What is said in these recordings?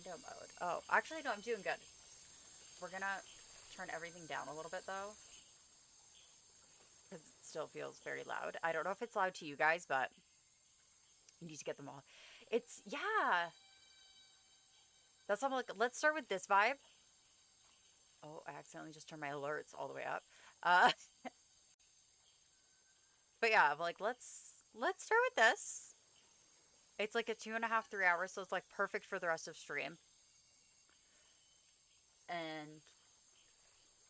window mode. Oh, actually, no, I'm doing good. We're gonna turn everything down a little bit, though, because it still feels very loud. I don't know if it's loud to you guys, but you need to get them all. It's, yeah. That's something like, let's start with this vibe. Oh, I accidentally just turned my alerts all the way up. Uh, but yeah, like, let's start with this. It's like a 2.5, 3 hours, so it's like perfect for the rest of stream. And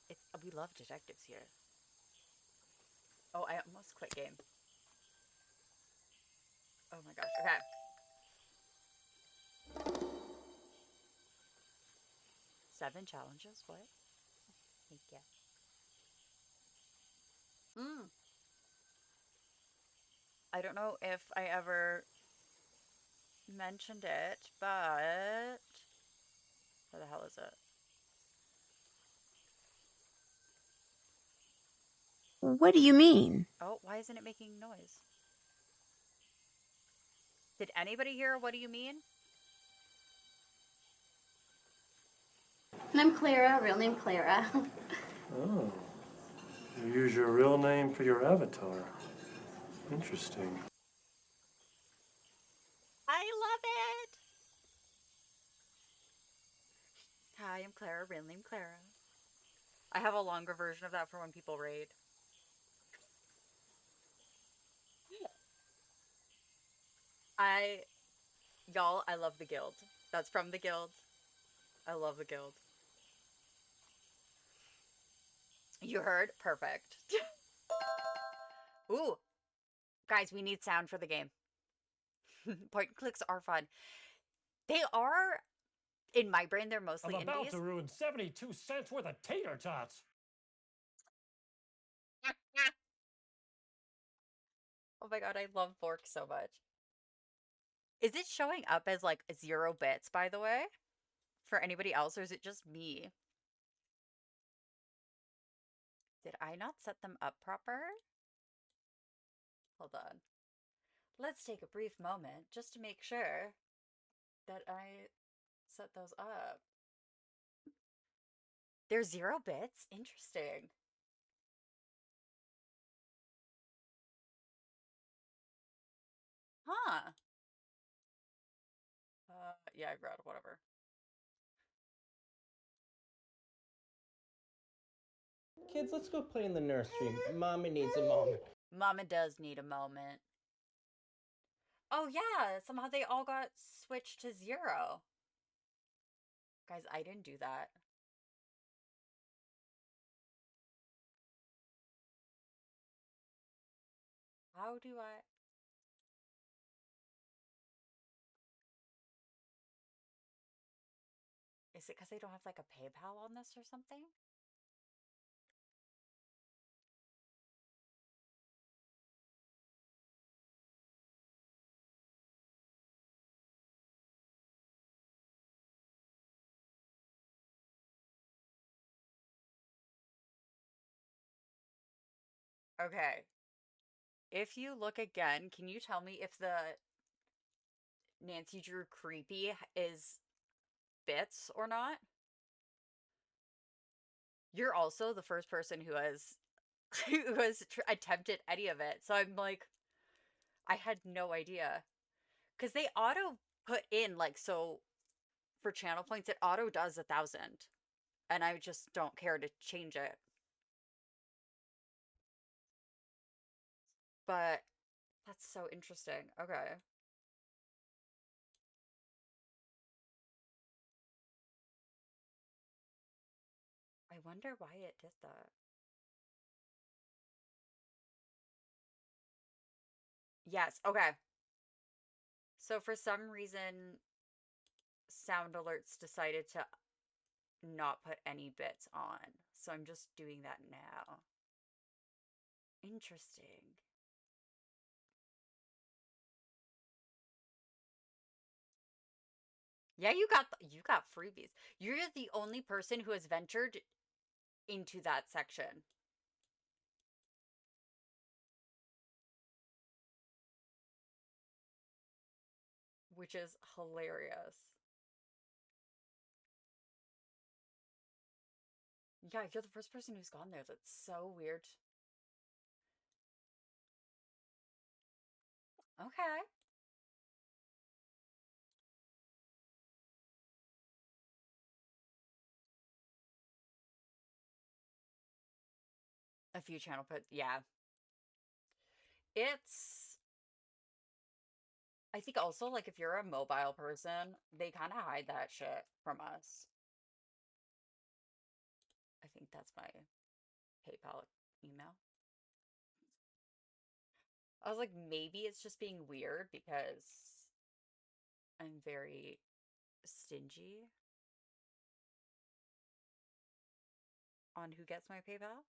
it's, we love detectives here. Oh, I almost quit game. Oh my gosh. Okay. 7 challenges? What? Yeah. Mm. I don't know if I ever mentioned it, but where the hell is it? What do you mean? Oh, why isn't it making noise? Did anybody hear what do you mean? And I'm Clara, real name Clara. Oh, you use your real name for your avatar. Interesting. I love it! Hi, I'm Clara, real name Clara. I have a longer version of that for when people raid. I, y'all, I love the guild. That's from the guild. I love the guild. You heard? Perfect. Ooh, guys, we need sound for the game. Point and clicks are fun. They are, in my brain, they're I'm mostly about indies. to ruin 72 cents worth of tater tots. Oh my god, I love Fork so much. Is it showing up as like 0 bits, by the way? For anybody else, or is it just me? Did I not set them up proper? Hold on. Let's take a brief moment just to make sure that I set those up. They're 0 bits? Interesting. Huh. Yeah, I brought whatever. Kids, let's go play in the nursery. Mommy needs a moment. Mama does need a moment. Oh yeah, somehow they all got switched to 0. Guys, I didn't do that. How do I... Is it because they don't have like a PayPal on this or something? Okay. If you look again, can you tell me if the Nancy Drew creepy is bits or not? You're also the first person who has who has attempted any of it. So I'm like, I had no idea. Because they auto put in like, so for channel points, it auto does 1,000. And I just don't care to change it. But that's so interesting. Okay. I wonder why it did that. Yes, okay. So for some reason, sound alerts decided to not put any bits on. So I'm just doing that now. Interesting. Yeah, you got freebies. You're the only person who has ventured into that section, which is hilarious. Yeah, you're the first person who's gone there. That's so weird. Okay. A few channel put, yeah. It's, I think also, like, if you're a mobile person, they kind of hide that shit from us. I think that's my PayPal email. I was like, maybe it's just being weird because I'm very stingy on who gets my PayPal.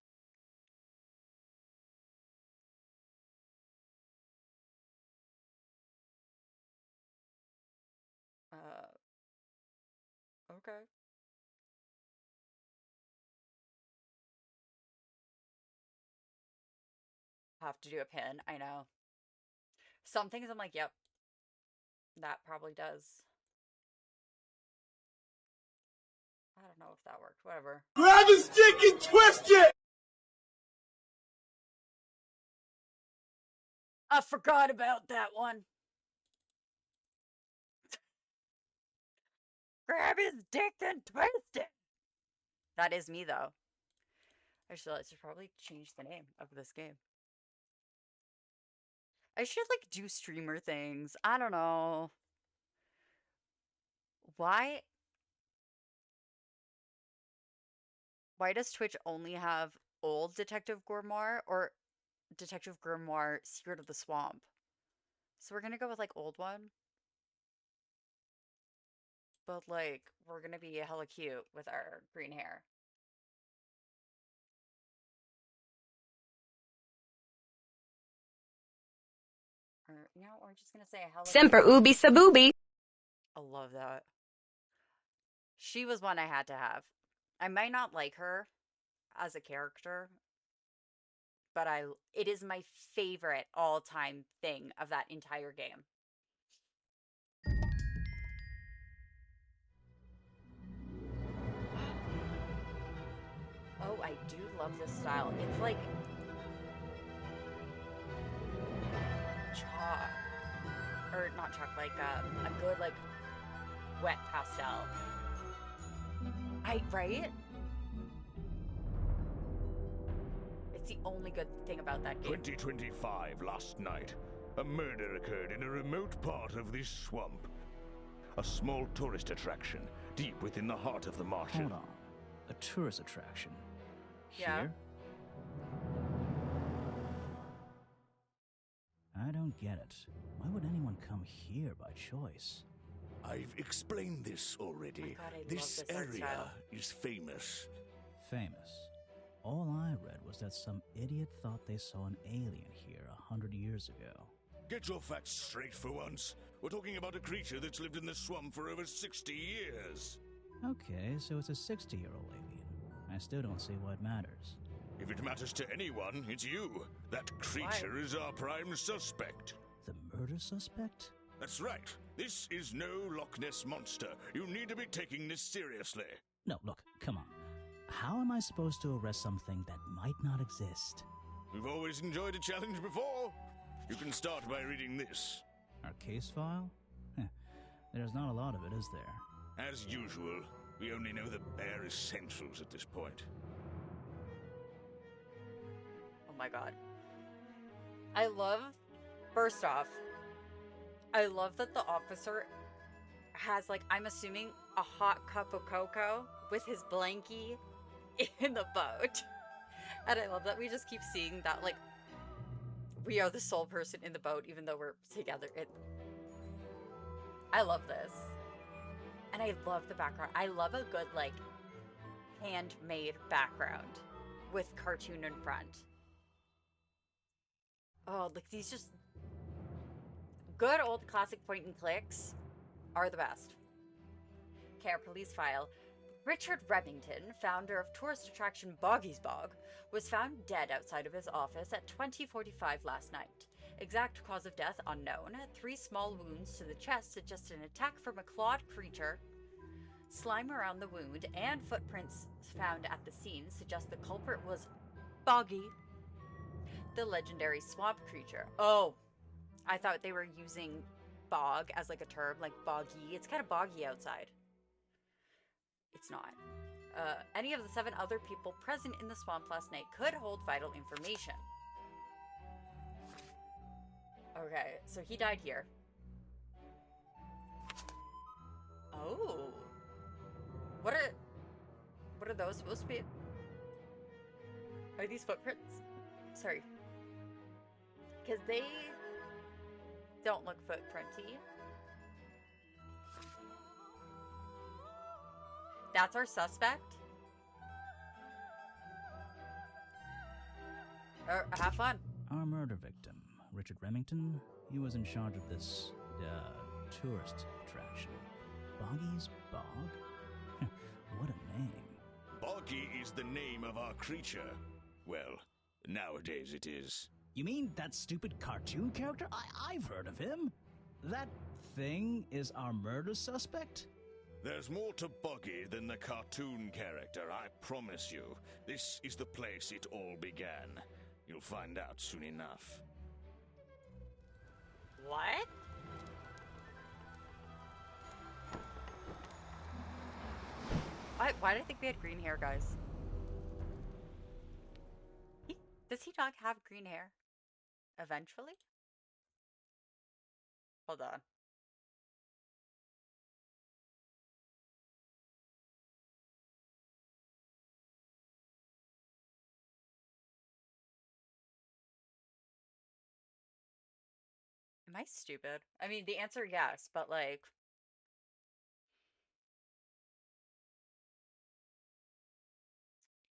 Okay. Have to do a pin. I know. Some things I'm like, yep, that probably does. I don't know if that worked. Whatever. Grab a stick and twist it! I forgot about that one. Grab his dick and twist it. That is me, though. I should probably change the name of this game. I should, like, do streamer things. I don't know. Why? Why does Twitch only have old Detective Grimoire or Detective Grimoire Secret of the Swamp? So we're gonna go with, like, old one. But, like, we're gonna be hella cute with our green hair. Or, you know, we're just gonna say hella Semper cute. ubi sabubi. I love that. She was one I had to have. I might not like her as a character, but it is my favorite all-time thing of that entire game. Oh, I do love this style. It's like chalk, or not chalk, like a good like wet pastel. Right? It's the only good thing about that game. 2025 last night. A murder occurred in a remote part of this swamp. A small tourist attraction deep within the heart of the marsh. Hold on. A tourist attraction? Yeah. Here? I don't get it. Why would anyone come here by choice? I've explained this already. Oh my God, I love This this art area style. is famous. Famous. All I read was that some idiot thought they saw an alien here 100 years ago. Get your facts straight for once. We're talking about a creature that's lived in the swamp for over 60 years. Okay, so it's a 60-year-old alien. I still don't see why it matters. If it matters to anyone, it's you. That creature is our prime suspect. The murder suspect? That's right. This is no Loch Ness monster. You need to be taking this seriously. No, look, come on. How am I supposed to arrest something that might not exist? We've always enjoyed a challenge before. You can start by reading this. Our case file? There's not a lot of it, is there? As usual, we only know the bare essentials at this point. Oh my God. First off, I love that the officer has, like, I'm assuming a hot cup of cocoa with his blankie in the boat. And I love that we just keep seeing that, like, we are the sole person in the boat, even though we're together. I love this. And I love the background. I love a good, like, handmade background with cartoon in front. Oh, like, these just good old classic point and clicks are the best. Okay, our police file. Richard Remington, founder of tourist attraction Boggy's Bog, was found dead outside of his office at 20:45 last night. Exact cause of death unknown. 3 small wounds to the chest suggest an attack from a clawed creature. Slime around the wound and footprints found at the scene suggest the culprit was Boggy, the legendary swamp creature. Oh, I thought they were using bog as like a term, like boggy. It's kind of boggy outside. It's not. Any of the 7 other people present in the swamp last night could hold vital information. Okay, so he died here. Oh. What are those supposed to be? Are these footprints? Sorry. Because they don't look footprinty. That's our suspect? Have fun. Our murder victim, Richard Remington, he was in charge of this, tourist attraction. Boggy's Bog? What a name. Boggy is the name of our creature. Well, nowadays it is. You mean that stupid cartoon character? I've heard of him. That thing is our murder suspect? There's more to Boggy than the cartoon character, I promise you. This is the place it all began. You'll find out soon enough. What? Why did I think we had green hair, guys? Does he not have green hair? Eventually? Hold on. Am I stupid? I mean, the answer yes, but like...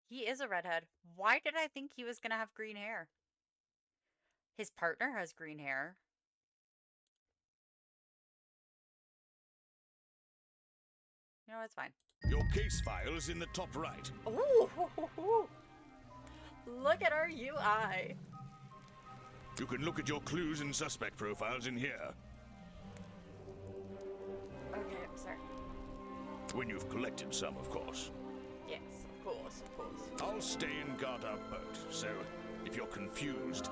He is a redhead. Why did I think he was gonna have green hair? His partner has green hair. You know, it's fine. Your case file is in the top right. Ooh! Look at our UI. You can look at your clues and suspect profiles in here. Okay, I'm sorry. When you've collected some, of course. Yes, of course, of course. I'll stay and guard our boat, so if you're confused,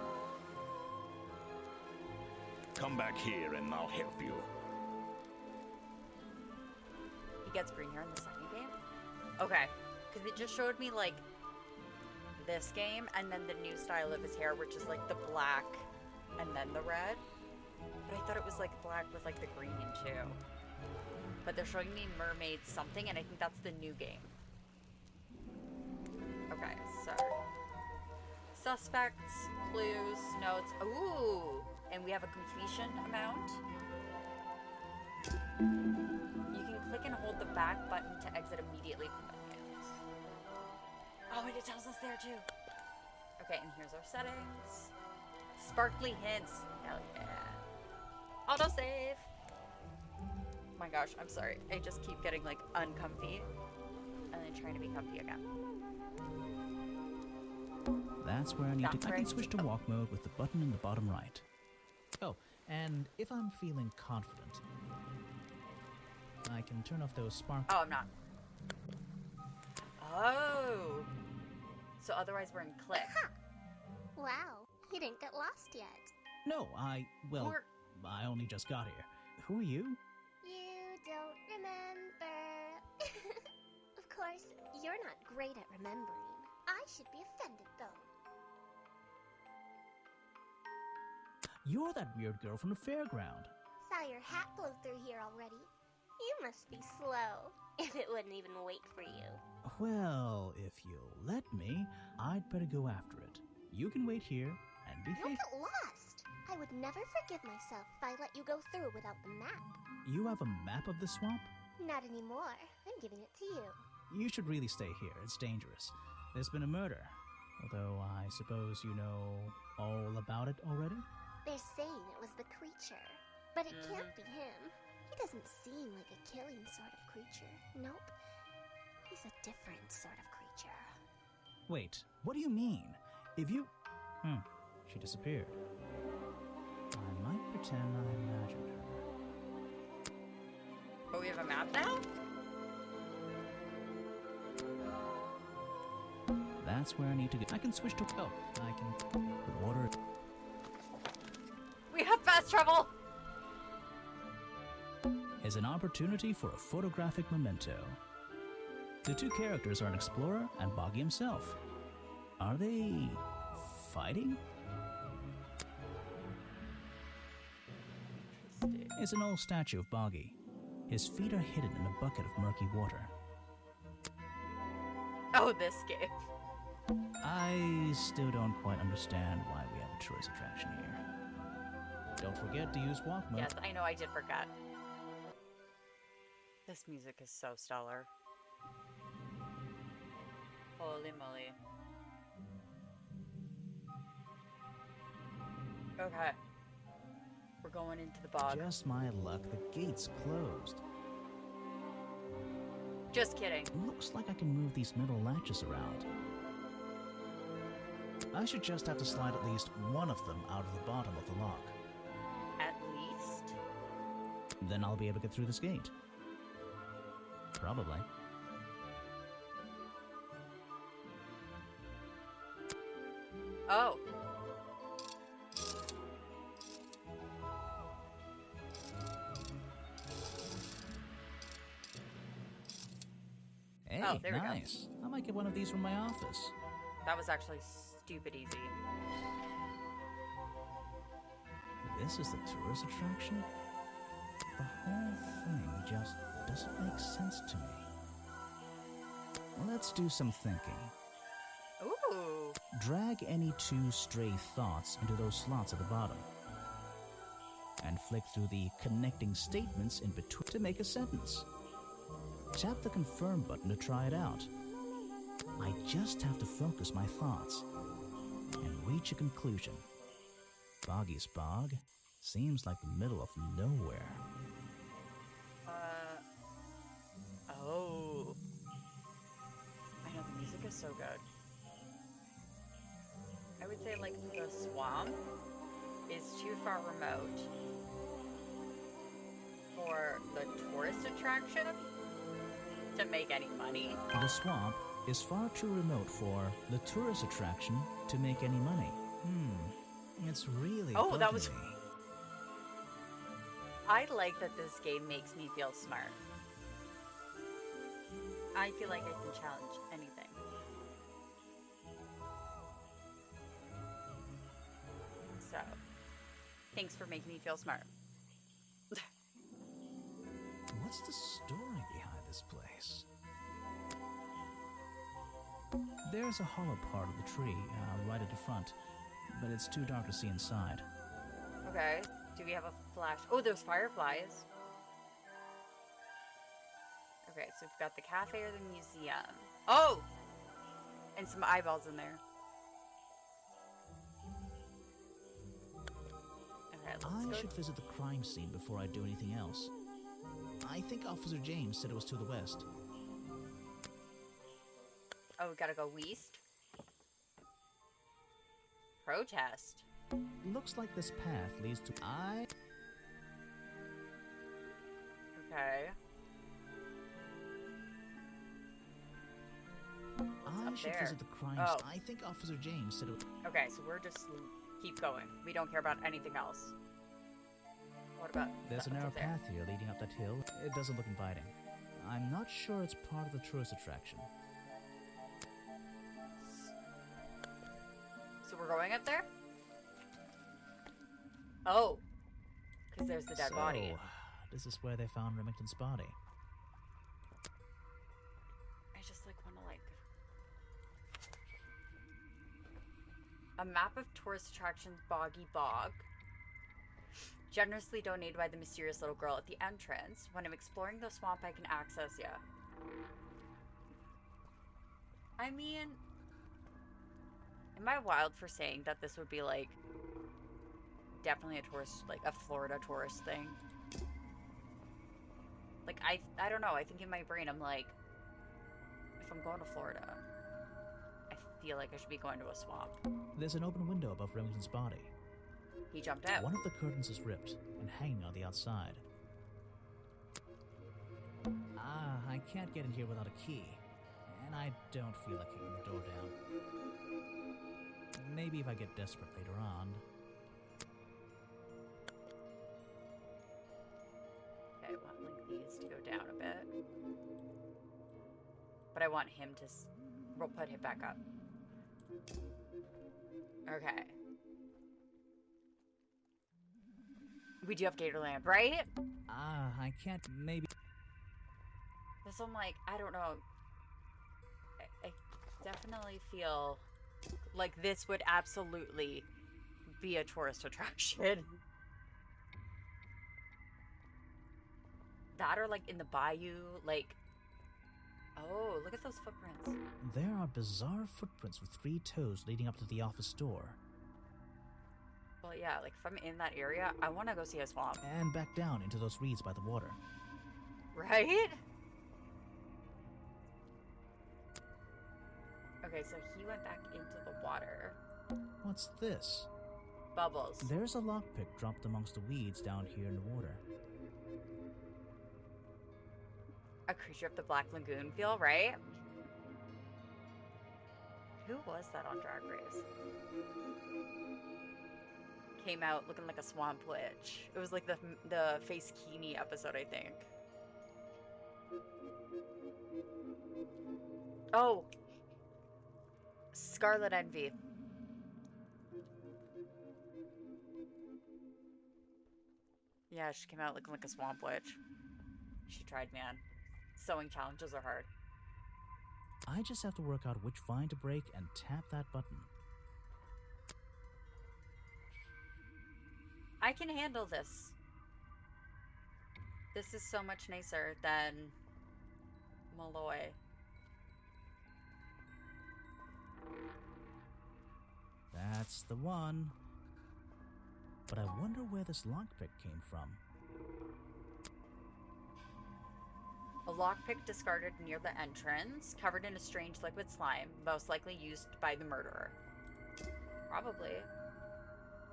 come back here and I'll help you. He gets green hair in the second game? Okay, because it just showed me, like, this game, and then the new style of his hair, which is, like, the black and then the red. But I thought it was, like, black with, like, the green, too. But they're showing me Mermaid something, and I think that's the new game. Okay, so... Suspects, clues, notes. Ooh! And we have a completion amount. You can click and hold the back button to exit immediately from the notes. Oh, and it tells us there too. Okay, and here's our settings. Sparkly hints. Hell yeah. Autosave. Oh my gosh, I'm sorry. I just keep getting like uncomfy and then trying to be comfy again. That's where I need That's to... where I I can need switch to to go. walk mode with the button in the bottom right. Oh, and if I'm feeling confident, I can turn off those spark... Oh, I'm not. Oh. So otherwise we're in click. Wow, you didn't get lost yet. No, well, Or- I only just got here. Who are you? You don't remember. Of course, you're not great at remembering. I should be offended, though. You're that weird girl from the fairground. Saw your hat blow through here already. You must be slow, if it wouldn't even wait for you. Well, if you'll let me, I'd better go after it. You can wait here and be You'll faithful. get lost. I would never forgive myself if I let you go through without the map. You have a map of the swamp? Not anymore. I'm giving it to you. You should really stay here. It's dangerous. There's been a murder. Although I suppose you know all about it already? They're saying it was the creature, but it can't be him. He doesn't seem like a killing sort of creature. Nope. He's a different sort of creature. Wait, what do you mean? If you... she disappeared. I might pretend I imagined her. But we have a map now? that's where I need to go. I can switch to... Oh, I can... The water... We have fast travel! is an opportunity for a photographic memento. The two characters are an explorer and Boggy himself. Are they... fighting? It's an old statue of Boggy. His feet are hidden in a bucket of murky water. Oh, this game. I still don't quite understand why we have a tourist attraction here. Don't forget to use walk mode. Yes, I know, I did forget. This music is so stellar. Holy moly. Okay. We're going into the bog. Just my luck, the gate's closed. Just kidding. Looks like I can move these metal latches around. I should just have to slide at least one of them out of the bottom of the lock. At least? Then I'll be able to get through this gate. Probably. Oh. Hey, Oh, there we go. nice. I might get one of these from my office. That was actually stupid easy. This is the tourist attraction? The whole thing just doesn't make sense to me. Let's do some thinking. Ooh. Drag any two stray thoughts into those slots at the bottom. And flick through the connecting statements in between to make a sentence. Tap the confirm button to try it out. I just have to focus my thoughts and reach a conclusion. Boggy's Bog seems like the middle of nowhere. Oh. I know, the music is so good. I would say, like, the swamp is too far remote for the tourist attraction to make any money. The swamp is far too remote for the tourist attraction to make any money. It's really Oh, that was... bugging me. I like that this game makes me feel smart. I feel like I can challenge anything. So, thanks for making me feel smart. What's the story behind this place? There's a hollow part of the tree right at the front, but it's too dark to see inside. Okay, do we have a flash? Oh, there's fireflies. Okay, so we've got the cafe or the museum. Oh! And some eyeballs in there. Okay, let's I go. should visit the crime scene before I do anything else. I think Officer James said it was to the west. Oh, we gotta go west. Protest. Looks like this path leads to... Okay. I up should there? visit the crime Oh. scene. I think Officer James said it was... Okay, so we're just keep going. We don't care about anything else. What about There's a what's narrow up there? path here leading up that hill. It doesn't look inviting. I'm not sure it's part of the tourist attraction. So we're going up there? Oh. Because there's the dead body. This is where they found Remington's body. I just like want to like... A map of tourist attractions, Boggy Bog. Generously donated by the mysterious little girl at the entrance. When I'm exploring the swamp, I can access ya. I mean... Am I wild for saying that this would be like... Definitely a tourist, like a Florida tourist thing? Like, I don't know. I think in my brain, I'm like... If I'm going to Florida, I feel like I should be going to a swamp. There's an open window above Remington's body. He jumped out. One of the curtains is ripped and hanging on the outside. I can't get in here without a key. And And I don't feel like kicking the door down. Maybe if I get desperate later on. Okay, I want like these to go down a bit. But I want him to... We'll put him back up. Okay. We do have Gatorland, right? I can't... Maybe... So I'm like, I don't know. I definitely feel like this would absolutely be a tourist attraction. That or like in the bayou, like... Oh, look at those footprints. There are bizarre footprints with 3 toes leading up to the office door. Well, yeah, like if I'm in that area, I want to go see a swamp. And back down into those reeds by the water. Right? Okay, so he went back into the water. What's this? Bubbles. There's a lockpick dropped amongst the weeds down here in the water. A creature of the Black Lagoon feel, right? Who was that on Drag Race? Came out looking like a swamp witch. It was like the Face Kini episode, I think. Oh! Scarlet Envy. Yeah, she came out looking like a swamp witch. She tried, man. Sewing challenges are hard. I just have to work out which vine to break and tap that button. I can handle this. This is so much nicer than Malloy. That's the one. But I wonder where this lockpick came from. A lockpick discarded near the entrance, covered in a strange liquid slime, most likely used by the murderer. Probably.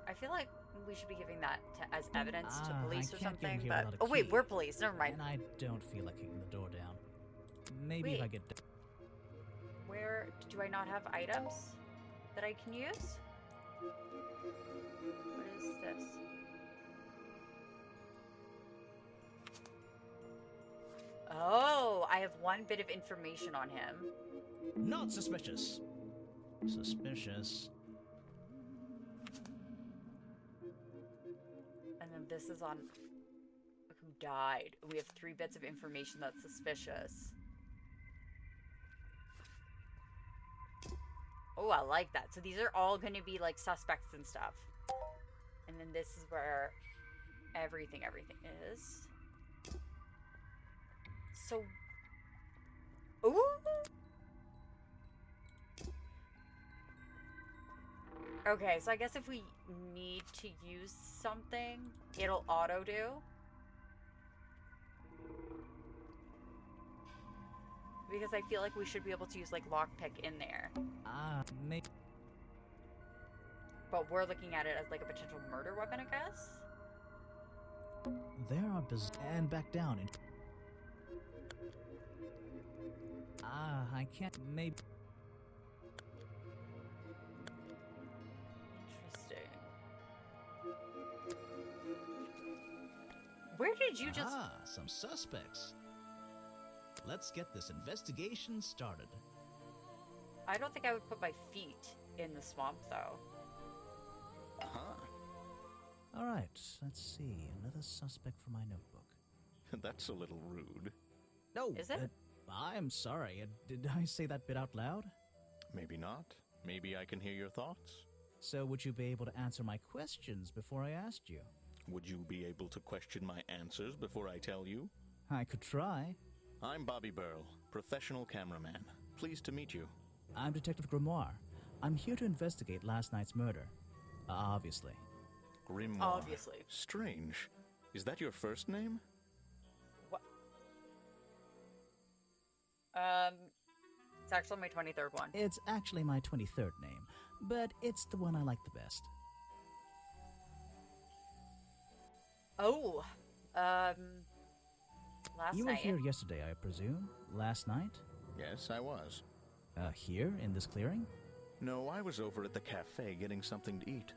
I feel like we should be giving that as evidence to police I or can't get in something, here but... without a Oh wait, key. we're police, never mind. And I don't feel like kicking the door down. Maybe if Wait. I get... Where... Do I not have items that I can use? What is this? Oh, I have one bit of information on him. Not suspicious. Suspicious. And then this is on who died. We have 3 bits of information that's suspicious. Oh, I like that. So these are all going to be like suspects and stuff. And then this is where everything is. So... Ooh! Okay, so I guess if we need to use something, it'll auto do. Because I feel like we should be able to use, like, lockpick in there. Maybe... But we're looking at it as, like, a potential murder weapon, I guess? There are and back down in... I can't... Maybe... Interesting. Where did you just... some suspects. Let's get this investigation started. I don't think I would put my feet in the swamp, though. All right, let's see. Another suspect for my notebook. That's a little rude. No, Is it? I'm sorry. Did I say that bit out loud? Maybe not. Maybe I can hear your thoughts. So would you be able to answer my questions before I asked you? Would you be able to question my answers before I tell you? I could try. I'm Bobby Burl, professional cameraman. Pleased to meet you. I'm Detective Grimoire. I'm here to investigate last night's murder. Obviously. Grimoire. Obviously. Strange. Is that your first name? What? It's actually my 23rd one. It's actually my 23rd name, but it's the one I like the best. Oh, last You were night. here yesterday, I presume? Last night? Yes, I was. Here, in this clearing? No, I was over at the cafe getting something to eat.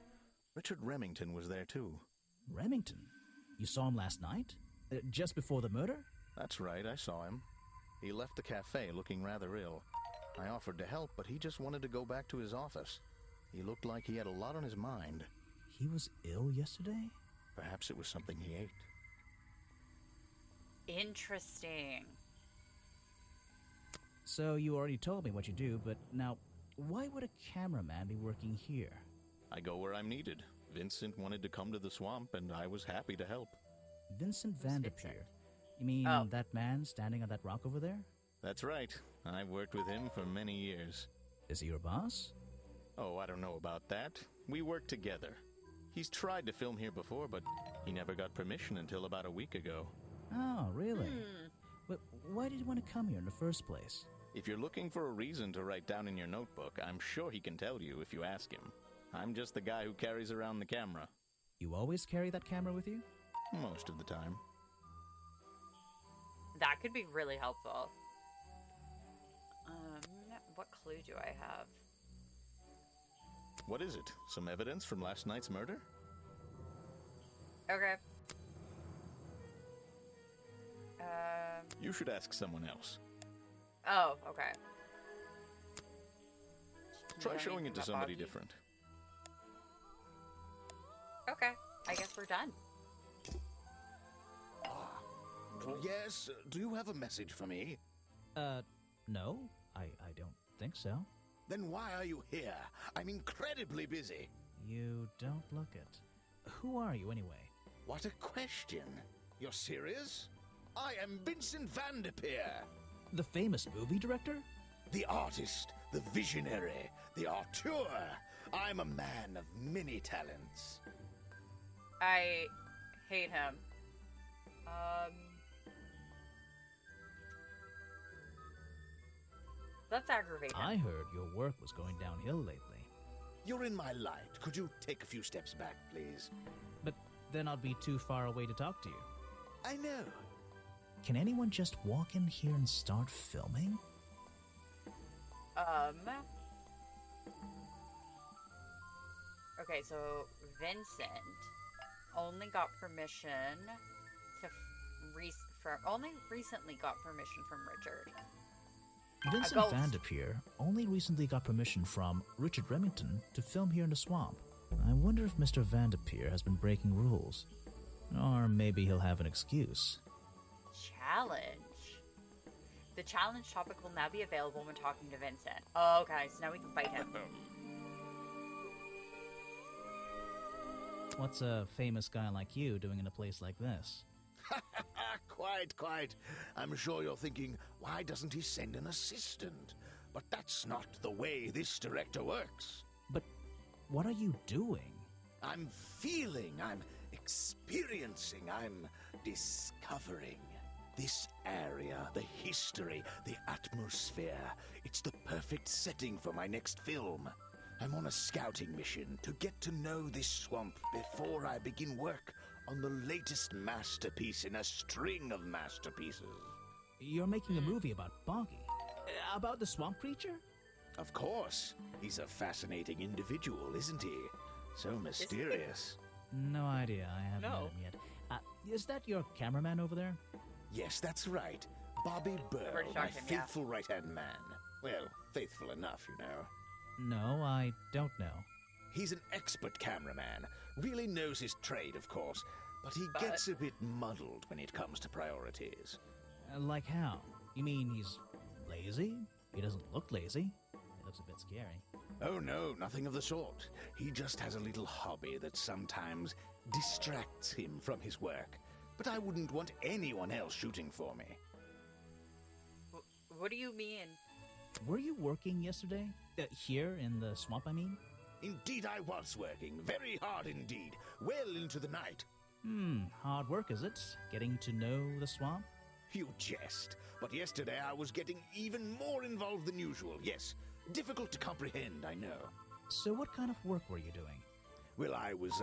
Richard Remington was there too. Remington? You saw him last night? Just before the murder? That's right, I saw him. He left the cafe looking rather ill. I offered to help, but he just wanted to go back to his office. He looked like he had a lot on his mind. He was ill yesterday? Perhaps it was something he ate. Interesting. So you already told me what you do, but now, why would a cameraman be working here? I go where I'm needed. Vincent wanted to come to the swamp, and I was happy to help. Vincent Who's Vanderpeer? Vincent? You mean Oh. that man standing on that rock over there? That's right. I've worked with him for many years. Is he your boss? Oh, I don't know about that. We work together. He's tried to film here before, but he never got permission until about a week ago. Oh, really? But why did you want to come here in the first place? If you're looking for a reason to write down in your notebook, I'm sure he can tell you if you ask him. I'm just the guy who carries around the camera. You always carry that camera with you? Most of the time. That could be really helpful. What clue do I have? What is it? Some evidence from last night's murder? Okay. You should ask someone else. Oh, okay. Try You showing don't it to need somebody Bobby. different. Okay, I guess we're done. Yes, do you have a message for me? No, I don't think so. Then why are you here? I'm incredibly busy. You don't look it. Who are you, anyway? What a question. You're serious? I am Vincent Vanderpeer. The famous movie director? The artist, the visionary, the auteur. I'm a man of many talents. I hate him. That's aggravating. I heard your work was going downhill lately. You're in my light. Could you take a few steps back, please? But then I'd be too far away to talk to you. I know. Can anyone just walk in here and start filming? Okay, so Vincent only got permission to only recently got permission from Richard. Vincent ghost. Vanderpeer only recently got permission from Richard Remington to film here in the swamp. I wonder if Mr. Vanderpeer has been breaking rules. Or maybe he'll have an excuse. Challenge. The challenge topic will now be available when talking to Vincent. Oh, okay, so now we can fight him. What's a famous guy like you doing in a place like this? Quite. I'm sure you're thinking, why doesn't he send an assistant? But that's not the way this director works. But what are you doing? I'm feeling, I'm experiencing, I'm discovering. This area, the history, the atmosphere, it's the perfect setting for my next film. I'm on a scouting mission to get to know this swamp before I begin work on the latest masterpiece in a string of masterpieces. You're making a movie about Boggy. About the swamp creature? Of course. He's a fascinating individual, isn't he? So mysterious. No idea. I haven't met him yet. Is that your cameraman over there? Yes, that's right. Bobby Burrow, already my talked to him, yeah. faithful right-hand man. Well, faithful enough, you know. No, I don't know. He's an expert cameraman. Really knows his trade, of course. But he gets a bit muddled when it comes to priorities. Like how? You mean he's lazy? He doesn't look lazy. He looks a bit scary. Oh no, nothing of the sort. He just has a little hobby that sometimes distracts him from his work. But I wouldn't want anyone else shooting for me. What do you mean? Were you working yesterday? Here in the swamp, I mean? Indeed I was working, very hard indeed, well into the night. Hard work, is it? Getting to know the swamp? You jest, but yesterday I was getting even more involved than usual, yes. Difficult to comprehend, I know. So what kind of work were you doing? Well, I was,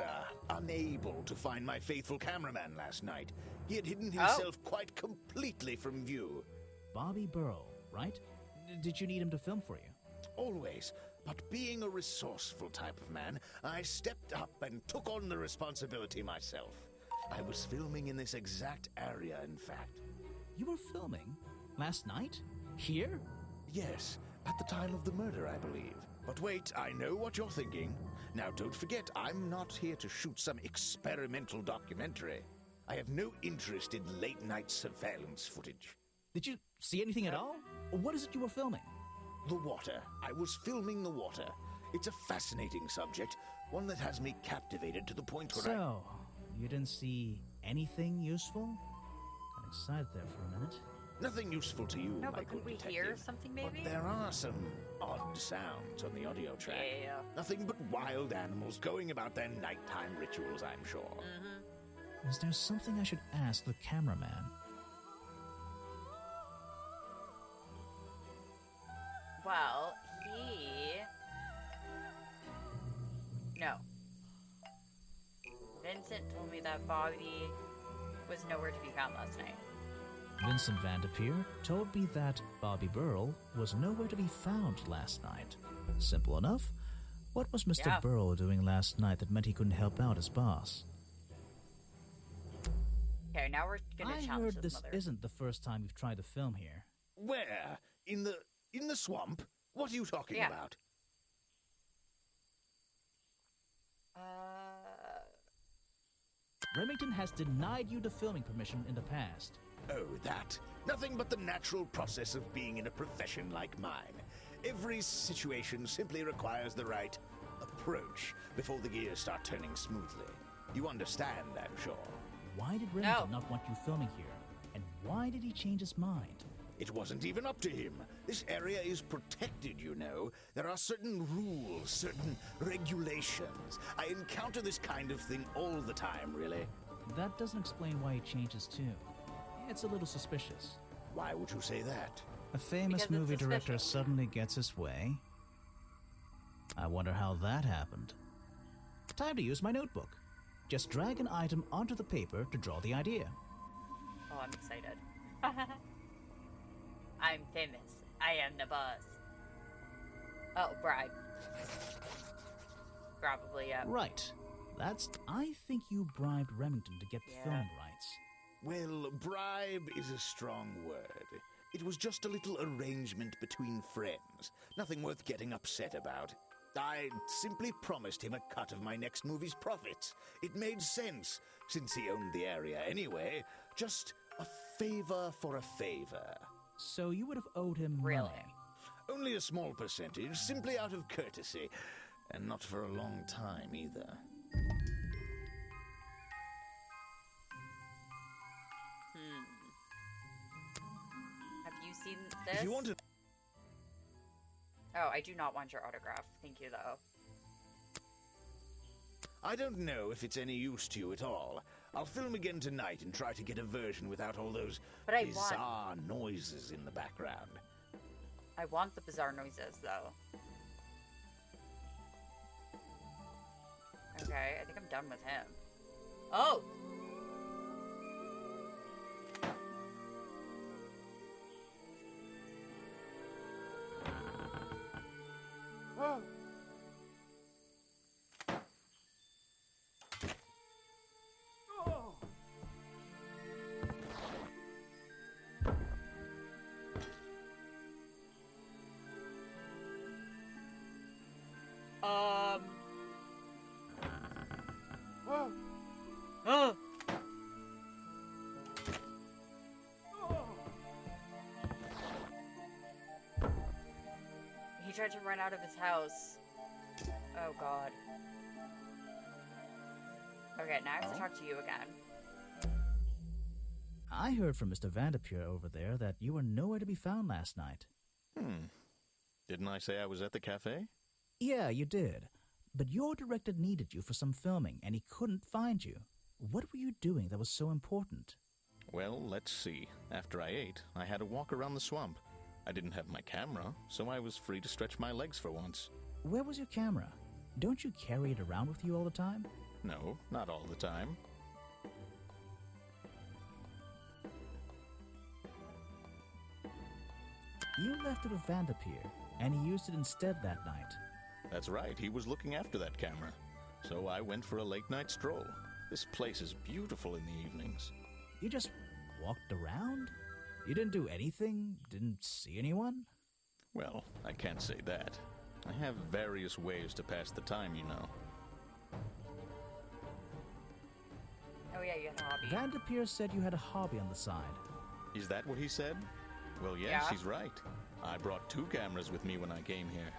unable to find my faithful cameraman last night. He had hidden himself quite completely from view. Bobby Burrow, right? Did you need him to film for you? Always. But being a resourceful type of man, I stepped up and took on the responsibility myself. I was filming in this exact area, in fact. You were filming? Last night? Here? Yes, at the time of the murder, I believe. But wait, I know what you're thinking. Now, don't forget, I'm not here to shoot some experimental documentary. I have no interest in late-night surveillance footage. Did you see anything at all? What is it you were filming? The water. I was filming the water. It's a fascinating subject, one that has me captivated to the point where So, you didn't see anything useful? Got excited there for a minute. Nothing useful to you, No, my but good could we detective. hear something maybe? But there are some odd sounds on the audio track. Yeah. Nothing but wild animals going about their nighttime rituals, I'm sure. Mm-hmm. Is there something I should ask the cameraman? Well, No. Vincent told me that Bobby was nowhere to be found last night. Vincent Vanderpeer told me that Bobby Burrell was nowhere to be found last night. Simple enough. What was Mr. Burrell doing last night that meant he couldn't help out his boss? Okay, now we're gonna I challenge heard his this mother. isn't the first time you've tried to film here. Where? In the swamp? What are you talking about? Remington has denied you the filming permission in the past. Oh, that. Nothing but the natural process of being in a profession like mine. Every situation simply requires the right approach before the gears start turning smoothly. You understand, I'm sure. Why did Remington not want you filming here? And why did he change his mind? It wasn't even up to him. This area is protected, you know. There are certain rules, certain regulations. I encounter this kind of thing all the time, really. That doesn't explain why he changed his tune. It's a little suspicious. Why would you say that? A famous Because it's movie director suspicious. suddenly gets his way. I wonder how that happened. Time to use my notebook. Just drag an item onto the paper to draw the idea. Oh, I'm excited. I'm famous. I am the boss. Oh, bribe. Probably, yeah. Right. I think you bribed Remington to get the filming rights. Well, bribe is a strong word. It was just a little arrangement between friends. Nothing worth getting upset about. I simply promised him a cut of my next movie's profits. It made sense, since he owned the area anyway. Just a favor for a favor. So you would have owed him Really? money. Only a small percentage, simply out of courtesy. And not for a long time, either. Have you seen this? If you want to... Oh, I do not want your autograph. Thank you, though. I don't know if it's any use to you at all. I'll film again tonight and try to get a version without all those But I bizarre noises in the background. I want the bizarre noises, though. Okay, I think I'm done with him. Oh! Oh! He tried to run out of his house. Oh, God. Okay, now I have to talk to you again. I heard from Mr. Vanderpeer over there that you were nowhere to be found last night. Didn't I say I was at the cafe? Yeah, you did. But your director needed you for some filming, and he couldn't find you. What were you doing that was so important? Well, let's see. After I ate, I had a walk around the swamp. I didn't have my camera, so I was free to stretch my legs for once. Where was your camera? Don't you carry it around with you all the time? No, not all the time. You left it with Vanderpeer, and he used it instead that night. That's right, he was looking after that camera. So I went for a late-night stroll. This place is beautiful in the evenings. You just walked around? You didn't do anything? Didn't see anyone? Well, I can't say that. I have various ways to pass the time, you know. Oh yeah, you had a hobby. Vanderpeer said you had a hobby on the side. Is that what he said? Well, yes, Yeah. he's right. I brought 2 cameras with me when I came here.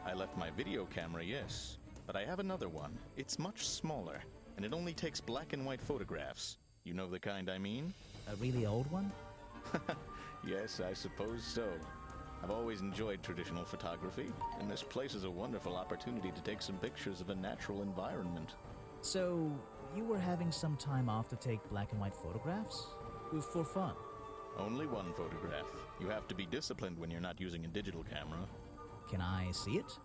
I left my video camera, yes, but I have another one. It's much smaller, and it only takes black and white photographs. You know the kind I mean? A really old one? Yes, I suppose so. I've always enjoyed traditional photography, and this place is a wonderful opportunity to take some pictures of a natural environment. So, you were having some time off to take black and white photographs? For fun? Only one photograph. You have to be disciplined when you're not using a digital camera. Can I see it?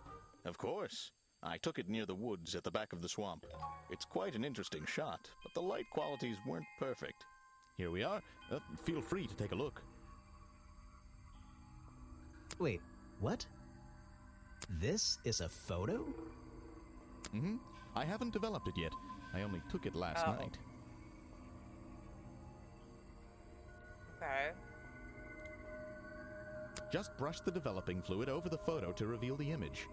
Of course. I took it near the woods at the back of the swamp. It's quite an interesting shot, but the light qualities weren't perfect. Here we are. Feel free to take a look. Wait, what? This is a photo? Mm-hmm. I haven't developed it yet. I only took it last night. Okay. Just brush the developing fluid over the photo to reveal the image.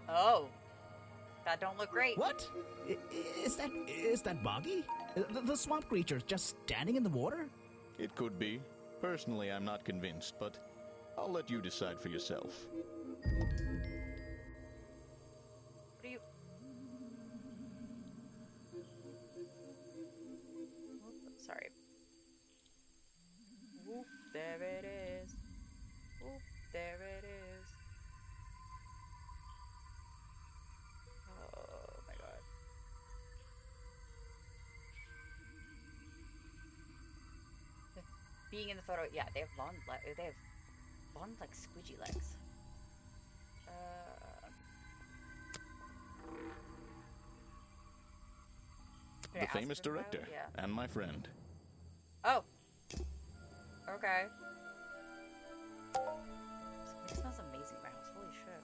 Oh. That don't look great. What? Is that Boggy? The swamp creature just standing in the water? It could be. Personally, I'm not convinced, but I'll let you decide for yourself. What are you... Oop, sorry. Oop, there it is. Oop, there it is. Oh my god. Being in the photo, yeah, they have long, like squidgy legs. Can I The ask famous him about it? director Yeah. and my friend. Oh. Okay. It smells amazing in my house. Holy shit.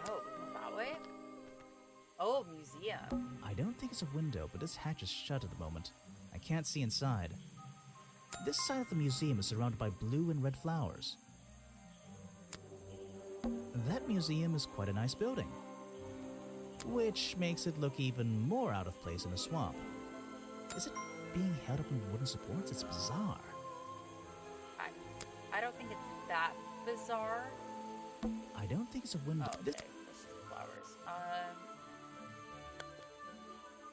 Oh, we go that way? Oh, museum. I don't think it's a window, but this hatch is shut at the moment. I can't see inside. This side of the museum is surrounded by blue and red flowers. That museum is quite a nice building, which makes it look even more out of place in a swamp. Is it being held up on wooden supports? It's bizarre. I don't think it's that bizarre. I don't think it's a window. Oh, okay. This is the flowers.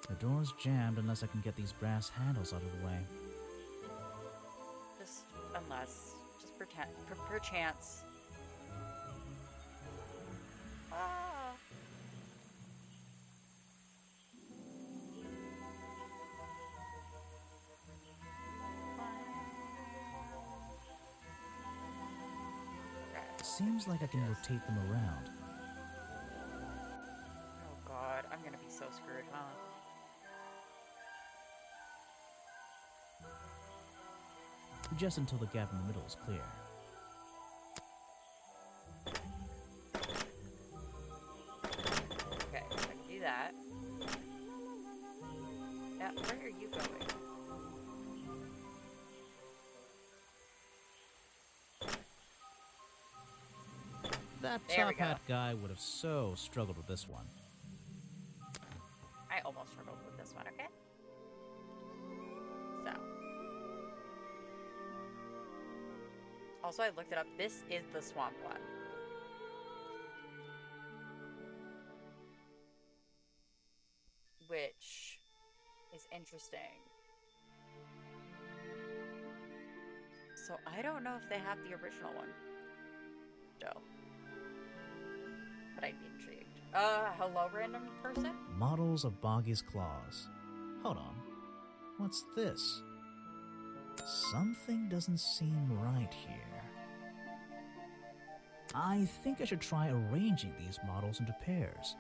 The door's jammed unless I can get these brass handles out of the way. Just pretend, perchance. Ah. Seems like I can rotate them around. Oh god, I'm gonna be so screwed, huh? Just until the gap in the middle is clear. Okay, so I can do that. Now, where are you going? That There we top hat go. guy would have so struggled with this one. I almost struggled with this one, okay? So. Also, I looked it up. This is the swamp one. Which is interesting. So I don't know if they have the original one still. But I'd be intrigued. Hello, random person? Models of Boggy's claws. Hold on. What's this? Something doesn't seem right here. I think I should try arranging these models into pairs.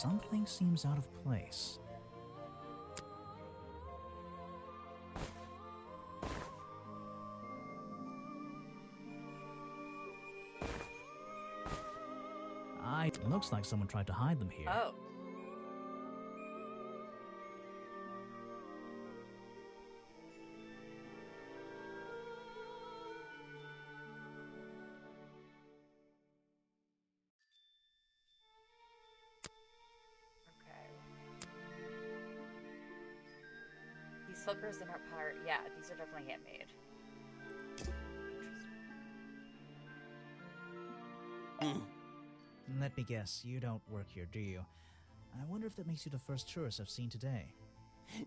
Something seems out of place. It looks like someone tried to hide them here. Oh. These flippers in our part, yeah, these are definitely handmade. Let me guess, you don't work here, do you? I wonder if that makes you the first tourist I've seen today.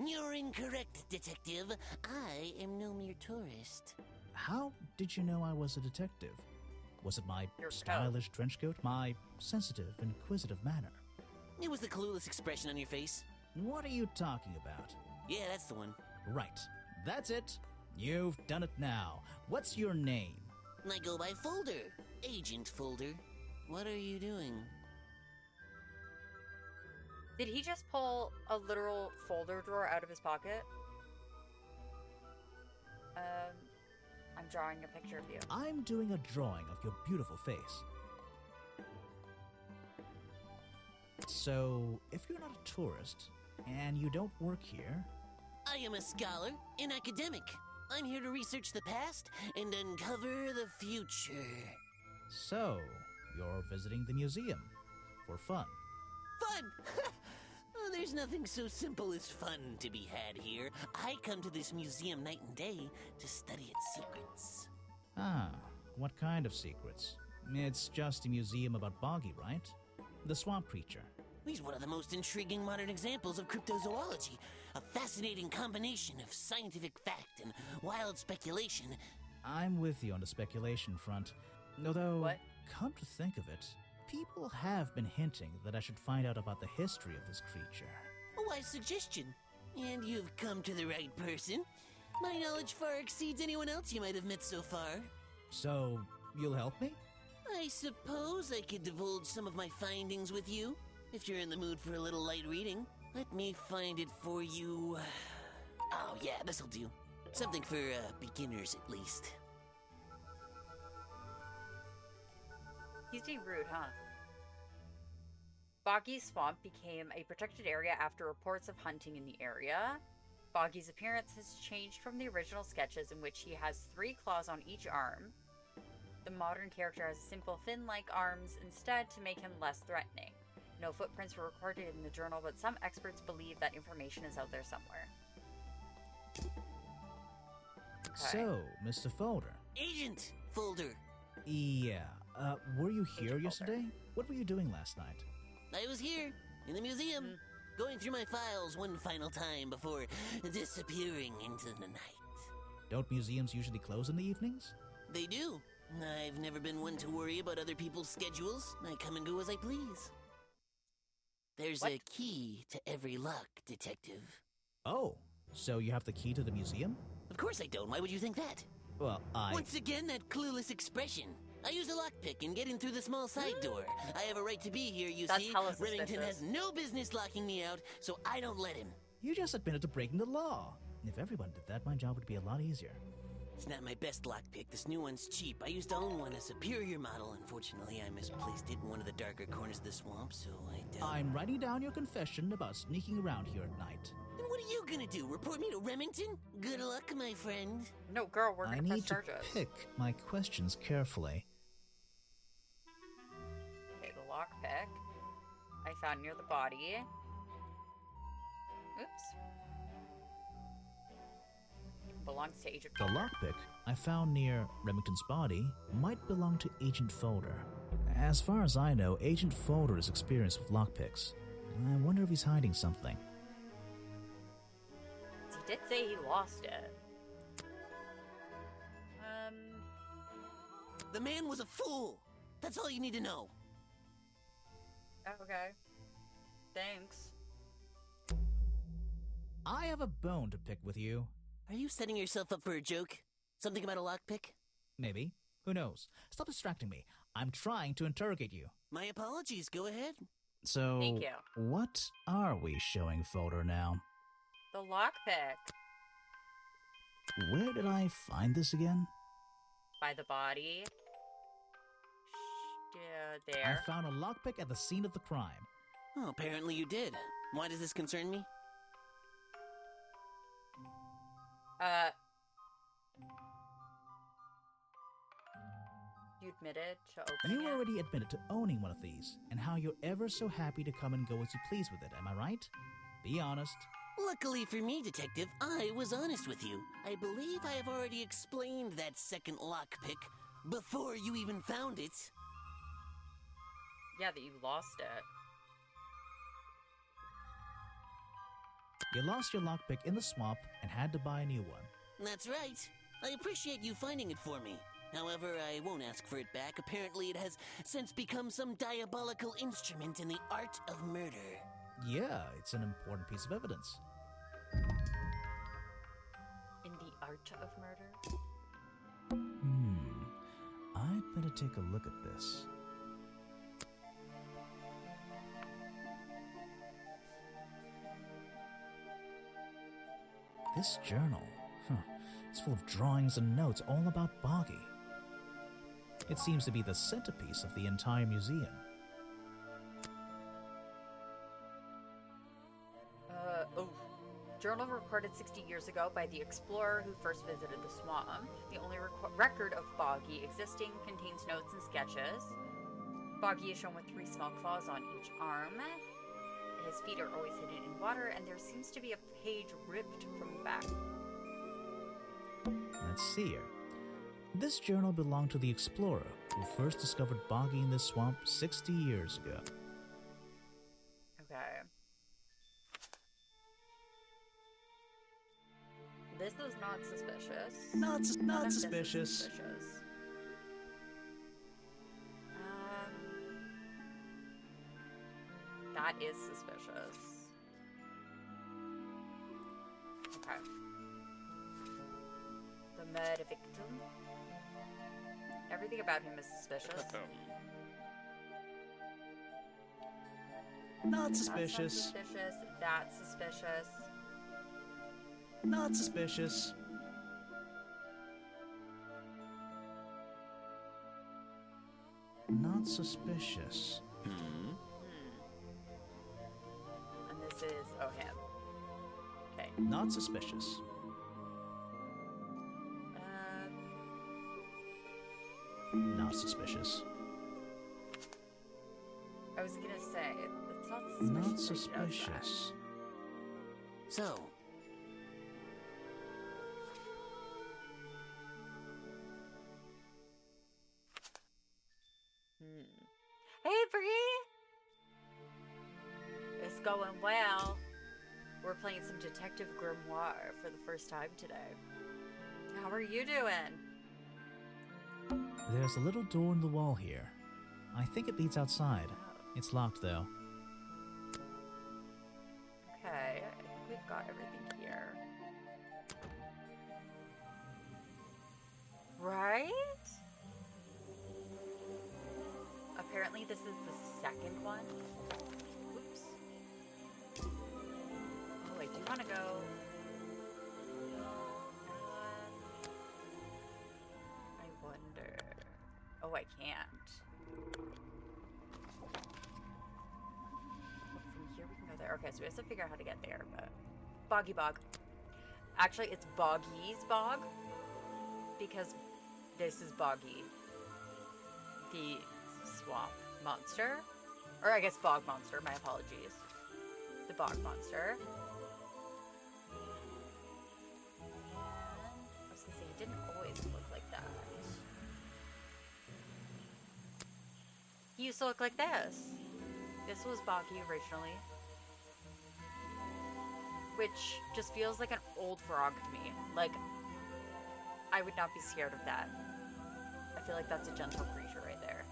You're incorrect, detective. I am no mere tourist. How did you know I was a detective? Was it my stylish trench coat? My sensitive, inquisitive manner? It was the clueless expression on your face. What are you talking about? Yeah, that's the one. Right. That's it. You've done it now. What's your name? I go by Folder. Agent Folder. What are you doing? Did he just pull a literal folder drawer out of his pocket? I'm drawing a picture of you. I'm doing a drawing of your beautiful face. So, if you're not a tourist, and you don't work here... I am a scholar, an academic. I'm here to research the past and uncover the future. So, you're visiting the museum for fun. Fun! Oh, there's nothing so simple as fun to be had here. I come to this museum night and day to study its secrets. Ah, what kind of secrets? It's just a museum about Boggy, right? The swamp creature. He's one of the most intriguing modern examples of cryptozoology. A fascinating combination of scientific fact and wild speculation. I'm with you on the speculation front. Although, what? Come to think of it, people have been hinting that I should find out about the history of this creature. A wise suggestion. And you've come to the right person. My knowledge far exceeds anyone else you might have met so far. So, you'll help me? I suppose I could divulge some of my findings with you, if you're in the mood for a little light reading. Let me find it for you. Oh yeah, this'll do. Something for beginners at least. He's being rude, huh? Boggy's Swamp became a protected area after reports of hunting in the area. Boggy's appearance has changed from the original sketches, in which he has 3 claws on each arm. The modern character has simple fin-like arms instead to make him less threatening. No footprints were recorded in the journal, but some experts believe that information is out there somewhere. Okay. So, Mr. Folder. Agent Folder. Yeah, were you here Agent yesterday? Folder. What were you doing last night? I was here, in the museum, going through my files one final time before disappearing into the night. Don't museums usually close in the evenings? They do. I've never been one to worry about other people's schedules. I come and go as I please. There's a key to every lock, detective. Oh, so you have the key to the museum? Of course I don't. Why would you think that? Well, Once again, that clueless expression. I use a lockpick and get in through the small side door. I have a right to be here, you That's see. hella Remington suspicious. has no business locking me out, so I don't let him. You just admitted to breaking the law. If everyone did that, my job would be a lot easier. It's not my best lockpick. This new one's cheap. I used to own one, a superior model. Unfortunately, I misplaced it in one of the darker corners of the swamp, so I don't... I'm writing down your confession about sneaking around here at night. Then what are you gonna do? Report me to Remington? Good luck, my friend. No, girl, we're I gonna press need to charges. pick my questions carefully. Okay, the lockpick. I found near the body. Oops. Belongs to Agent The Folder. lockpick I found near Remington's body might belong to Agent Folder. As far as I know, Agent Folder is experienced with lockpicks. I wonder if he's hiding something. Is he did say he lost it. The man was a fool. That's all you need to know. Okay. Thanks. I have a bone to pick with you. Are you setting yourself up for a joke? Something about a lockpick? Maybe. Who knows? Stop distracting me. I'm trying to interrogate you. My apologies. Go ahead. So, Thank you. what are we showing Folder now? The lockpick. Where did I find this again? By the body. There. I found a lockpick at the scene of the crime. Oh, apparently you did. Why does this concern me? You admitted to opening You it? already admitted to owning one of these, and how you're ever so happy to come and go as you please with it, am I right? Be honest. Luckily for me, Detective, I was honest with you. I believe I have already explained that second lockpick before you even found it. Yeah, that you lost it. You lost your lockpick in the swamp and had to buy a new one. That's right. I appreciate you finding it for me. However, I won't ask for it back. Apparently, it has since become some diabolical instrument in the art of murder. Yeah, it's an important piece of evidence. In the art of murder? I'd better take a look at this. This journal, it's full of drawings and notes all about Boggy. It seems to be the centerpiece of the entire museum. Journal recorded 60 years ago by the explorer who first visited the swamp. The only record of Boggy existing contains notes and sketches. Boggy is shown with 3 small claws on each arm. His feet are always hidden in water, and there seems to be a page ripped from the back. Let's see here. This journal belonged to the explorer who first discovered Boggy in this swamp 60 years ago. Okay. This is not suspicious. Not None of this is suspicious. suspicious. That is suspicious. Okay. The murder victim. Everything about him is suspicious. Not That's suspicious. not suspicious. That's suspicious. Not suspicious. Not suspicious. And this is, oh, him. Okay. Not suspicious. Not suspicious. I was gonna say, it's not suspicious. Not that he does that. suspicious. So, Hey, Bree! It's going well. We're playing some Detective Grimoire for the first time today. How are you doing? There's a little door in the wall here. I think it leads outside. It's locked, though. Okay, I think we've got everything here. Right? Apparently this is the second one. Oops. Oh, I do want to go. I wonder. Oh, I can't. Well, from here we can go there. Okay, so we have to figure out how to get there, but... Boggy Bog. Actually, it's Boggy's Bog. Because this is Boggy. The swamp monster. Or I guess bog monster, my apologies. The bog monster. And I was gonna say, he didn't always look like that. He used to look like this. This was Boggy originally. which just feels like an old frog to me. Like, I would not be scared of that. I feel like that's a gentle creature right there.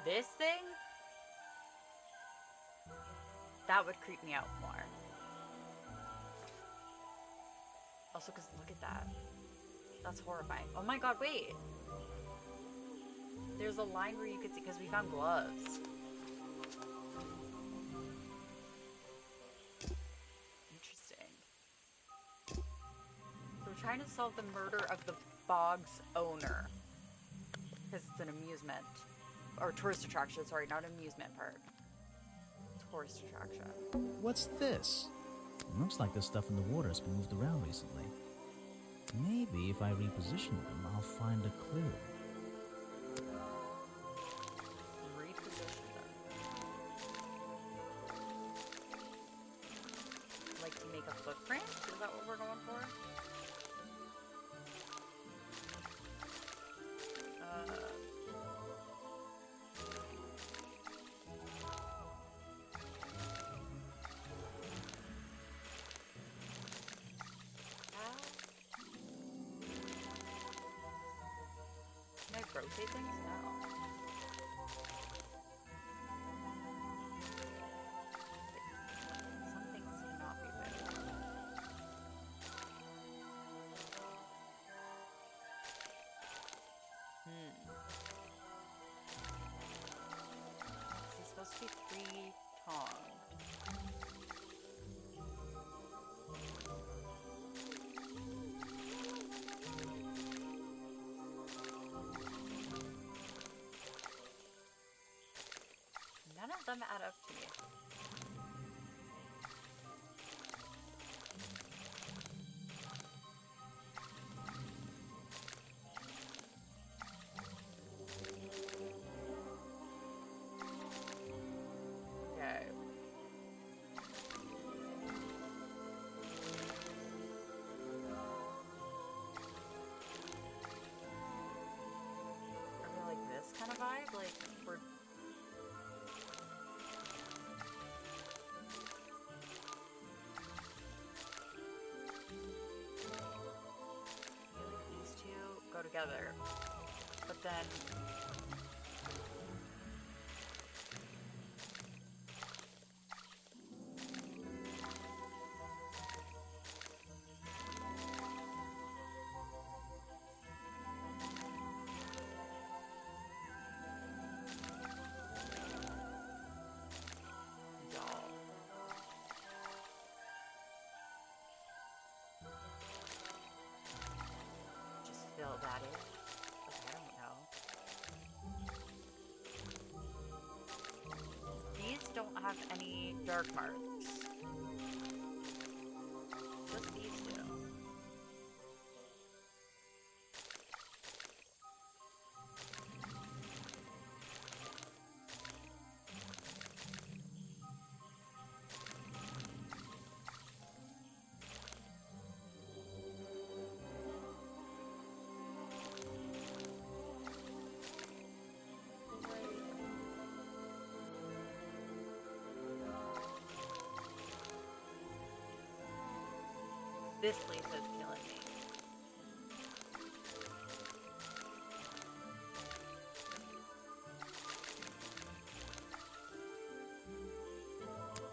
This thing? That would creep me out more. Also, because look at that. That's horrifying. Oh my god, wait. There's a line where you could see, because we found gloves. Interesting. So we're trying to solve the murder of the bog's owner. Because it's an amusement. Or tourist attraction, sorry, not amusement park. Tourist attraction. What's this? Looks like the stuff in the water has been moved around recently. Maybe if I reposition them, I'll find a clue. Reposition them. Like to make a footprint? Is that what we're going for? Can I rotate things? No. Some things cannot be moved. This is supposed to be 3-tonged. None of them add up to me. Okay. Are we like this kind of vibe? Like, we're... these two go together, but then y'all. Just fill that in. Okay, I don't know. These don't have any dark marks. Just these two. This leaf is killing me.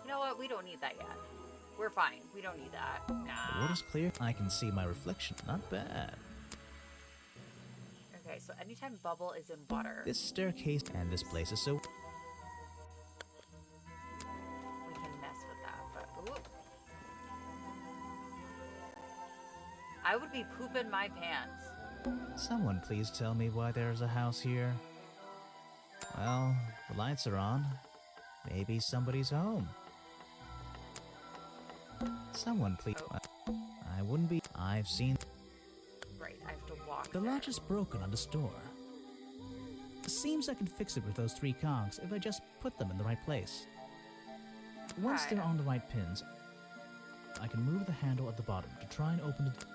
You know what? We don't need that yet. We're fine. We don't need that. The Nah. water's clear. I can see my reflection. Not bad. Okay, so anytime bubble is in water, This staircase and this place is so... we can mess with that, but ooh. I would be pooping my pants. Someone please tell me why there's a house here. Well, the lights are on. Maybe somebody's home. Someone please... I wouldn't be... I've seen... Right, I have to walk The there. latch is broken on the store. Seems I can fix it with those 3 cogs if I just put them in the right place. Once Right. they're on the right pins, I can move the handle at the bottom to try and open it.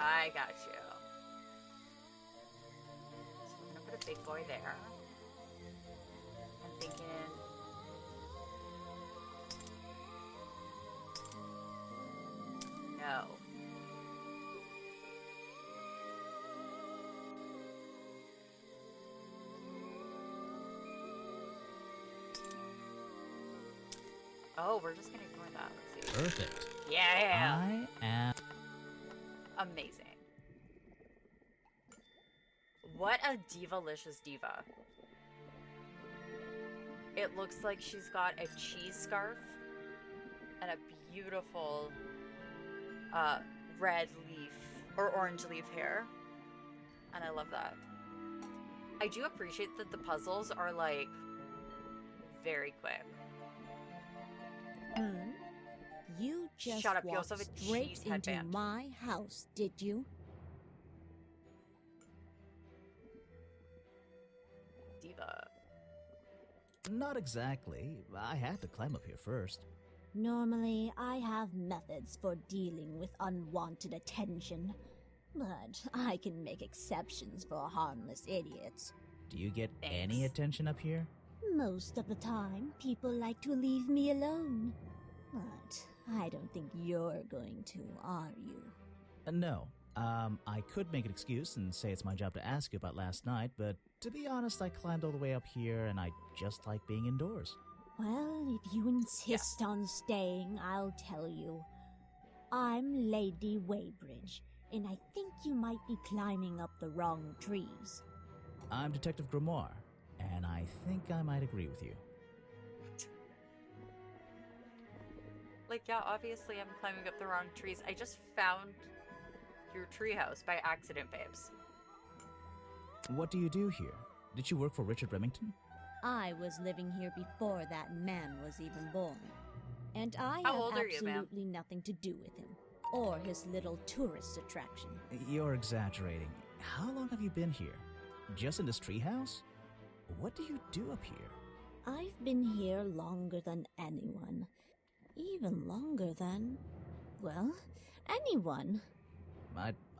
I got you. So I'm gonna put a big boy there. I'm thinking Oh, we're just gonna ignore that. Let's see. Perfect. Yeah. I am... Amazing. What a diva-licious diva. It looks like she's got a cheese scarf and a beautiful red leaf or orange leaf hair. And I love that. I do appreciate that the puzzles are like very quick. You just Shut up, you walked also have a straight cheese into headband. my house, did you? Diva. Not exactly. I had to climb up here first. Normally, I have methods for dealing with unwanted attention, but I can make exceptions for harmless idiots. Do you get Thanks. any attention up here? Most of the time, people like to leave me alone. But I don't think you're going to, are you? No. I could make an excuse and say it's my job to ask you about last night, but to be honest, I climbed all the way up here and I just like being indoors. Well, if you insist on staying, I'll tell you. I'm Lady Weybridge, and I think you might be climbing up the wrong trees. I'm Detective Grimoire, and I think I might agree with you. Like, yeah, obviously I'm climbing up the wrong trees. I just found your treehouse by accident, babes. What do you do here? Did you work for Richard Remington? I was living here before that man was even born. And I How have old are you, ma'am? absolutely nothing to do with him, or his little tourist attraction. You're exaggerating. How long have you been here? Just in this treehouse? What do you do up here? I've been here longer than anyone. Even longer than, well, anyone.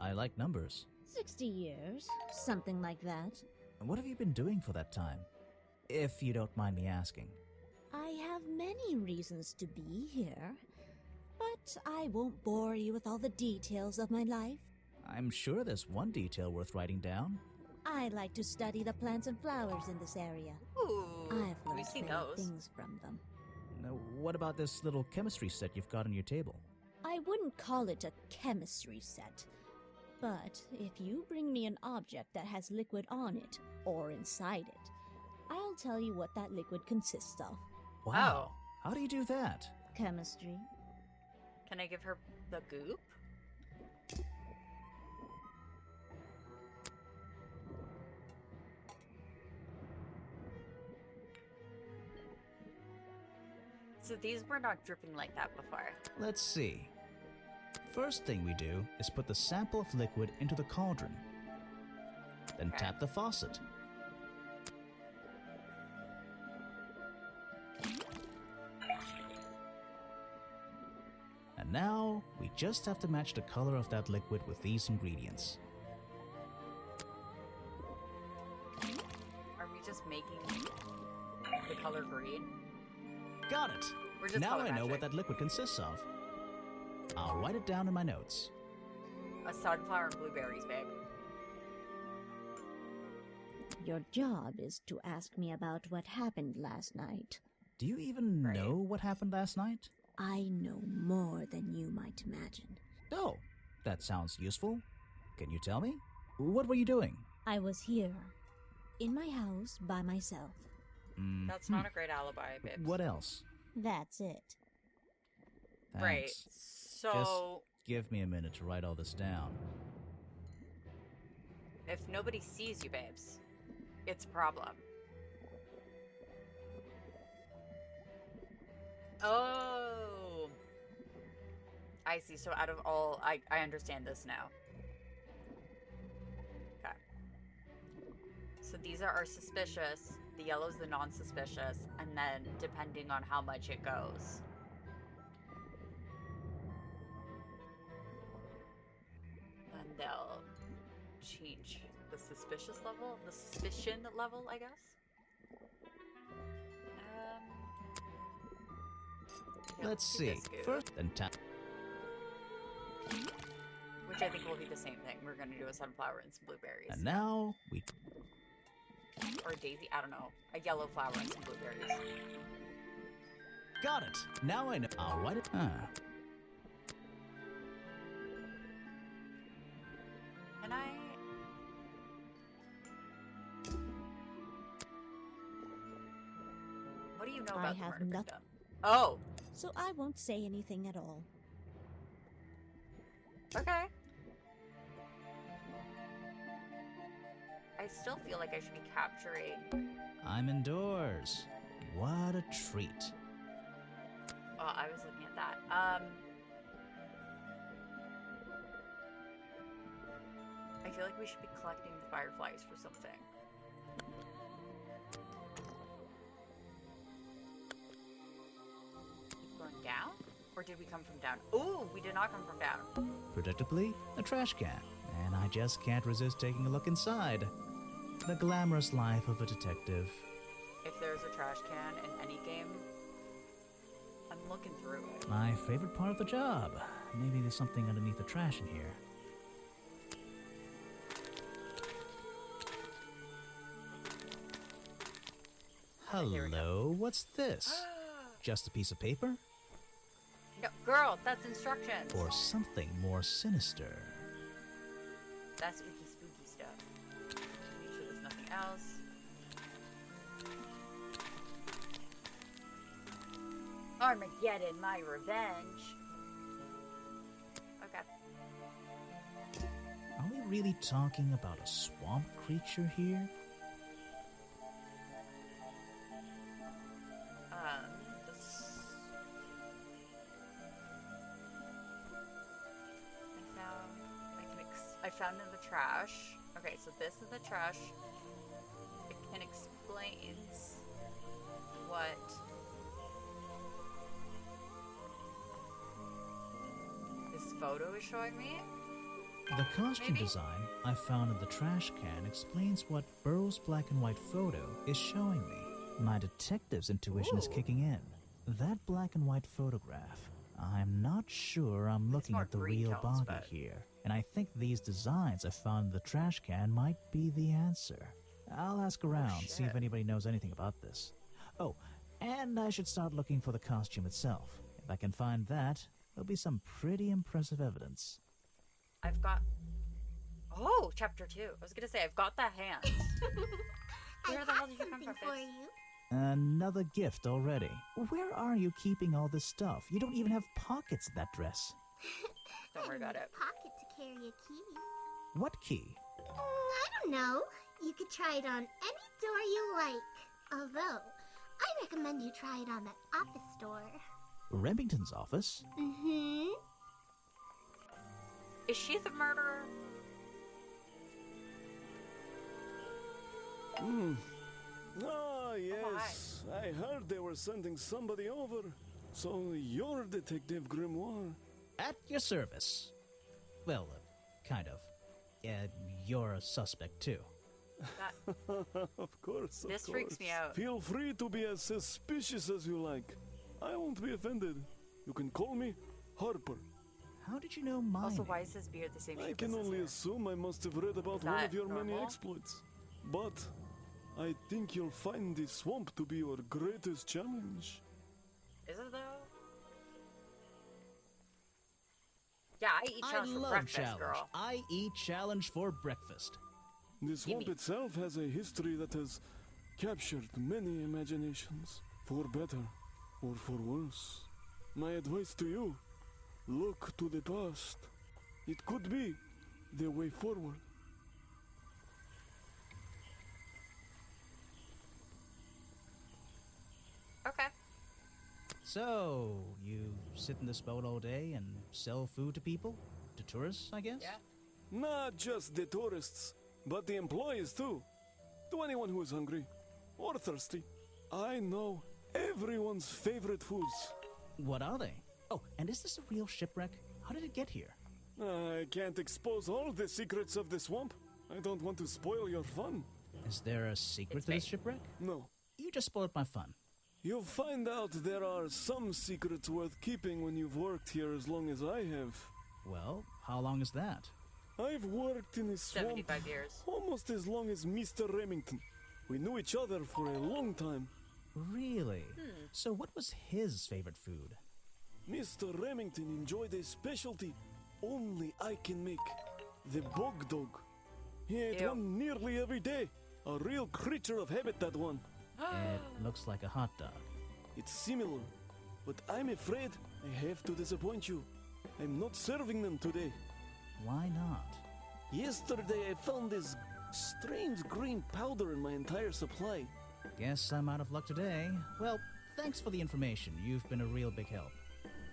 I like numbers. 60 years, something like that. What have you been doing for that time? If you don't mind me asking. I have many reasons to be here, but I won't bore you with all the details of my life. I'm sure there's one detail worth writing down. I like to study the plants and flowers in this area. Ooh, I've learned we've seen many those. things from them. Now, what about this little chemistry set you've got on your table? I wouldn't call it a chemistry set, but if you bring me an object that has liquid on it, or inside it, I'll tell you what that liquid consists of. Wow. How do you do that? Chemistry. Can I give her the goop? So these were not dripping like that before. Let's see. First thing we do is put the sample of liquid into the cauldron. Then tap the faucet. And now, we just have to match the color of that liquid with these ingredients. Are we just making the color green? Got it! We're just Now color I know matching. what that liquid consists of. I'll write it down in my notes. A sunflower and blueberries, babe. Your job is to ask me about what happened last night. Do you even know what happened last night? I know more than you might imagine. Oh, that sounds useful. Can you tell me? What were you doing? I was here, in my house, by myself. That's not a great alibi, babe. What else? That's it. Thanks. Right. So, Just give me a minute to write all this down. if nobody sees you, babes, it's a problem. Oh. I see. So out of all, I understand this now. Okay. So these are our suspicious. The yellow's the non-suspicious. And then depending on how much it goes. Then they'll change the suspicious level, the suspicion level, I guess. Yeah, Let's do see. this goo, First, then tap. which I think will be the same thing. We're gonna do a sunflower and some blueberries, And now we. or a daisy. I don't know. A yellow flower and some blueberries. Got it. Now I know. I'll write it. Can I? What do you know I about the have murder noth- victim? Oh, So I won't say anything at all. okay. I still feel like I should be capturing. I'm indoors. What a treat. Oh, I was looking at that. I feel like we should be collecting the fireflies for something. Keep going down? Or did we come from down? Ooh, we did not come from down. Predictably, a trash can. And I just can't resist taking a look inside. The glamorous life of a detective. If there's a trash can in any game, I'm looking through it. My favorite part of the job. Maybe there's something underneath the trash in here. Hello, what's this? Just a piece of paper? No, girl, that's instructions. Or something more sinister? That's spooky, spooky stuff. Make sure there's nothing else. Armageddon, my revenge. Okay. Are we really talking about a swamp creature here? This... I found in the trash. Okay, so this is the trash. It explains what this photo is showing me. The costume Maybe? design I found in the trash can explains what Burrow's black and white photo is showing me. My detective's intuition is Ooh. kicking in. That black and white photograph. I'm not sure I'm looking more at the green real tones, body but- here. And I think these designs I found in the trash can might be the answer. I'll ask around, see if shit. anybody knows anything about this. Oh, and I should start looking for the costume itself. If I can find that, there'll be some pretty impressive evidence. I've got... Oh, chapter 2. I was gonna say, I've got the hands. I Where the hell have did you come something from, for Fitz? you. Another gift already. Where are you keeping all this stuff? You don't even have pockets in that dress. Don't worry I about need it. a pocket to carry a key. What key? I don't know. You could try it on any door you like. Although, I recommend you try it on that office door. Remington's office? Mm-hmm. Is she the murderer? Ah, yes. I heard they were sending somebody over. So you're Detective Grimoire. At your service. Well, kind of. You're a suspect, too. That... Of course, of This course. freaks me out. Feel free to be as suspicious as you like. I won't be offended. You can call me Harper. How did you know my Also, name? why is his beard the same I shape can as his only hair? assume I must have read about Is one that of your many normal? exploits. But I think you'll find the swamp to be your greatest challenge. Is it though? Yeah, I eat I challenge for love breakfast, challenge. girl. I eat challenge for breakfast. The swamp me. itself has a history that has captured many imaginations, for better or for worse. My advice to you, look to the past. It could be the way forward. Okay. So, you sit in this boat all day and sell food to people? To tourists, I guess? Yeah. Not just the tourists, but the employees too. To anyone who is hungry or thirsty. I know everyone's favorite foods. What are they? Oh, and is this a real shipwreck? How did it get here? I can't expose all the secrets of the swamp. I don't want to spoil your fun. Is there a secret It's to this fake. shipwreck? No. You just spoiled my fun. You'll find out there are some secrets worth keeping when you've worked here as long as I have. Well, how long is that? I've worked in a swamp 75 years. almost as long as Mr. Remington. We knew each other for a long time. Really? So what was his favorite food? Mr. Remington enjoyed a specialty only I can make. The bog dog. He ate one nearly every day. A real creature of habit, that one. It looks like a hot dog. It's similar, but I'm afraid I have to disappoint you. I'm not serving them today. Why not? Yesterday I found this strange green powder in my entire supply. Guess I'm out of luck today. Well, thanks for the information. You've been a real big help.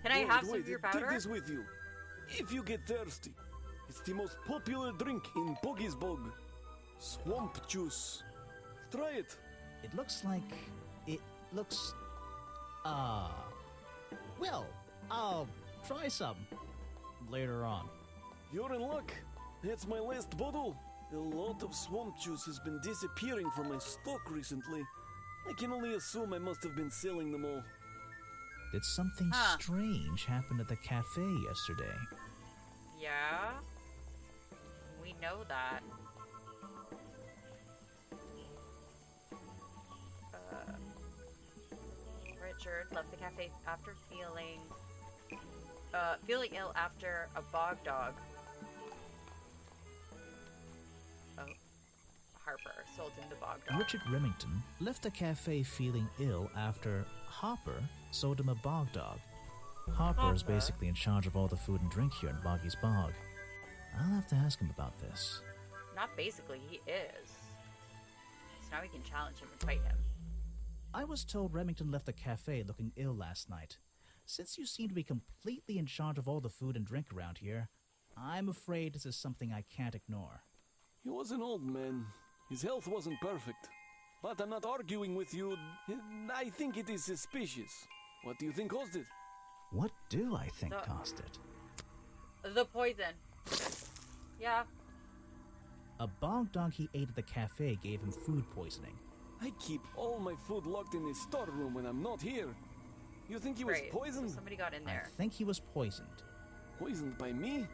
Can I have some of your powder? Take this with you. If you get thirsty, it's the most popular drink in Boggy's Bog. Swamp juice. Try it. It looks like... It looks... Well, I'll try some later on. You're in luck. That's my last bottle. A lot of swamp juice has been disappearing from my stock recently. I can only assume I must have been selling them all. Did something strange happen at the cafe yesterday? Yeah. We know that. Richard left the cafe after feeling ill after a bog dog. Oh. Harper sold him the bog dog. Richard Remington left the cafe feeling ill after Hopper sold him a bog dog. Hopper is basically in charge of all the food and drink here in Boggy's Bog. I'll have to ask him about this. Not basically, he is. So now we can challenge him and fight him. I was told Remington left the cafe looking ill last night. Since you seem to be completely in charge of all the food and drink around here, I'm afraid this is something I can't ignore. He was an old man. His health wasn't perfect. But I'm not arguing with you. I think it is suspicious. What do you think caused it? What do I think caused it? The poison. Yeah. A bog dog he ate at the cafe gave him food poisoning. I keep all my food locked in the storeroom when I'm not here. You think he was poisoned? So somebody got in there. I think he was poisoned. Poisoned by me?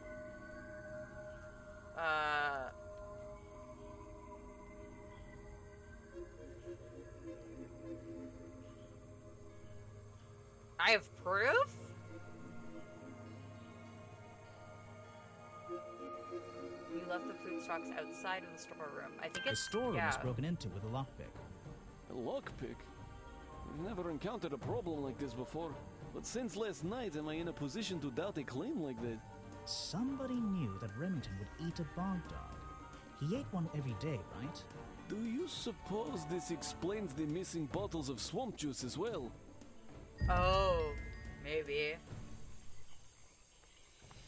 I have proof? You left the food stocks outside of the storeroom. I think it's... The storeroom was broken into with a lockpick. A lockpick? I've never encountered a problem like this before. But since last night, am I in a position to doubt a claim like that? Somebody knew that Remington would eat a bog dog. He ate one every day, right? Do you suppose this explains the missing bottles of swamp juice as well? Oh, maybe.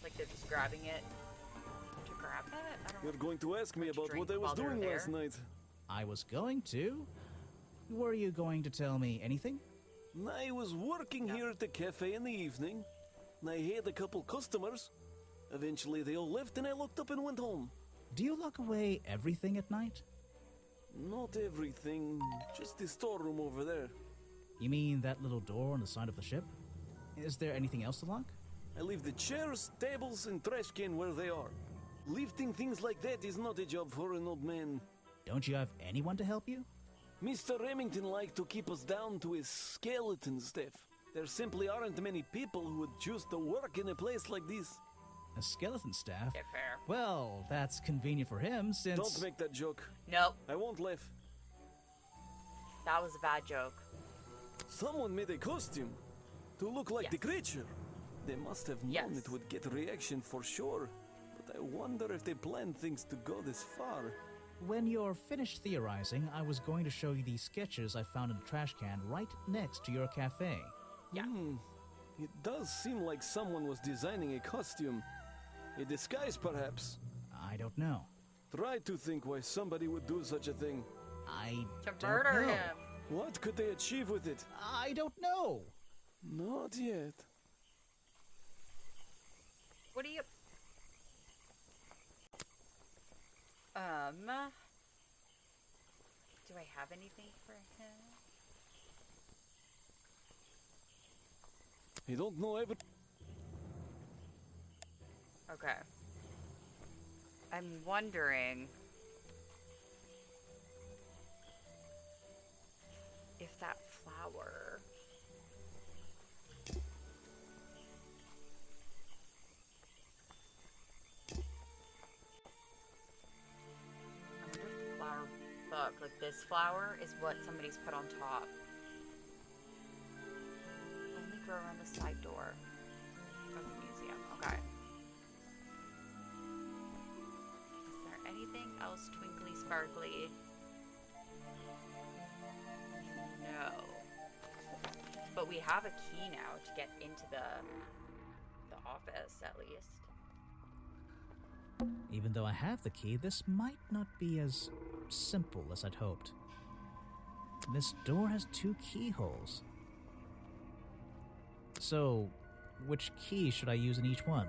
Like they're just grabbing it to grab it? I don't know. You're going to ask me about what I was doing last night. I was going to. Were you going to tell me anything? I was working here at the cafe in the evening, and I had a couple customers. Eventually they all left and I locked up and went home. Do you lock away everything at night? Not everything, just the storeroom over there. You mean that little door on the side of the ship? Is there anything else to lock? I leave the chairs, tables, and trash can where they are. Lifting things like that is not a job for an old man. Don't you have anyone to help you? Mr. Remington liked to keep us down to his skeleton staff. There simply aren't many people who would choose to work in a place like this. A skeleton staff? Yeah, fair. Well, that's convenient for him since... Don't make that joke. Nope. I won't laugh. That was a bad joke. Someone made a costume to look like the creature. They must have known it would get a reaction for sure. But I wonder if they planned things to go this far. When you're finished theorizing, I was going to show you these sketches I found in a trash can right next to your cafe. Yeah. It does seem like someone was designing a costume. A disguise, perhaps. I don't know. Try to think why somebody would do such a thing. I don't know. him. What could they achieve with it? I don't know. Not yet. What do you... Do I have anything for him? I don't know ever. Okay. I'm wondering if that flower. I wonder if the flower book, like this flower, is what somebody's put on top. Only grow around the side door of the museum. Okay. Is there anything else twinkly sparkly? No. But we have a key now to get into the office, at least. Even though I have the key, this might not be as simple as I'd hoped. This door has 2 keyholes. So, which key should I use in each one?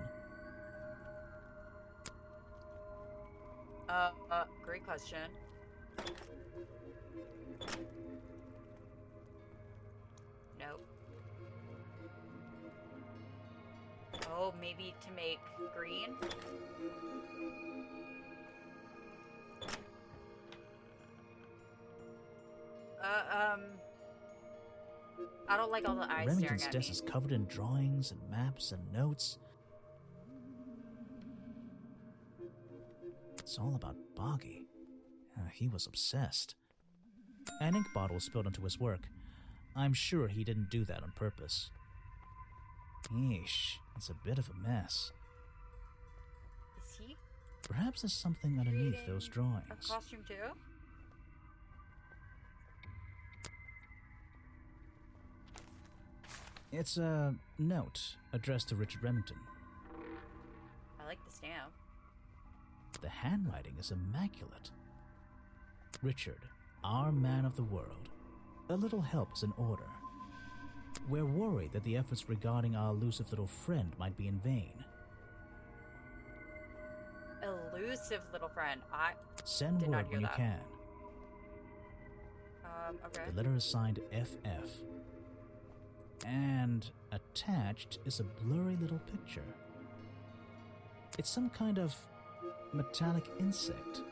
Great question. Nope. Oh, maybe to make green? I don't like all the eyes staring Remington's at desk me. is covered in drawings and maps and notes. It's all about Boggy. He was obsessed. An ink bottle was spilled into his work. I'm sure he didn't do that on purpose. Yeesh, it's a bit of a mess. Is he Perhaps there's something underneath those drawings. a costume too? It's a note addressed to Richard Remington. I like the stamp. The handwriting is immaculate. Richard, our man of the world. A little help is in order. We're worried that the efforts regarding our elusive little friend might be in vain. Elusive little friend. I Send did word not hear when you that. can. Okay. The letter is signed FF. And attached is a blurry little picture. It's some kind of metallic insect.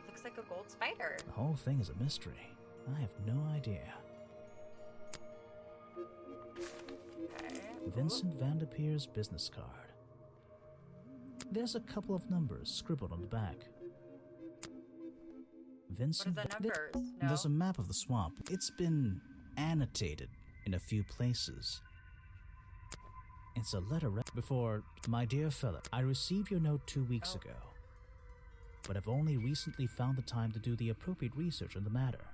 Looks like a gold spider. The whole thing is a mystery. I have no idea. Okay. Vincent Vanderpeer's business card. There's a couple of numbers scribbled on the back. Vincent. What are the numbers? No. There's a map of the swamp. It's been annotated in a few places. It's a letter before, my dear Philip, I received your note 2 weeks ago, but I've only recently found the time to do the appropriate research on the matter.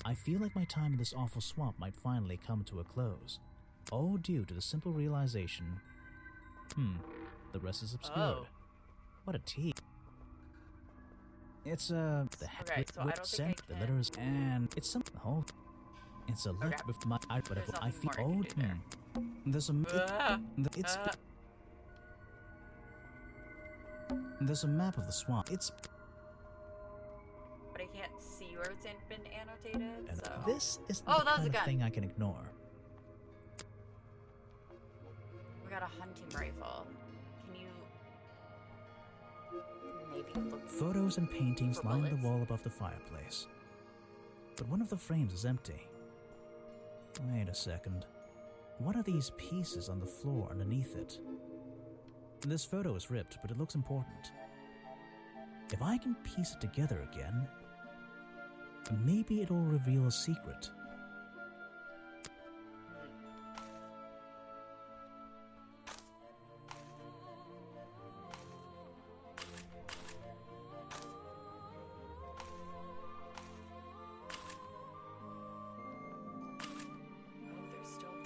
I feel like my time in this awful swamp might finally come to a close, all due to the simple realization, the rest is obscured. Oh. What a tease. It's the Okay, so I don't think sent I the letters and it's some whole. It's a letter Okay. with my but There's I nothing feel more I can do there. There's a there's a map of the swamp. It's But I can't see where it's been annotated, and so... this is Oh, the that was kind a of gun. thing I can ignore. We got a hunting rifle. Can you... maybe look... Photos and paintings For line the bullets? wall above the fireplace, but one of the frames is empty. Wait a second. What are these pieces on the floor underneath it? This photo is ripped, but it looks important. If I can piece it together again, maybe it'll reveal a secret. Oh, there's still more?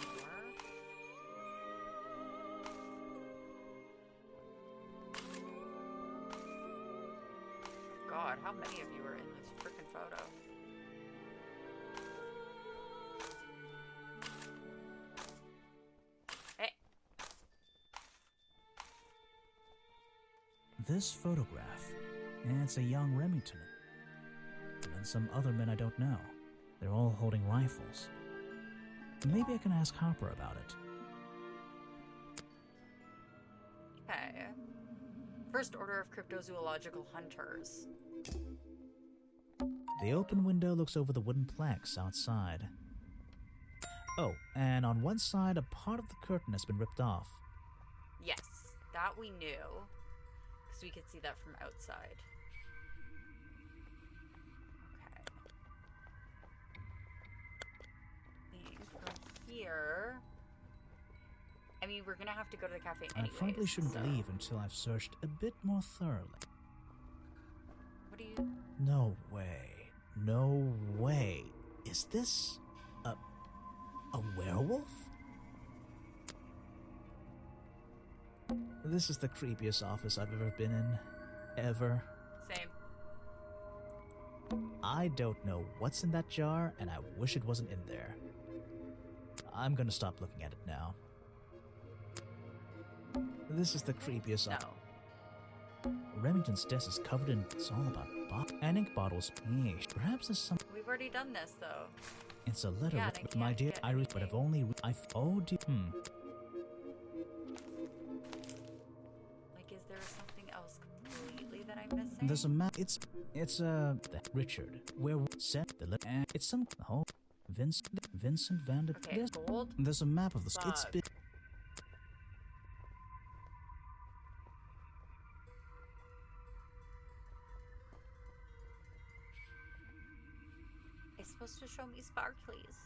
God, how many of you are in this freaking photo? Hey! This photograph, it's a young Remington, and some other men I don't know. They're all holding rifles. Maybe I can ask Harper about it. Okay. First Order of Cryptozoological Hunters. The open window looks over the wooden planks outside. Oh, and on one side, a part of the curtain has been ripped off. Yes, that we knew. Because we could see that from outside. Okay. And from here... I mean, we're gonna have to go to the cafe anyways. I probably shouldn't so. leave until I've searched a bit more thoroughly. What do you... No way. No way. Is this... a werewolf? This is the creepiest office I've ever been in. Ever. Same. I don't know what's in that jar, and I wish it wasn't in there. I'm gonna stop looking at it now. This is the creepiest office. No. Remington's desk is covered in... It's all about and ink bottles. Perhaps there's some... We've already done this, though. It's a letter Yeah, with my dear Iris, but I've only... oh dear... Like, is there something else completely that I'm missing? There's a map. It's Richard. Where set the letter? And it's some... Oh, Vincent Van der... Okay, gold. There's a map of the... It's been... It's supposed to show me sparklies.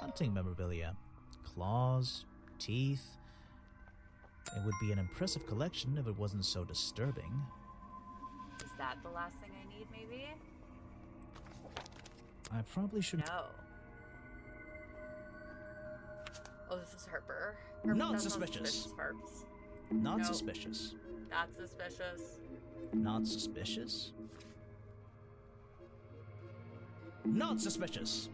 Hunting memorabilia. Claws, teeth. It would be an impressive collection if it wasn't so disturbing. Is that the last thing I need, maybe? I probably shouldn't... No. Oh, this is Harper. Not suspicious. Harps. Not Nope. suspicious. That's suspicious. Not suspicious. Not suspicious.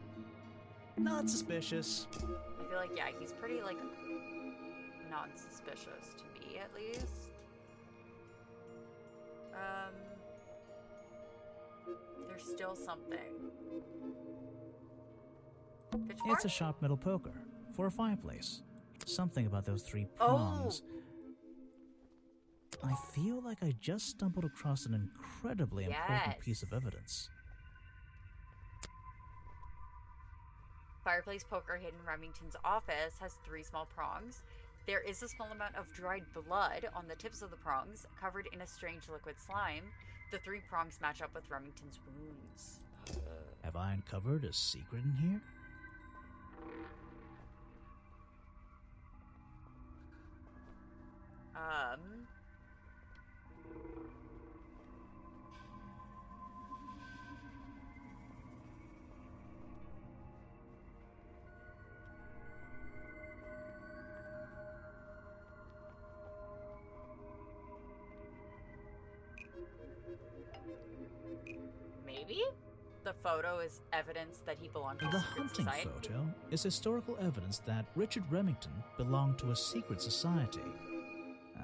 Not suspicious. I feel like, yeah, he's pretty, like, non-suspicious to me, at least. There's still something. Pitchfork? It's a sharp metal poker for a fireplace. Something about those three prongs. I feel like I just stumbled across an incredibly important piece of evidence. Fireplace poker hidden in Remington's office has 3 small prongs. There is a small amount of dried blood on the tips of the prongs, covered in a strange liquid slime. The 3 prongs match up with Remington's wounds. Have I uncovered a secret in here? Maybe? The photo is evidence that he belonged to a The secret hunting society. photo is historical evidence that Richard Remington belonged to a secret society.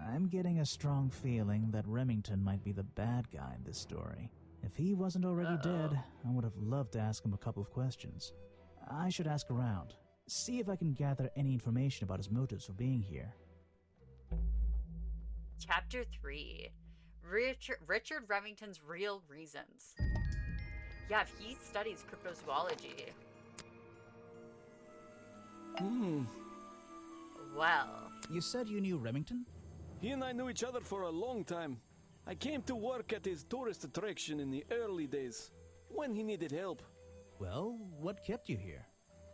I'm getting a strong feeling that Remington might be the bad guy in this story. If he wasn't already dead, I would have loved to ask him a couple of questions. I should ask around, see if I can gather any information about his motives for being here. Chapter 3. Richard Remington's real reasons. Yeah, if he studies cryptozoology. Well. You said you knew Remington? He and I knew each other for a long time. I came to work at his tourist attraction in the early days, when he needed help. Well, what kept you here?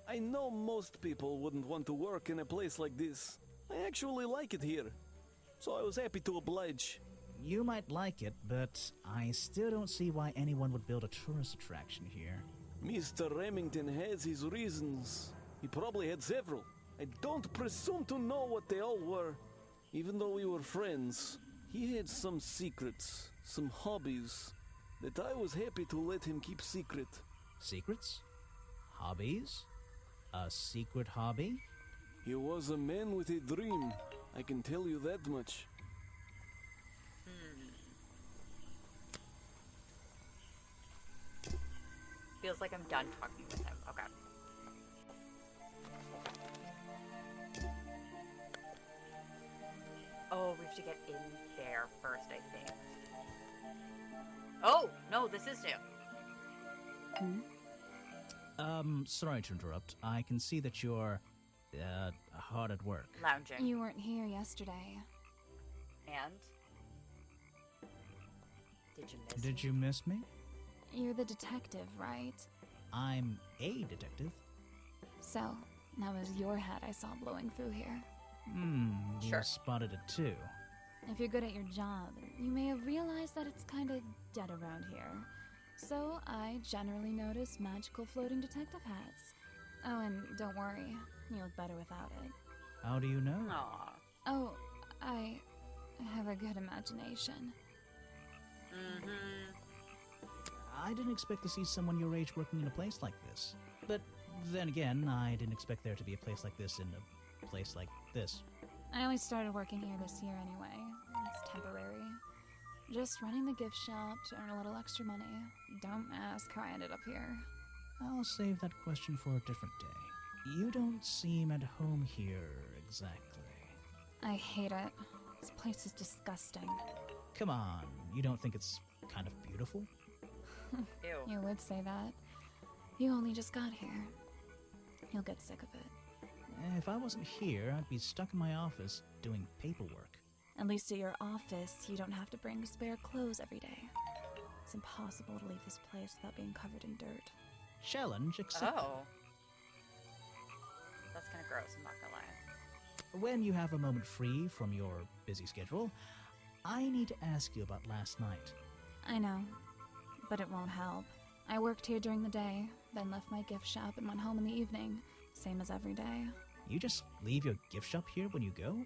I know most people wouldn't want to work in a place like this. I actually like it here, so I was happy to oblige. You might like it, but I still don't see why anyone would build a tourist attraction here. Mr. Remington has his reasons. He probably had several. I don't presume to know what they all were. Even though we were friends, he had some secrets, some hobbies, that I was happy to let him keep secret. Secrets? Hobbies? A secret hobby? He was a man with a dream. I can tell you that much. Feels like I'm done talking with him. Okay. to get in there first, I think. Oh, no, this is new. Sorry to interrupt. I can see that you're, hard at work. Lounging. You weren't here yesterday. And? Did you miss me? Did you miss me? You're the detective, right? I'm a detective. So, that was your head I saw blowing through here. You spotted it too. If you're good at your job, you may have realized that it's kinda dead around here. So, I generally notice magical floating detective hats. Oh, and don't worry, you look better without it. How do you know? Aww. Oh, I have a good imagination. I didn't expect to see someone your age working in a place like this. But then again, I didn't expect there to be a place like this in a place like this. I only started working here this year anyway. It's temporary. Just running the gift shop to earn a little extra money. Don't ask how I ended up here. I'll save that question for a different day. You don't seem at home here, exactly. I hate it. This place is disgusting. Come on, you don't think it's kind of beautiful? Ew. You would say that. You only just got here. You'll get sick of it. If I wasn't here, I'd be stuck in my office doing paperwork. At least at your office, you don't have to bring spare clothes every day. It's impossible to leave this place without being covered in dirt. Challenge accepted. Oh. That's kind of gross, I'm not gonna lie. When you have a moment free from your busy schedule, I need to ask you about last night. I know, but it won't help. I worked here during the day, then left my gift shop and went home in the evening. Same as every day. You just leave your gift shop here when you go?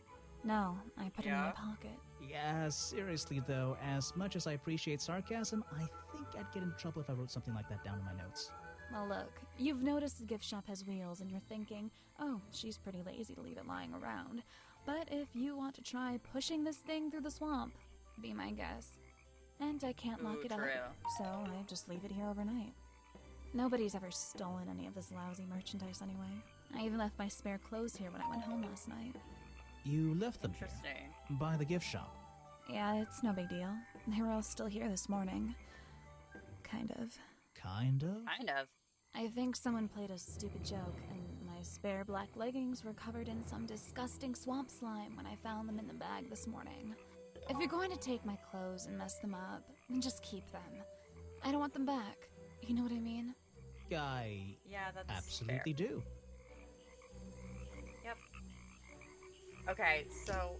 No, I put it in my pocket. Yeah, seriously though, as much as I appreciate sarcasm, I think I'd get in trouble if I wrote something like that down in my notes. Well, look, you've noticed the gift shop has wheels and you're thinking, oh, she's pretty lazy to leave it lying around. But if you want to try pushing this thing through the swamp, be my guest. And I can't lock it up, so I just leave it here overnight. Nobody's ever stolen any of this lousy merchandise anyway. I even left my spare clothes here when I went home last night. You left them here? By the gift shop? Yeah, it's no big deal. They were all still here this morning. Kind of. Kind of? Kind of. I think someone played a stupid joke, and my spare black leggings were covered in some disgusting swamp slime when I found them in the bag this morning. If you're going to take my clothes and mess them up, then just keep them. I don't want them back. You know what I mean? Yeah, that's absolutely fair. Do. Yep. Okay, so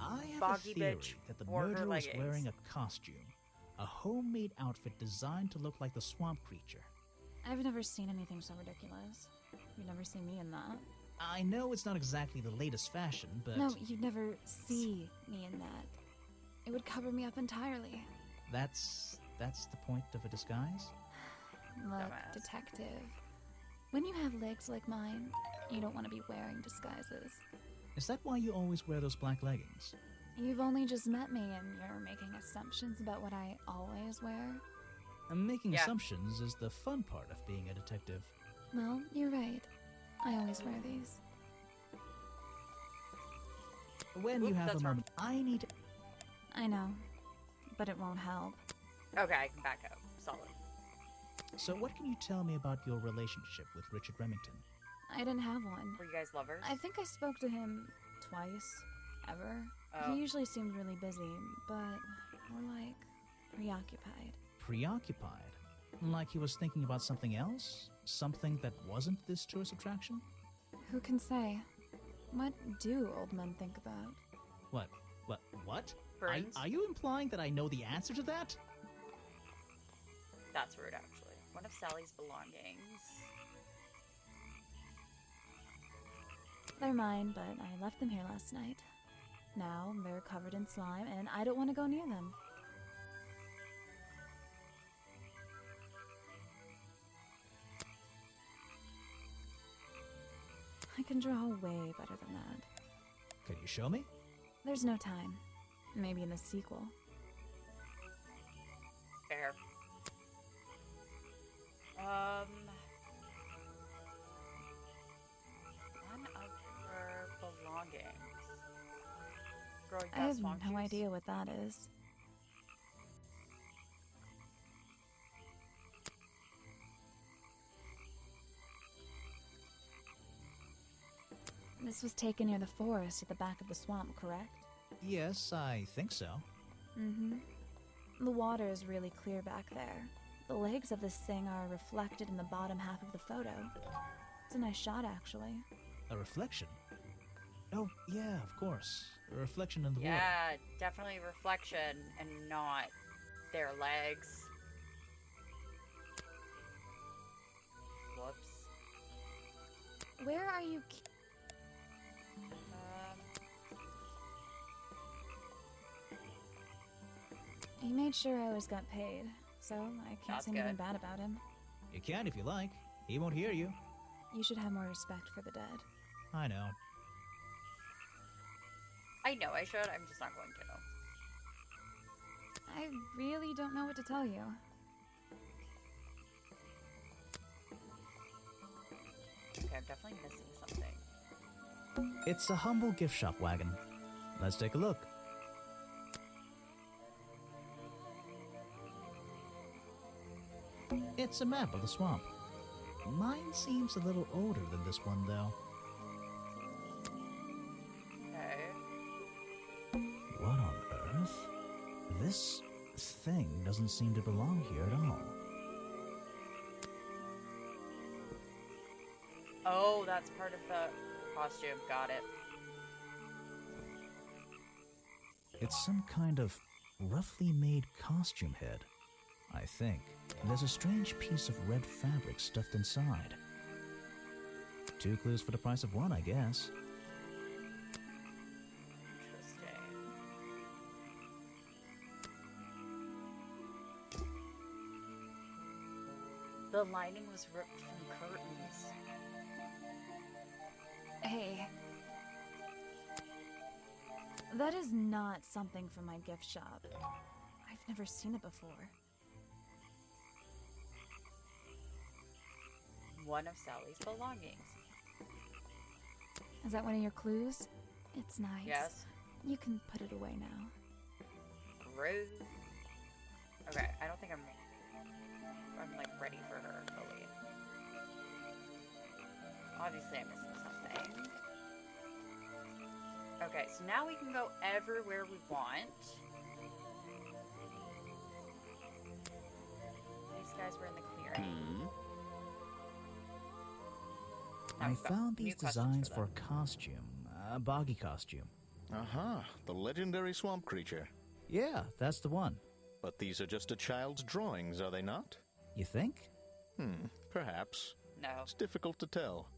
I have Boggy a theory bitch that the wore her murderer was leggings. wearing a costume, a homemade outfit designed to look like the swamp creature. I've never seen anything so ridiculous. You'd never see me in that. I know it's not exactly the latest fashion, but... No, you'd never see me in that. It would cover me up entirely. That's the point of a disguise? Look, Dumbass. detective. When you have legs like mine, you don't want to be wearing disguises. Is that why you always wear those black leggings? You've only just met me and you're making assumptions about what I always wear. Making assumptions is the fun part of being a detective. Well, you're right. I always wear these. When you have a moment, I need to... I know, but it won't help. Okay, I can back up. Solid. So what can you tell me about your relationship with Richard Remington? I didn't have one. Were you guys lovers? I think I spoke to him twice, ever. Oh. He usually seemed really busy, but more like preoccupied. Preoccupied? Like he was thinking about something else? Something that wasn't this tourist attraction? Who can say? What do old men think about? What? What? Burns? Are you implying that I know the answer to that? That's rude, actually. One of Sally's belongings. They're mine, but I left them here last night. Now they're covered in slime, and I don't want to go near them. I can draw way better than that. Can you show me? There's no time. Maybe in the sequel. Fair. One of her belongings. growing I have swamp no juice? idea what that is. This was taken near the forest at the back of the swamp, correct? Yes, I think so. Mm-hmm. The water is really clear back there. The legs of this thing are reflected in the bottom half of the photo. It's a nice shot, actually. A reflection? Oh, yeah, of course. A reflection in the water. Yeah, definitely reflection and not their legs. Whoops. Where are you? He made sure I always got paid, so I can't That's say anything good. bad about him. You can if you like. He won't hear you. You should have more respect for the dead. I know. I know I should, I'm just not going to. I really don't know what to tell you. Okay, I'm definitely missing something. It's a humble gift shop wagon. Let's take a look. It's a map of the swamp. Mine seems a little older than this one, though. Okay. What on earth? This thing doesn't seem to belong here at all. Oh, that's part of the costume. Got it. It's some kind of roughly made costume head, I think. There's a strange piece of red fabric stuffed inside. 2 clues for the price of 1, I guess. Interesting. The lining was ripped from curtains. Hey. That is not something from my gift shop. I've never seen it before. One of Sally's belongings. Is that one of your clues? It's nice. Yes. You can put it away now. Rude. Okay, I don't think I'm like ready for her fully. Obviously I'm missing something. Okay, so now we can go everywhere we want. These guys were in the clearing. Now I we've got found new these questions designs for for them. a costume. A boggy costume. Aha, the legendary swamp creature. Yeah, that's the one. But these are just a child's drawings, are they not? You think? Perhaps. No. It's difficult to tell.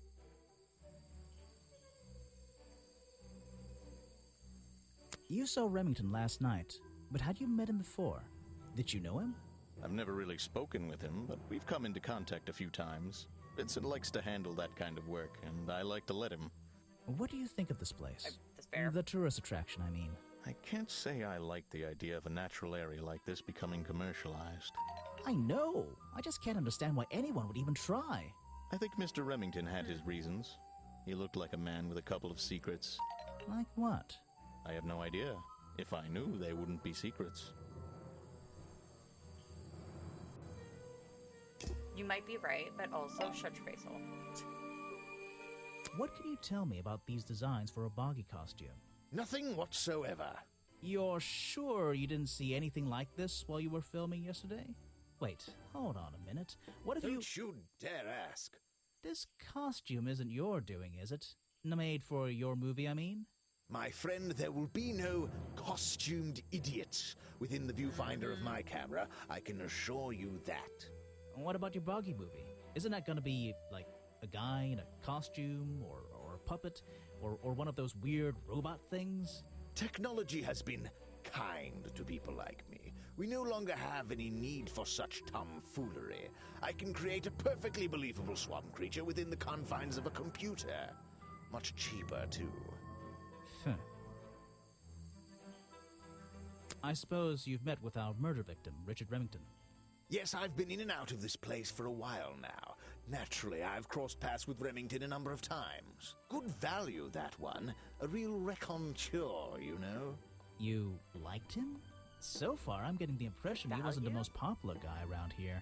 You saw Remington last night, but had you met him before? Did you know him? I've never really spoken with him, but we've come into contact a few times. Vincent likes to handle that kind of work, and I like to let him. What do you think of this place? That's fair. The tourist attraction, I mean. I can't say I like the idea of a natural area like this becoming commercialized. I know. I just can't understand why anyone would even try. I think Mr. Remington had his reasons. He looked like a man with a couple of secrets. Like what? I have no idea. If I knew, they wouldn't be secrets. You might be right, but also shut your face hole. What can you tell me about these designs for a boggy costume? Nothing whatsoever. You're sure you didn't see anything like this while you were filming yesterday? Wait, hold on a minute. What if Don't you dare ask. This costume isn't your doing, is it? Made for your movie, I mean? My friend, there will be no costumed idiots within the viewfinder of my camera. I can assure you that. What about your boggy movie? Isn't that gonna be, like, a guy in a costume, or a puppet, or one of those weird robot things? Technology has been kind to people like me. We no longer have any need for such tomfoolery. I can create a perfectly believable swamp creature within the confines of a computer. Much cheaper, too. I suppose you've met with our murder victim, Richard Remington. Yes, I've been in and out of this place for a while now. Naturally, I've crossed paths with Remington a number of times. Good value, that one. A real raconteur, you know. You liked him? So far, I'm getting the impression he wasn't the most popular guy around here.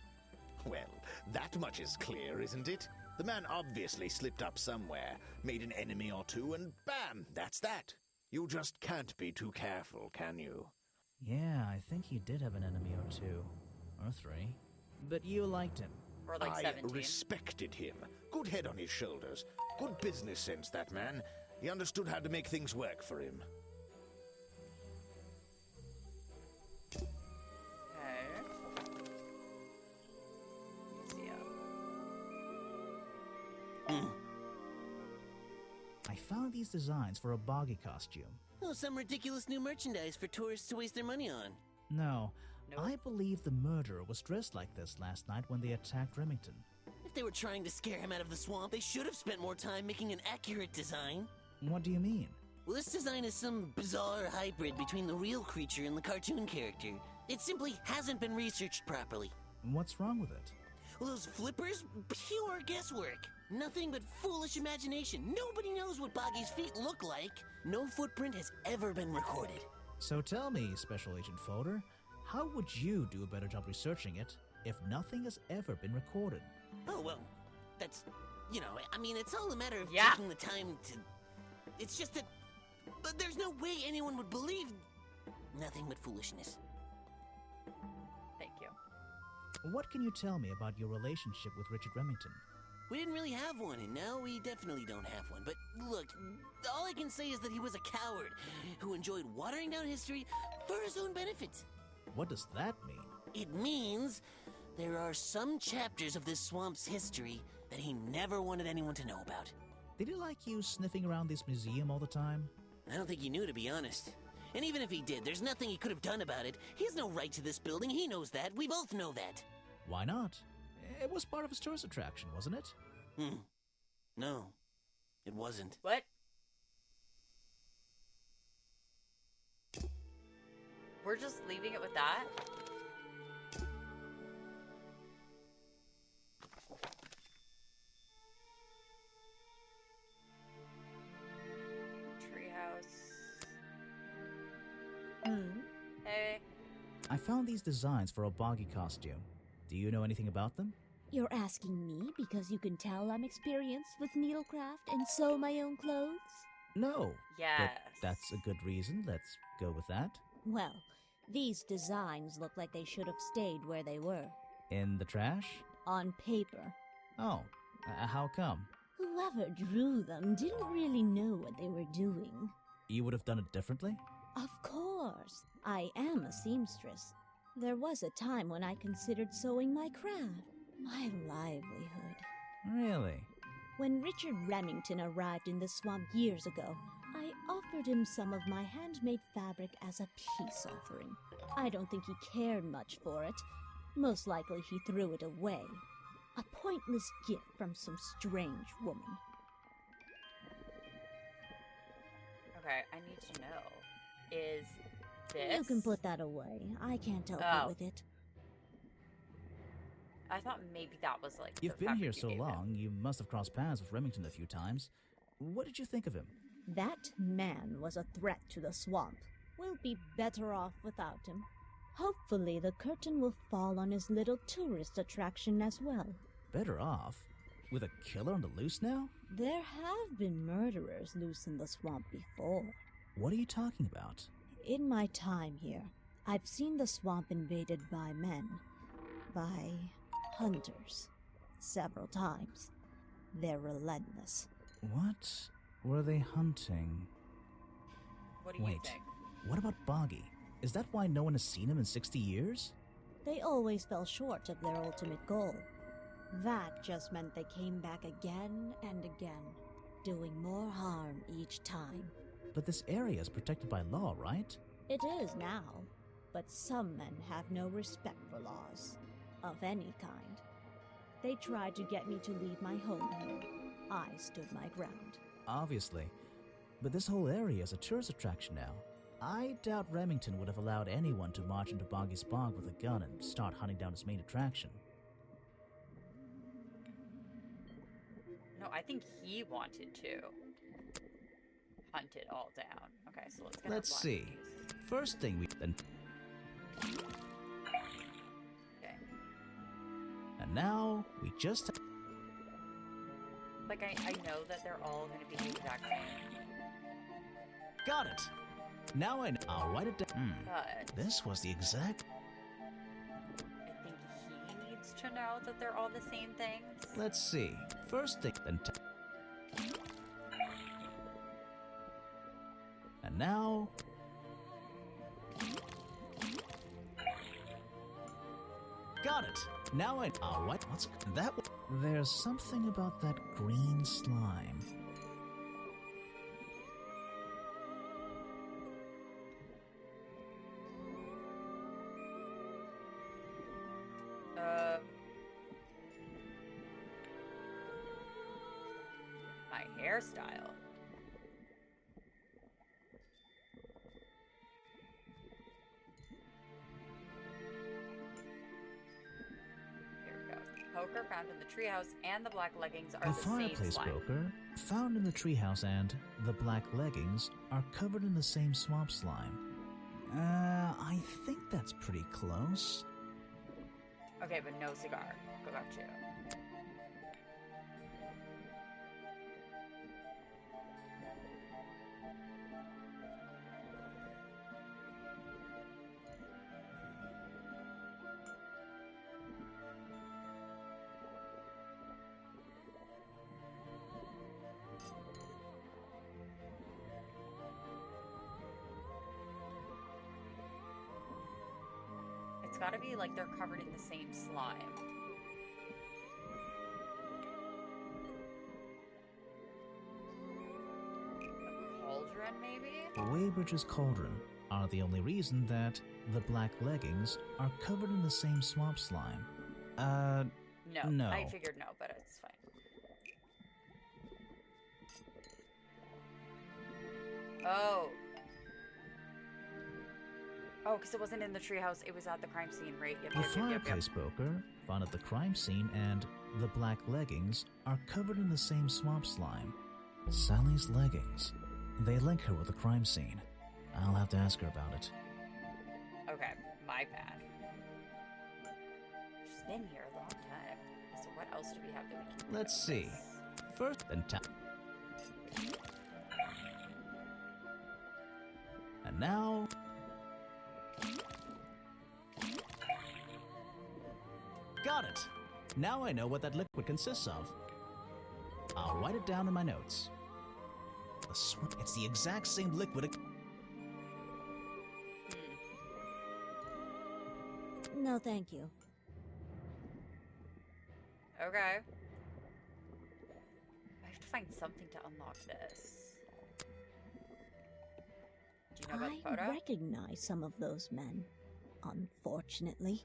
Well, that much is clear, isn't it? The man obviously slipped up somewhere, made an enemy or two, and bam, that's that. You just can't be too careful, can you? Yeah, I think he did have an enemy or two. Or three. But you liked him. Or like 17. I respected him. Good head on his shoulders. Good business sense, that man. He understood how to make things work for him. I found these designs for a boggy costume. Oh, some ridiculous new merchandise for tourists to waste their money on. No, I believe the murderer was dressed like this last night when they attacked Remington. If they were trying to scare him out of the swamp, they should have spent more time making an accurate design. What do you mean? Well, this design is some bizarre hybrid between the real creature and the cartoon character. It simply hasn't been researched properly. What's wrong with it? Well, those flippers? Pure guesswork. Nothing but foolish imagination. Nobody knows what Boggy's feet look like. No footprint has ever been recorded. So tell me, Special Agent Folder, how would you do a better job researching it if nothing has ever been recorded? Oh, well, that's, I mean, it's all a matter of taking the time to... It's just that there's no way anyone would believe nothing but foolishness. Thank you. What can you tell me about your relationship with Richard Remington? We didn't really have one, and now we definitely don't have one. But look, all I can say is that he was a coward who enjoyed watering down history for his own benefit. What does that mean? It means there are some chapters of this swamp's history that he never wanted anyone to know about. Did he like you sniffing around this museum all the time? I don't think he knew, to be honest. And even if he did, there's nothing he could have done about it. He has no right to this building. He knows that. We both know that. Why not? It was part of his tourist attraction, wasn't it? No, it wasn't. What? We're just leaving it with that? Treehouse. Hey. I found these designs for a boggy costume. Do you know anything about them? You're asking me because you can tell I'm experienced with needlecraft and sew my own clothes? No. Yes. But that's a good reason. Let's go with that. Well, these designs look like they should have stayed where they were. In the trash? On paper. Oh, how come? Whoever drew them didn't really know what they were doing. You would have done it differently? Of course. I am a seamstress. There was a time when I considered sewing my craft, my livelihood. Really? When Richard Remington arrived in the swamp years ago, I offered him some of my handmade fabric as a peace offering. I don't think he cared much for it. Most likely he threw it away. A pointless gift from some strange woman. Okay, I need to know. Is this... You can put that away. I can't help you with it. I thought maybe that was like... You've been here so long, you must have crossed paths with Remington a few times. What did you think of him? That man was a threat to the swamp. We'll be better off without him. Hopefully the curtain will fall on his little tourist attraction as well. Better off? With a killer on the loose now? There have been murderers loose in the swamp before. What are you talking about? In my time here, I've seen the swamp invaded by men. By hunters. Several times. They're relentless. What were they hunting? What do you think? What about Boggy? Is that why no one has seen him in 60 years? They always fell short of their ultimate goal. That just meant they came back again and again, doing more harm each time. But this area is protected by law, right? It is now, but some men have no respect for laws, of any kind. They tried to get me to leave my home here. I stood my ground. Obviously. But this whole area is a tourist attraction now. I doubt Remington would have allowed anyone to march into Boggy's Bog with a gun and start hunting down his main attraction. No, I think he wanted to hunt it all down. Okay, so let's get Let's our see. First thing we then. Okay. And now we just. Like, I know that they're all going to be the exact same. Got it. Now I know. I'll write it down. But This was the exact. I think he needs to know that they're all the same things. Let's see. First thing, then. And now. Got it. Now I. I'll write. What's that? There's something about that green slime. My hairstyle. Here we go. Poker found in the treehouse and the black leggings are The the same fireplace slime. poker, found in the treehouse, and the black leggings are covered in the same swamp slime. I think that's pretty close. Okay, but no cigar. Go back to. It's gotta be like they're covered in the same slime. A cauldron, maybe? Weybridge's cauldron are the only reason that the black leggings are covered in the same swamp slime. No. I figured no, but it's fine. Oh. Oh, because it wasn't in the treehouse, it was at the crime scene, right? Yep, The fireplace poker, found at the crime scene, and the black leggings are covered in the same swamp slime. Sally's leggings. They link her with the crime scene. I'll have to ask her about it. Okay, my bad. She's been here a long time. So what else do we have that we can Let's see. First, then And now... Got it! Now I know what that liquid consists of. I'll write it down in my notes. It's the exact same liquid. No, thank you. Okay. I have to find something to unlock this. Do you know about the I photo? recognize some of those men. Unfortunately,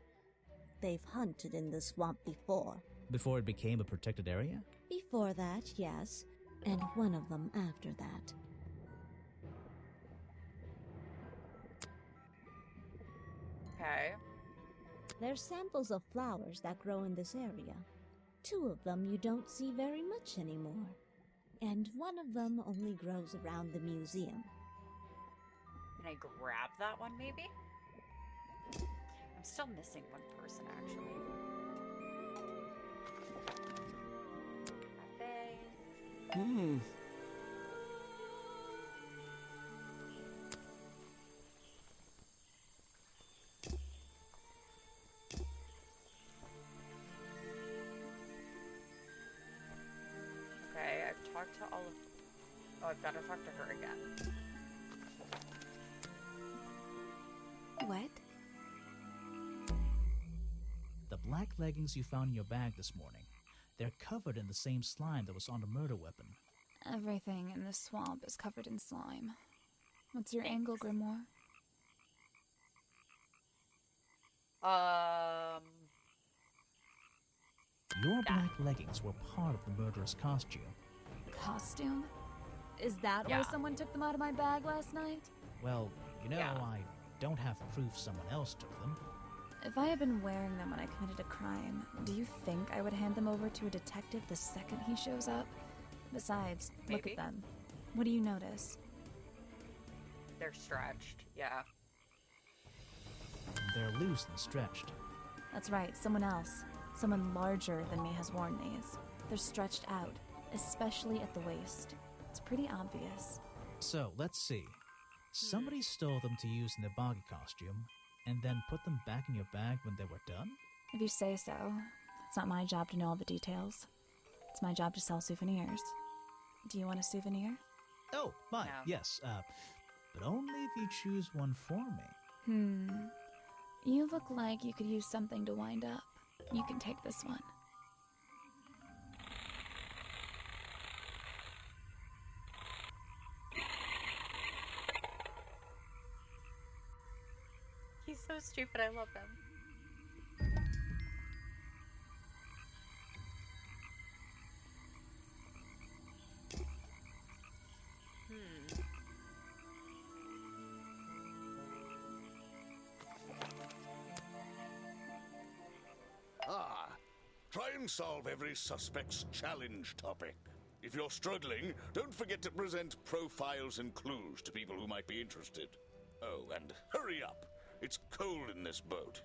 they've hunted in the swamp before. Before it became a protected area? Before that, yes, and one of them after that. Okay. They're samples of flowers that grow in this area. 2 of them you don't see very much anymore. And one of them only grows around the museum. Can I grab that one, maybe? I'm still missing one person, actually. Cafe. Okay, I've talked to all of... Oh, I've got to talk to her again. What? The black leggings you found in your bag this morning. They're covered in the same slime that was on the murder weapon. Everything in this swamp is covered in slime. What's your angle, Grimoire? Your black leggings were part of the murderer's costume. Costume? Is that why Yeah. someone took them out of my bag last night? Well, You know, Yeah. I don't have proof someone else took them. If I had been wearing them when I committed a crime, do you think I would hand them over to a detective the second he shows up? Besides, look Maybe. at them. What do you notice? They're stretched. Yeah. They're loose and stretched. That's right, someone else. Someone larger than me has worn these. They're stretched out, especially at the waist. It's pretty obvious. So, let's see. Somebody stole them to use in their boggy costume, and then put them back in your bag when they were done? If you say so. It's not my job to know all the details. It's my job to sell souvenirs. Do you want a souvenir? Oh, my, No. yes, but only if you choose one for me. You look like you could use something to wind up. You can take this one. He's so stupid. I love him. Ah, try and solve every suspect's challenge topic. If you're struggling, don't forget to present profiles and clues to people who might be interested. Oh, and hurry up. It's cold in this boat.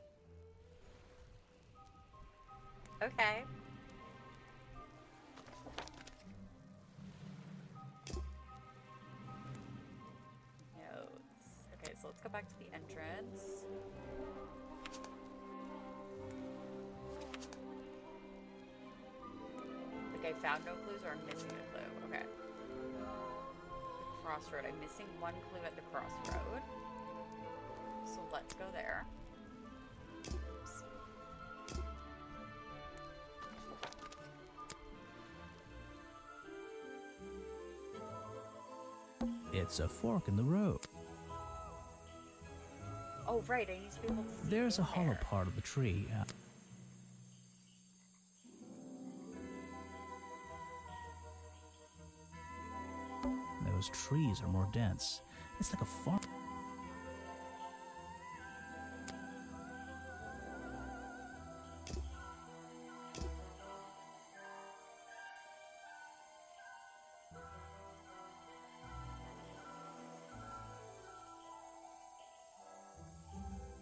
Okay. Notes. Okay, so let's go back to the entrance. Like I found no clues or I'm missing a clue. Okay. The crossroad. I'm missing one clue at the crossroad. So let's go there. Oops. It's a fork in the road. Oh, right. I need to be able to see There's a in hollow there. part of the tree. Those trees are more dense. It's like a farm.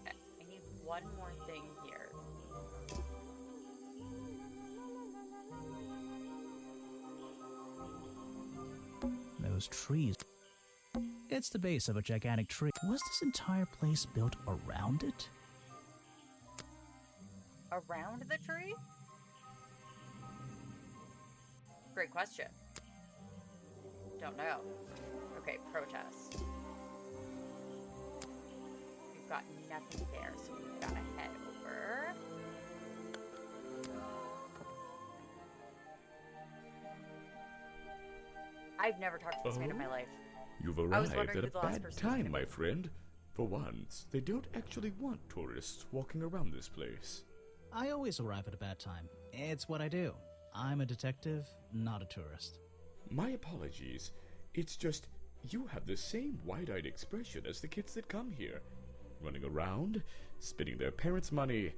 I need one more thing here. Those trees. It's the base of a gigantic tree. Was this entire place built around it? Around the tree? Great question. Don't know. Okay, protest. We've got nothing there, so we've got to head over. I've never talked to this man in my life. You've I was arrived wondering at who a the last bad person was time, gonna my be. friend. For once, they don't actually want tourists walking around this place. I always arrive at a bad time. It's what I do. I'm a detective, not a tourist. My apologies. It's just, you have the same wide-eyed expression as the kids that come here. Running around, spending their parents' money,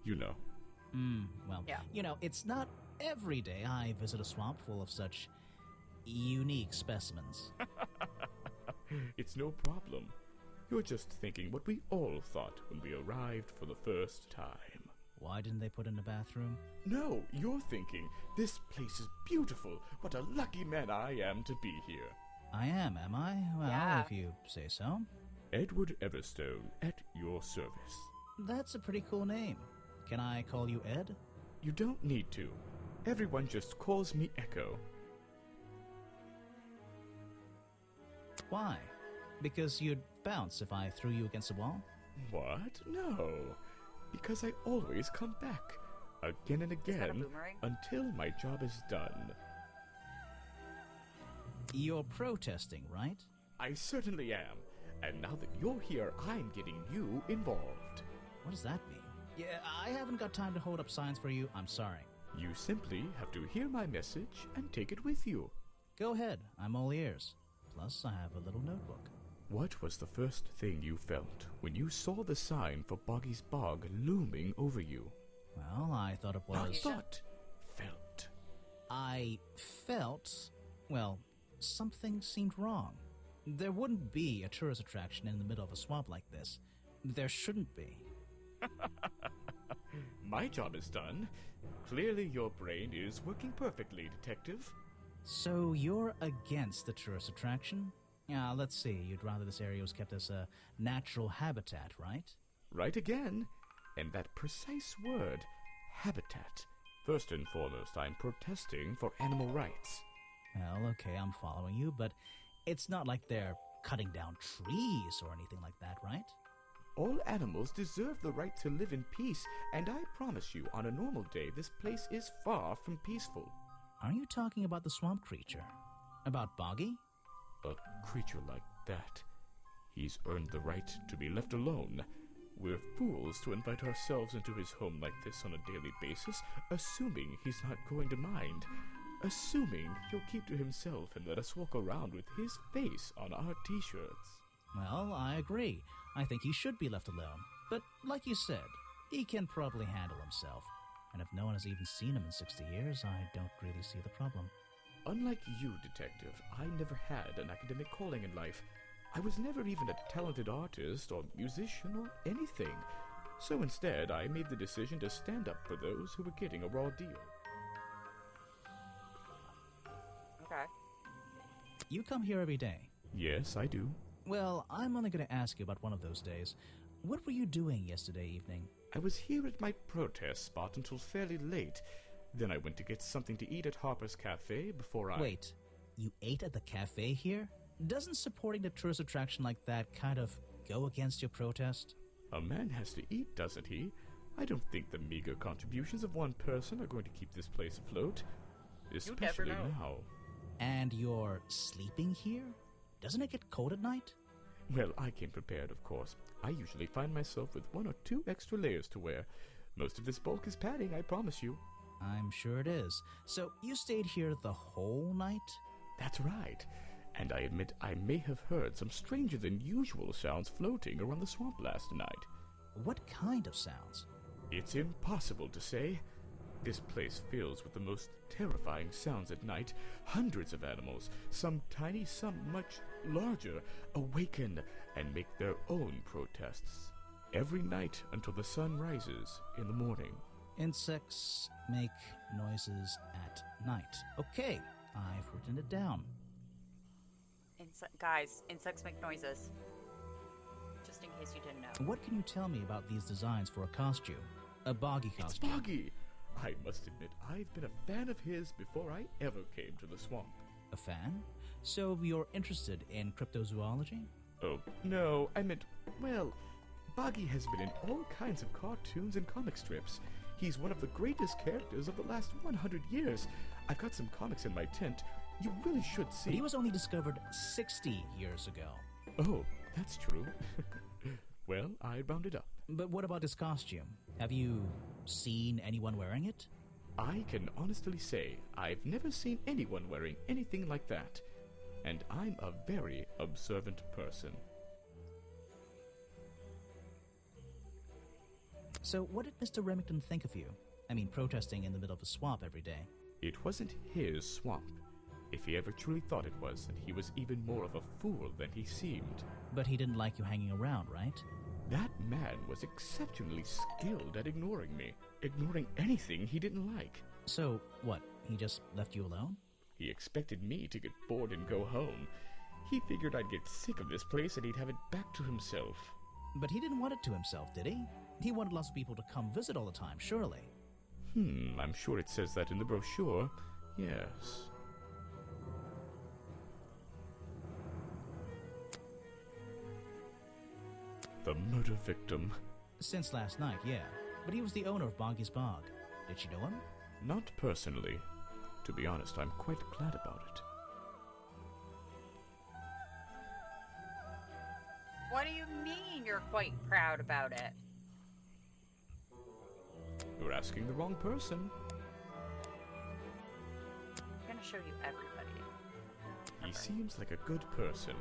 you know. Well, Yeah. you know, it's not every day I visit a swamp full of such unique specimens. It's no problem. You're just thinking what we all thought when we arrived for the first time. Why didn't they put in a bathroom? No, you're thinking, this place is beautiful. What a lucky man I am to be here. I am I? Well, Yeah. if you say so. Edward Everstone, at your service. That's a pretty cool name. Can I call you Ed? You don't need to. Everyone just calls me Echo. Why? Because you'd bounce if I threw you against a wall? What? No. Because I always come back. Again and Is that a again. boomerang? Until my job is done. You're protesting, right? I certainly am. And now that you're here, I'm getting you involved. What does that mean? Yeah, I haven't got time to hold up signs for you. I'm sorry. You simply have to hear my message and take it with you. Go ahead. I'm all ears. Plus, I have a little notebook. What was the first thing you felt when you saw the sign for Boggy's Bog looming over you? Well, I thought it was... Not thought. Felt. I felt... well, something seemed wrong. There wouldn't be a tourist attraction in the middle of a swamp like this. There shouldn't be. My job is done. Clearly your brain is working perfectly, Detective. So you're against the tourist attraction? Let's see, you'd rather this area was kept as a natural habitat, right? Right again. And that precise word, habitat. First and foremost, I'm protesting for animal rights. Well, okay, I'm following you, but it's not like they're cutting down trees or anything like that, right? All animals deserve the right to live in peace, and I promise you, on a normal day, this place is far from peaceful. Are you talking about the swamp creature? About Boggy? A creature like that. He's earned the right to be left alone. We're fools to invite ourselves into his home like this on a daily basis, assuming he's not going to mind. Assuming he'll keep to himself and let us walk around with his face on our t-shirts. Well, I agree. I think he should be left alone. But like you said, he can probably handle himself. And if no one has even seen him in 60 years, I don't really see the problem. Unlike you, Detective, I never had an academic calling in life. I was never even a talented artist or musician or anything. So instead, I made the decision to stand up for those who were getting a raw deal. Okay. You come here every day? Yes, I do. Well, I'm only going to ask you about one of those days. What were you doing yesterday evening? I was here at my protest spot until fairly late. Then I went to get something to eat at Harper's Cafe before I... Wait, you ate at the cafe here? Doesn't supporting a tourist attraction like that kind of go against your protest? A man has to eat, doesn't he? I don't think the meager contributions of one person are going to keep this place afloat. Especially now. And you're sleeping here? Doesn't it get cold at night? Well, I came prepared, of course. I usually find myself with 1 or 2 extra layers to wear. Most of this bulk is padding, I promise you. I'm sure it is. So you stayed here the whole night? That's right. And I admit I may have heard some stranger than usual sounds floating around the swamp last night. What kind of sounds? It's impossible to say. This place fills with the most terrifying sounds at night. Hundreds of animals, some tiny, some much larger, awaken and make their own protests. Every night until the sun rises in the morning. Insects make noises at night. Okay, I've written it down. Guys, insects make noises. Just in case you didn't know. What can you tell me about these designs for a costume? A Boggy costume. It's Boggy! I must admit, I've been a fan of his before I ever came to the swamp. A fan? So you're interested in cryptozoology? Oh, no, I meant, well, Boggy has been in all kinds of cartoons and comic strips. He's one of the greatest characters of the last 100 years. I've got some comics in my tent. You really should see. But he was only discovered 60 years ago. Oh, that's true. Well, I rounded up. But what about his costume? Have you seen anyone wearing it? I can honestly say I've never seen anyone wearing anything like that. And I'm a very observant person. So what did Mr. Remington think of you? I mean, protesting in the middle of a swamp every day. It wasn't his swamp. If he ever truly thought it was, then he was even more of a fool than he seemed. But he didn't like you hanging around, right? That man was exceptionally skilled at ignoring me. Ignoring anything he didn't like. So, what, he just left you alone? He expected me to get bored and go home. He figured I'd get sick of this place and he'd have it back to himself. But he didn't want it to himself, did he? He wanted lots of people to come visit all the time, surely. I'm sure it says that in the brochure. Yes. The murder victim. Since last night, yeah. But he was the owner of Boggy's Bog. Did she know him? Not personally. To be honest, I'm quite glad about it. What do you mean you're quite proud about it? You're asking the wrong person. I'm gonna show you everybody. He seems like a good person,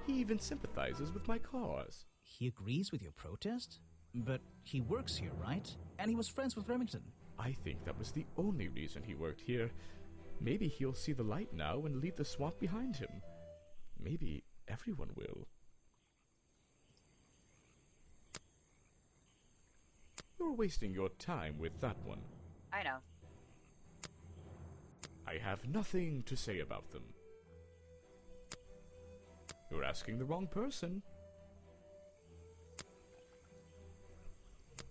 He even sympathizes with my cause. He agrees with your protest? But he works here, right? And he was friends with Remington. I think that was the only reason he worked here. Maybe he'll see the light now and leave the swamp behind him. Maybe everyone will. You're wasting your time with that one. I know. I have nothing to say about them. You're asking the wrong person.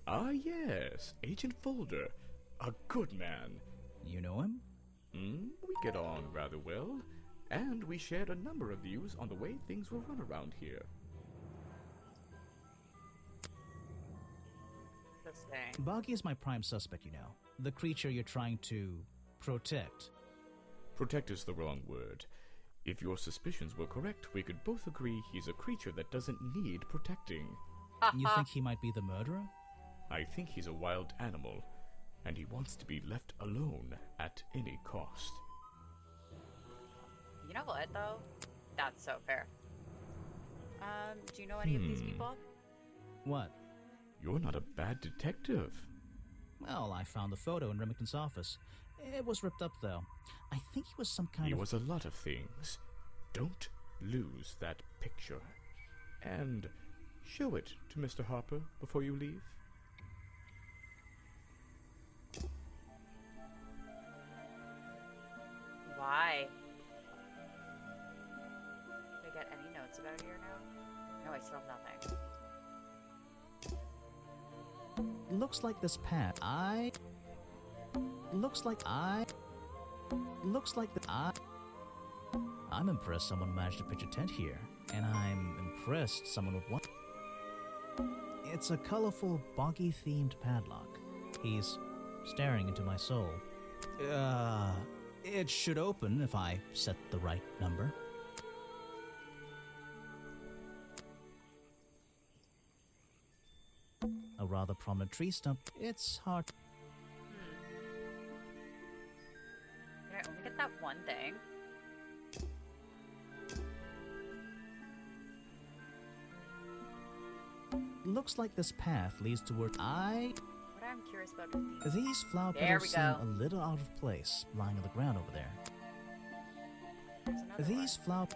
Ah, yes, Agent Folder. A good man. You know him? We get on rather well, and we shared a number of views on the way things will run around here. Boggy is my prime suspect, you know. The creature you're trying to protect. Protect is the wrong word. If your suspicions were correct, we could both agree he's a creature that doesn't need protecting. You think he might be the murderer? I think he's a wild animal, and he wants to be left alone at any cost. You know what, though? That's so fair. Do you know any of these people? What? You're not a bad detective. Well, I found the photo in Remington's office. It was ripped up, though. I think he was some kind He of... was a lot of things. Don't lose that picture. And show it to Mr. Harper before you leave. Why? Did I get any notes about here now? No, I still have nothing. Looks like this path. I'm impressed someone managed to pitch a tent here. And I'm impressed someone would want... It's a colorful, boggy-themed padlock. He's staring into my soul. It should open if I set the right number. A rather prominent tree stump. It's hard. Can I only get that one thing? Looks like this path leads toward What I'm curious about are these. These flower There petals we seem go. a little out of place, lying on the ground over there. There's another These flower...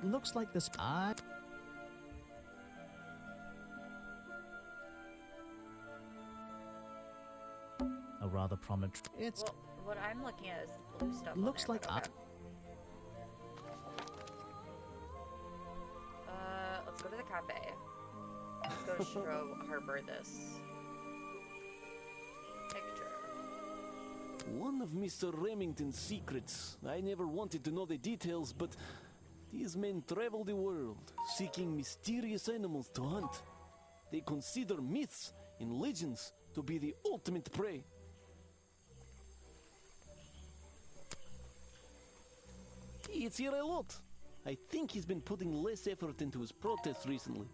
Looks like this... A rather prominent... It's... Well, what I'm looking at is the blue stuff. on Looks there, like but okay. Let's go to the cafe. Let's go show Harper this picture. One of Mr. Remington's secrets. I never wanted to know the details, but these men travel the world, seeking mysterious animals to hunt. They consider myths and legends to be the ultimate prey. He eats here a lot. I think he's been putting less effort into his protests recently,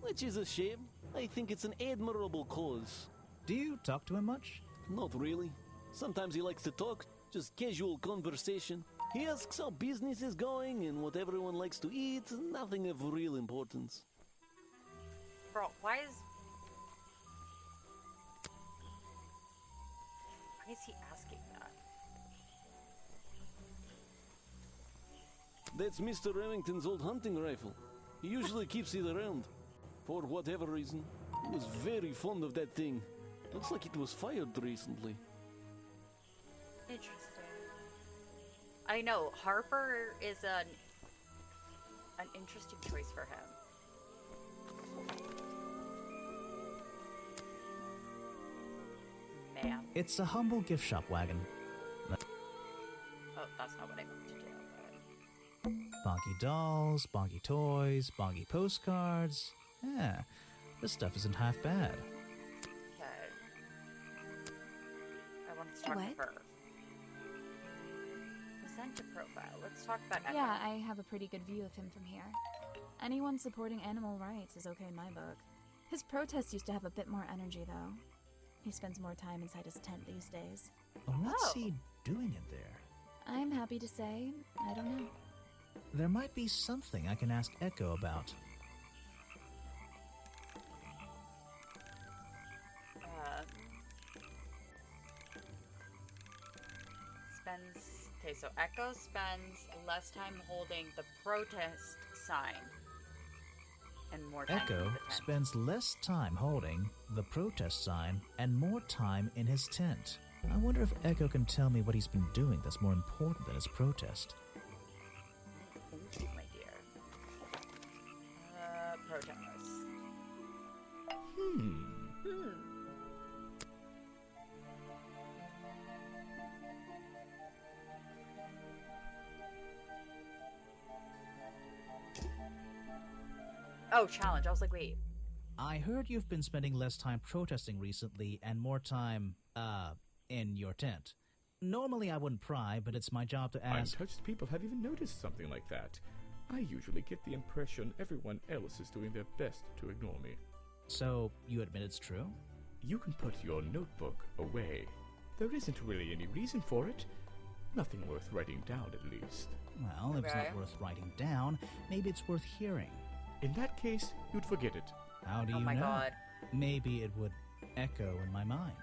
which is a shame. I think it's an admirable cause. Do you talk to him much? Not really. Sometimes he likes to talk, just casual conversation. He asks how business is going and what everyone likes to eat, nothing of real importance. Bro, why is he asking that? That's Mr. Remington's old hunting rifle. He usually keeps it around. For whatever reason, he was very fond of that thing. Looks like it was fired recently. Interesting. I know, Harper is an interesting choice for him. Man. It's a humble gift shop wagon. Oh, that's not what I meant to do. Bonky dolls, bonky toys, bonky postcards. Yeah, this stuff isn't half bad. Okay. I wanted to talk to her. Present to profile. Let's talk about Echo. Yeah, I have a pretty good view of him from here. Anyone supporting animal rights is okay in my book. His protests used to have a bit more energy, though. He spends more time inside his tent these days. What's he doing in there? I'm happy to say, I don't know. There might be something I can ask Echo about. Okay, so Echo spends less time holding the protest sign and more time in Echo the tent. spends less time holding the protest sign and more time in his tent. I wonder if Echo can tell me what he's been doing that's more important than his protest. Thank you, my dear. Protest. Oh, challenge. I was like, wait. I heard you've been spending less time protesting recently and more time, in your tent. Normally I wouldn't pry, but it's my job to ask. Untouched people have even noticed something like that. I usually get the impression everyone else is doing their best to ignore me. So, you admit it's true? You can put your notebook away. There isn't really any reason for it. Nothing worth writing down, at least. Well, if it's not worth writing down, maybe it's worth hearing. In that case, you'd forget it. How do you know? Oh my god. Maybe it would echo in my mind.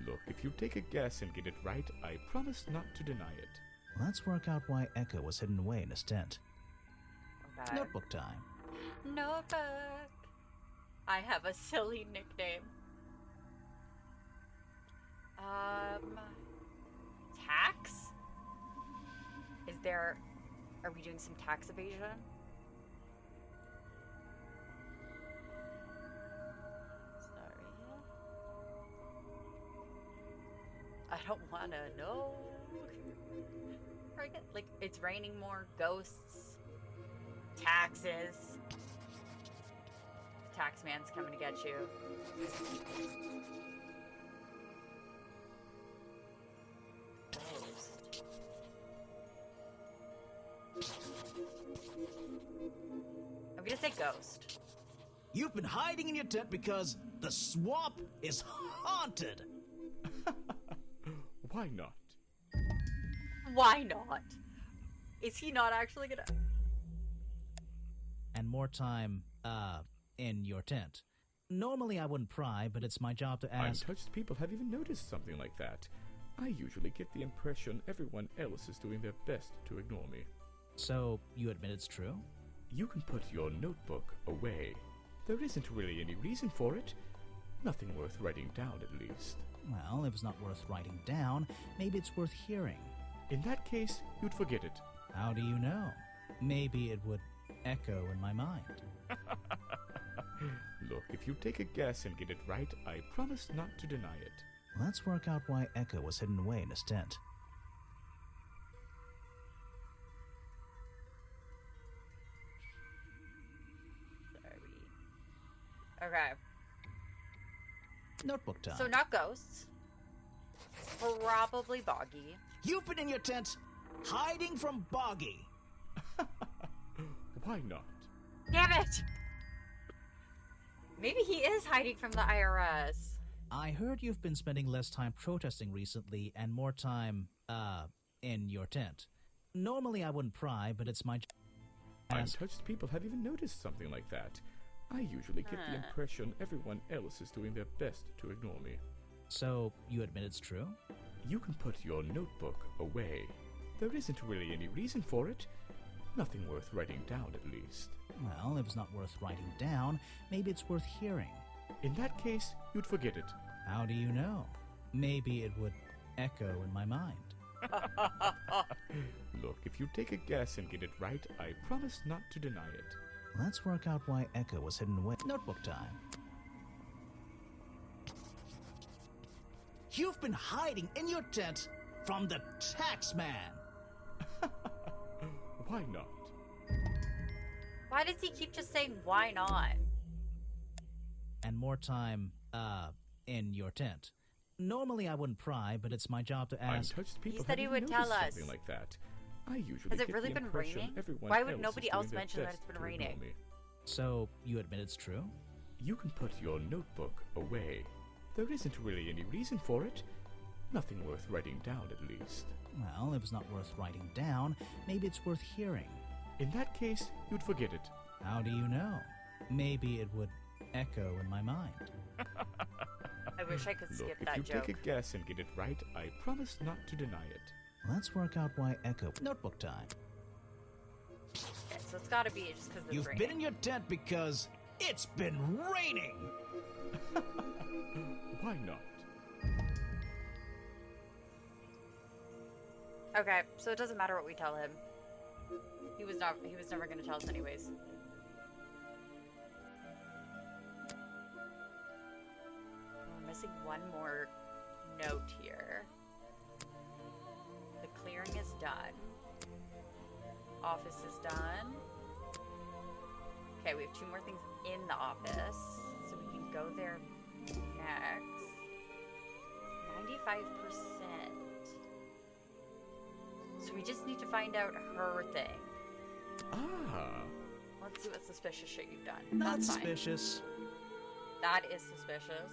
Look, if you take a guess and get it right, I promise not to deny it. Let's work out why Echo was hidden away in his tent. Okay. Notebook time. Notebook. I have a silly nickname. Tax? Are we doing some tax evasion? I don't want to know. Like, it's raining more. Ghosts. Taxes. Taxman's coming to get you. Ghost. I'm gonna say ghost. You've been hiding in your tent because the swamp is haunted. Why not? Why not? Is he not actually gonna... And more time, in your tent. Normally I wouldn't pry, but it's my job to ask. Untouched people have even noticed something like that. I usually get the impression everyone else is doing their best to ignore me. So, you admit it's true? You can put your notebook away. There isn't really any reason for it. Nothing worth writing down, at least. Well, if it's not worth writing down, maybe it's worth hearing. In that case, you'd forget it. How do you know? Maybe it would echo in my mind. Look, if you take a guess and get it right, I promise not to deny it. Let's work out why Echo was hidden away in his tent. Okay. Notebook time. So not ghosts. Probably Boggy. You've been in your tent, hiding from Boggy. Why not? Damn it! Maybe he is hiding from the IRS. I heard you've been spending less time protesting recently and more time, in your tent. Normally I wouldn't pry, but it's my job. Untouched people have even noticed something like that. I usually get the impression everyone else is doing their best to ignore me. So, you admit it's true? You can put your notebook away. There isn't really any reason for it. Nothing worth writing down, at least. Well, if it's not worth writing down, maybe it's worth hearing. In that case, you'd forget it. How do you know? Maybe it would echo in my mind. Look, if you take a guess and get it right, I promise not to deny it. Let's work out why Echo was hidden away. Notebook time. You've been hiding in your tent from the taxman. Why not? Why does he keep just saying, why not? And more time, in your tent. Normally I wouldn't pry, but it's my job to ask. Untouched people He said he have would even tell noticed us. something like that. I usually Has it get really the been impression raining? everyone Why would else nobody is else doing their mention that best it's been to ignore raining? me. So, you admit it's true? You can put your notebook away. There isn't really any reason for it. Nothing worth writing down, at least. Well, if it's not worth writing down, maybe it's worth hearing. In that case, you'd forget it. How do you know? Maybe it would echo in my mind. I wish I could skip Look, that if you joke. take a guess and get it right, I promise not to deny it. Let's work out why echo. Notebook time. Okay, so it's gotta be just because it's You've raining. been in your tent because it's been raining! Why not? Okay, so it doesn't matter what we tell him. He was never gonna tell us anyways. We're missing one more note here. The clearing is done. Office is done. Okay, we have 2 more things in the office, so we can go there next. 95%. So we just need to find out her thing. Ah. Let's see what suspicious shit you've done. Not That's fine. suspicious. That is suspicious.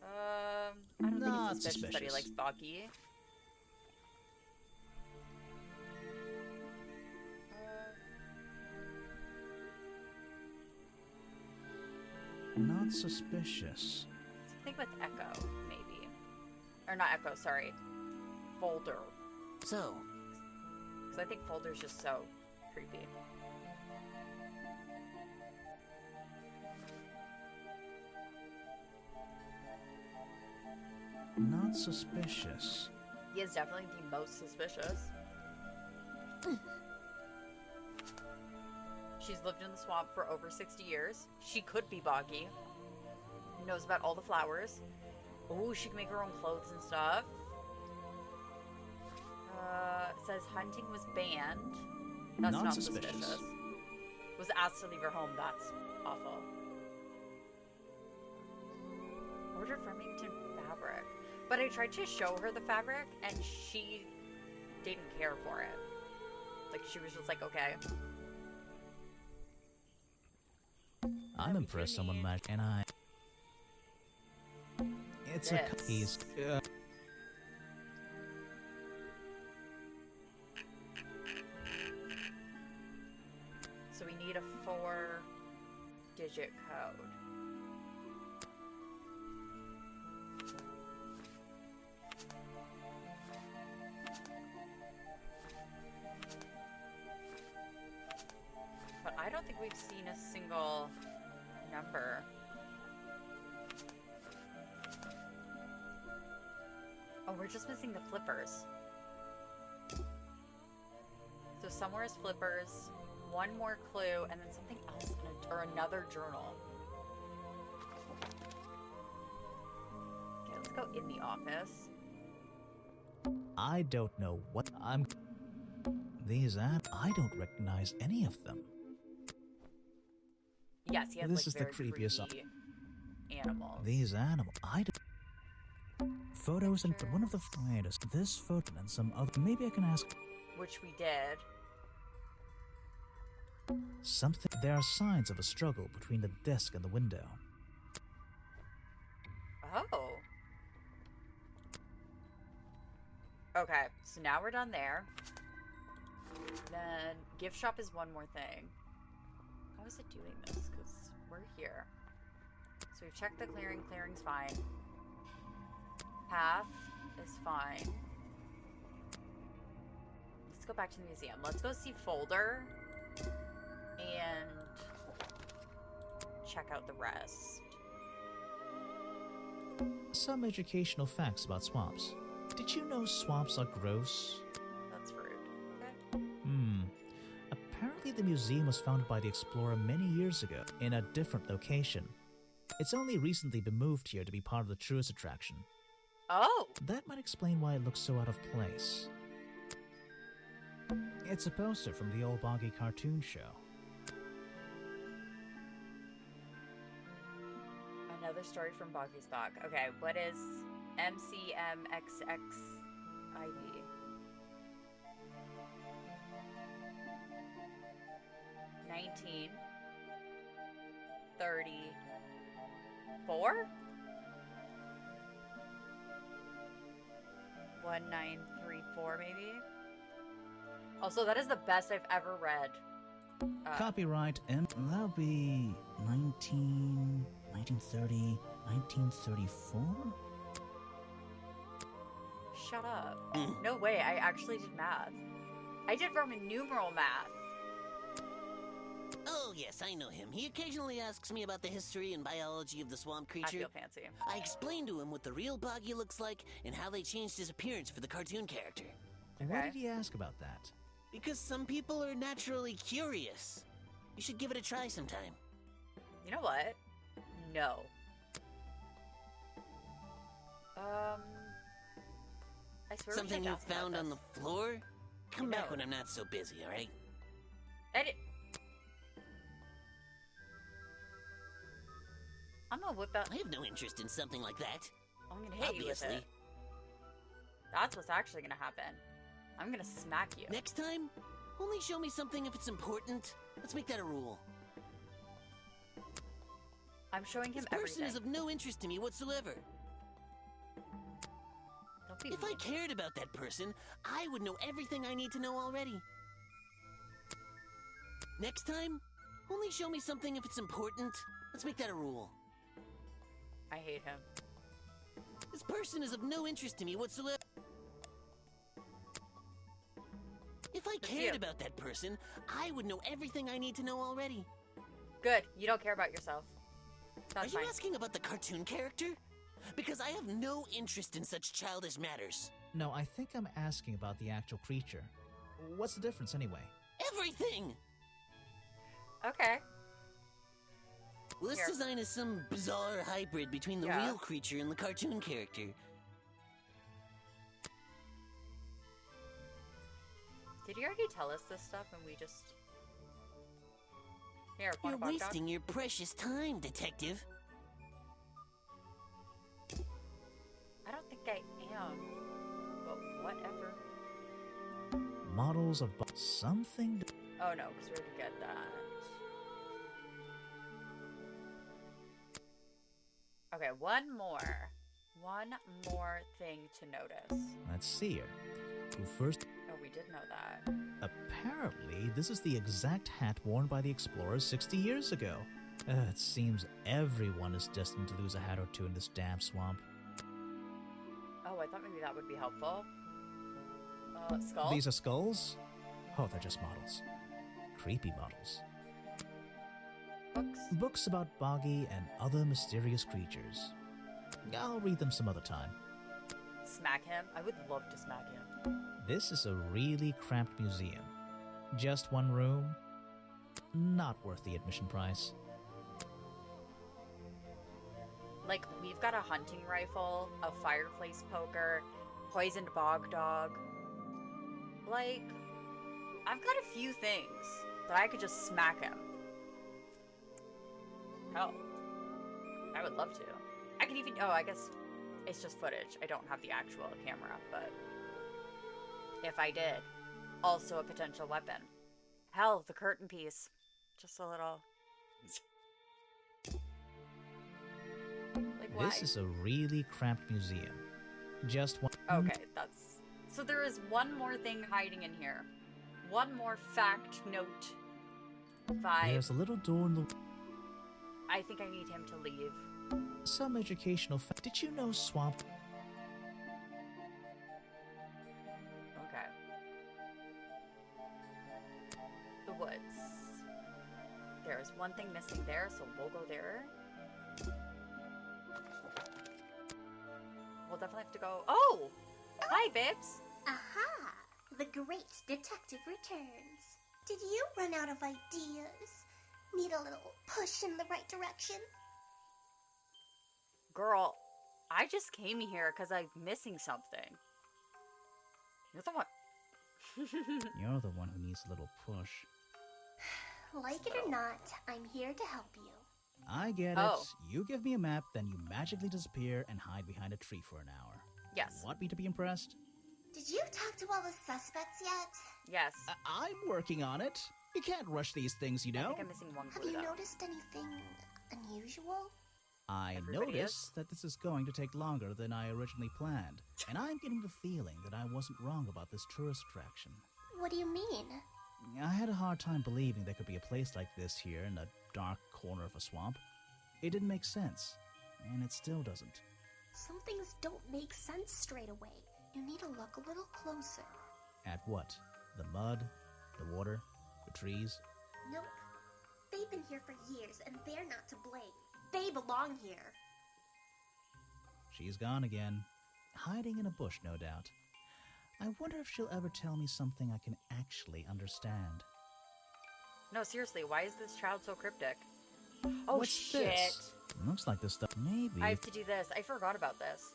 I don't Not think it's suspicious that he suspicious. likes Boggy. Not suspicious. Something with Echo, maybe. Or not Echo, sorry. Folder. So, Because I think Folder's just so creepy. Not suspicious. He is definitely the most suspicious. She's lived in the swamp for over 60 years. She could be Boggy. Knows about all the flowers. Ooh, she can make her own clothes and stuff. Says hunting was banned. That's Not not suspicious. suspicious. Was asked to leave her home. That's awful. Ordered Remington fabric. But I tried to show her the fabric and she didn't care for it. Like, she was just like, okay. I'm impressed someone like, and I. It's a This. he's. So we need a 4-digit code. But I don't think we've seen a single number. Oh, we're just missing the flippers. So somewhere is flippers, one more clue, and then something else, or another journal. Okay, let's go in the office. I don't know what I'm. These apps, I don't recognize any of them. Yes, he has This is like the very creepiest. creepy animals. These animals, I don't. Photos and one of the finest. This photo and some other. Maybe I can ask Which we did. something. There are signs of a struggle between the desk and the window. Oh. Okay, so now we're done there. Then gift shop is one more thing. How is it doing this? Because we're here. So we've checked the clearing. Clearing's fine. Path is fine. Let's go back to the museum. Let's go see folder and check out the rest. Some educational facts about swamps. Did you know swamps are gross? That's rude. Okay. Apparently the museum was founded by the explorer many years ago in a different location. It's only recently been moved here to be part of the tourist attraction. Oh! That might explain why it looks so out of place. It's a poster from the old Boggy cartoon show. Another story from Boggy's Bog. Okay, what is MCMXXID? 1934? 1934, maybe. Also, that is the best I've ever read. Copyright M. That'll be 1930, 1934? Shut up. No way, I actually did math. I did Roman numeral math. Oh, yes, I know him. He occasionally asks me about the history and biology of the swamp creature. I feel fancy. I explained to him what the real Boggy looks like and how they changed his appearance for the cartoon character. Why did he ask about that? Because some people are naturally curious. You should give it a try sometime. You know what? No. I swear Something you found on the floor? Come back when I'm not so busy, alright? I'm gonna whip out. I have no interest in something like that. I'm gonna hit you with it. That's what's actually gonna happen. I'm gonna smack you. Next time, only show me something if it's important. Let's make that a rule. I'm showing him everything. This person everything. is of no interest to me whatsoever. If I cared about that person, I would know everything I need to know already. Next time, only show me something if it's important. Let's make that a rule. I hate him. This person is of no interest to me whatsoever. If I cared about that person, I would know everything I need to know already. Good. You don't care about yourself. That's Are you asking about the cartoon character? Because I have no interest in such childish matters. No, I think I'm asking about the actual creature. What's the difference anyway? Everything! Okay. Well, this design is some bizarre hybrid between the real creature and the cartoon character. Did you already tell us this stuff and we just... Here, You're wasting your precious time, detective. I don't think I am. But whatever. Models of something. Oh no, because we already get that. Okay, one more. One more thing to notice. Let's see here. Who first? Oh, we did know that. Apparently, this is the exact hat worn by the explorers 60 years ago. It seems everyone is destined to lose a hat or two in this damn swamp. Oh, I thought maybe that would be helpful. Skull? These are skulls? Oh, they're just models. Creepy models. Books? Books about Boggy and other mysterious creatures. I'll read them some other time. Smack him? I would love to smack him. This is a really cramped museum. Just one room. Not worth the admission price. Like, we've got a hunting rifle, a fireplace poker, poisoned bog dog. Like, I've got a few things that I could just smack him. Hell, I would love to. I could even, oh, I guess it's just footage. I don't have the actual camera, but if I did, also a potential weapon. Hell, the curtain piece. Just a little... Like, why? This is a really cramped museum. Just one... Okay, that's... So there is one more thing hiding in here. One more fact note. 5. There's a little door in the... I think I need him to leave. Some educational fact. Did you know swamp... Okay. The woods. There's one thing missing there, so we'll go there. We'll definitely have to go... Oh! Hi, babes! Aha! The great detective returns. Did you run out of ideas? Need a little push in the right direction? Girl, I just came here because I'm missing something. You're the one... You're the one who needs a little push. Like it or not, I'm here to help you. I get it. You give me a map, then you magically disappear and hide behind a tree for an hour. Yes. Want me to be impressed? Did you talk to all the suspects yet? Yes. I'm working on it. You can't rush these things, you know. I think I'm missing one Have clue, you though. noticed anything unusual? I Everybody notice that this is going to take longer than I originally planned, and I'm getting the feeling that I wasn't wrong about this tourist attraction. What do you mean? I had a hard time believing there could be a place like this here in a dark corner of a swamp. It didn't make sense, and it still doesn't. Some things don't make sense straight away. You need to look a little closer. At what? The mud? The water? The trees? Nope. They've been here for years, and they're not to blame. They belong here. She's gone again. Hiding in a bush, no doubt. I wonder if she'll ever tell me something I can actually understand. No, seriously, why is this child so cryptic? Oh, What's shit. this? Looks like this stuff. Maybe. I have to do this. I forgot about this.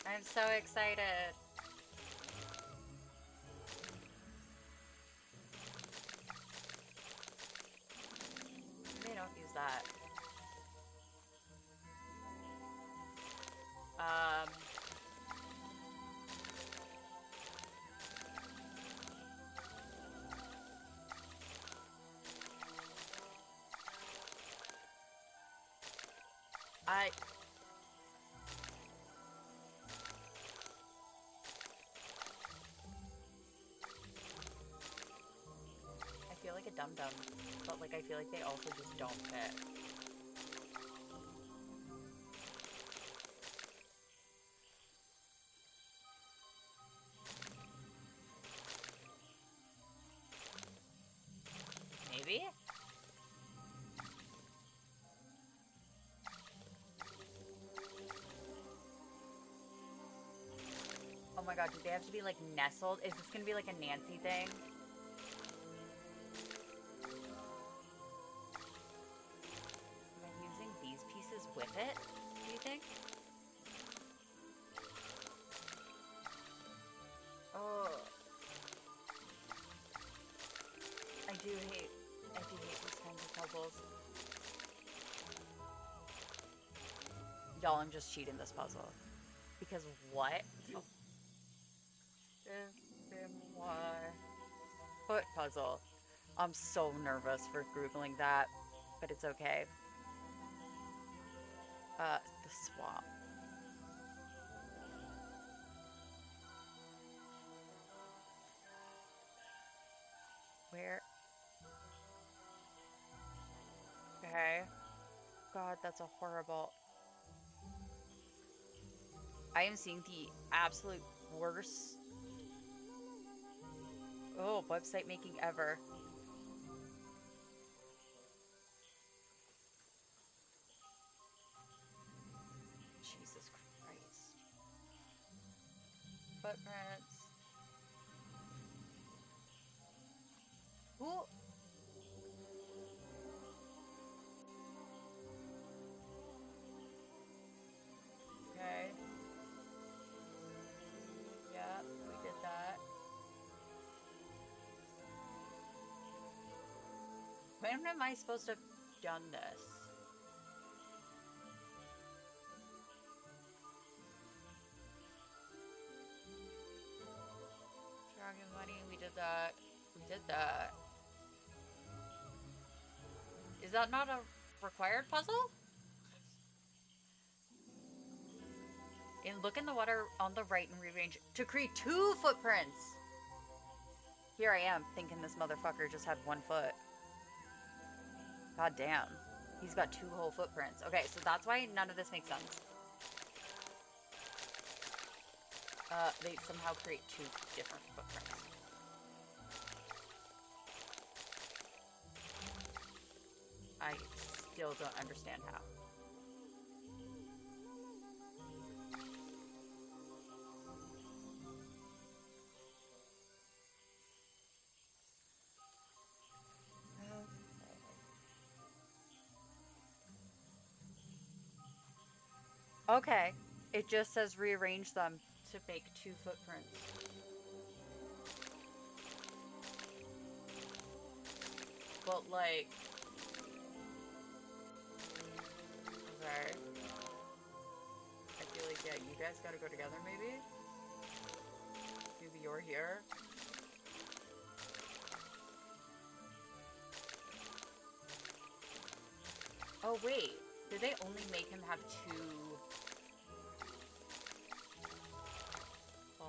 I'm so excited. They don't use that. I feel like a dum-dum, but like I feel like they also just don't fit. Maybe? Oh my god, do they have to be like nestled? Is this gonna be like a Nancy thing? Am I using these pieces with it, do you think? Oh. I do hate these kinds of puzzles. Y'all, I'm just cheating this puzzle. Because what? Oh. Grimoire. Foot puzzle. I'm so nervous for Googling that, but it's okay. The swamp. Where? Okay. God, that's a horrible... I am seeing the absolute worst... Oh, website making ever. Jesus Christ. Footprints. Ooh. Okay. Yeah, we did that. When am I supposed to have done this? Dragon money, we did that. We did that. Is that not a required puzzle? And look in the water on the right and rearrange to create 2 footprints. Here I am thinking this motherfucker just had 1 foot. God damn. He's got 2 whole footprints. Okay, so that's why none of this makes sense. They somehow create 2 different footprints. I still don't understand how. Okay, it just says rearrange them to make 2 footprints. But like... Okay. I feel like, yeah, you guys gotta go together maybe? Maybe you're here? Oh, wait. Did they only make him have 2 claws?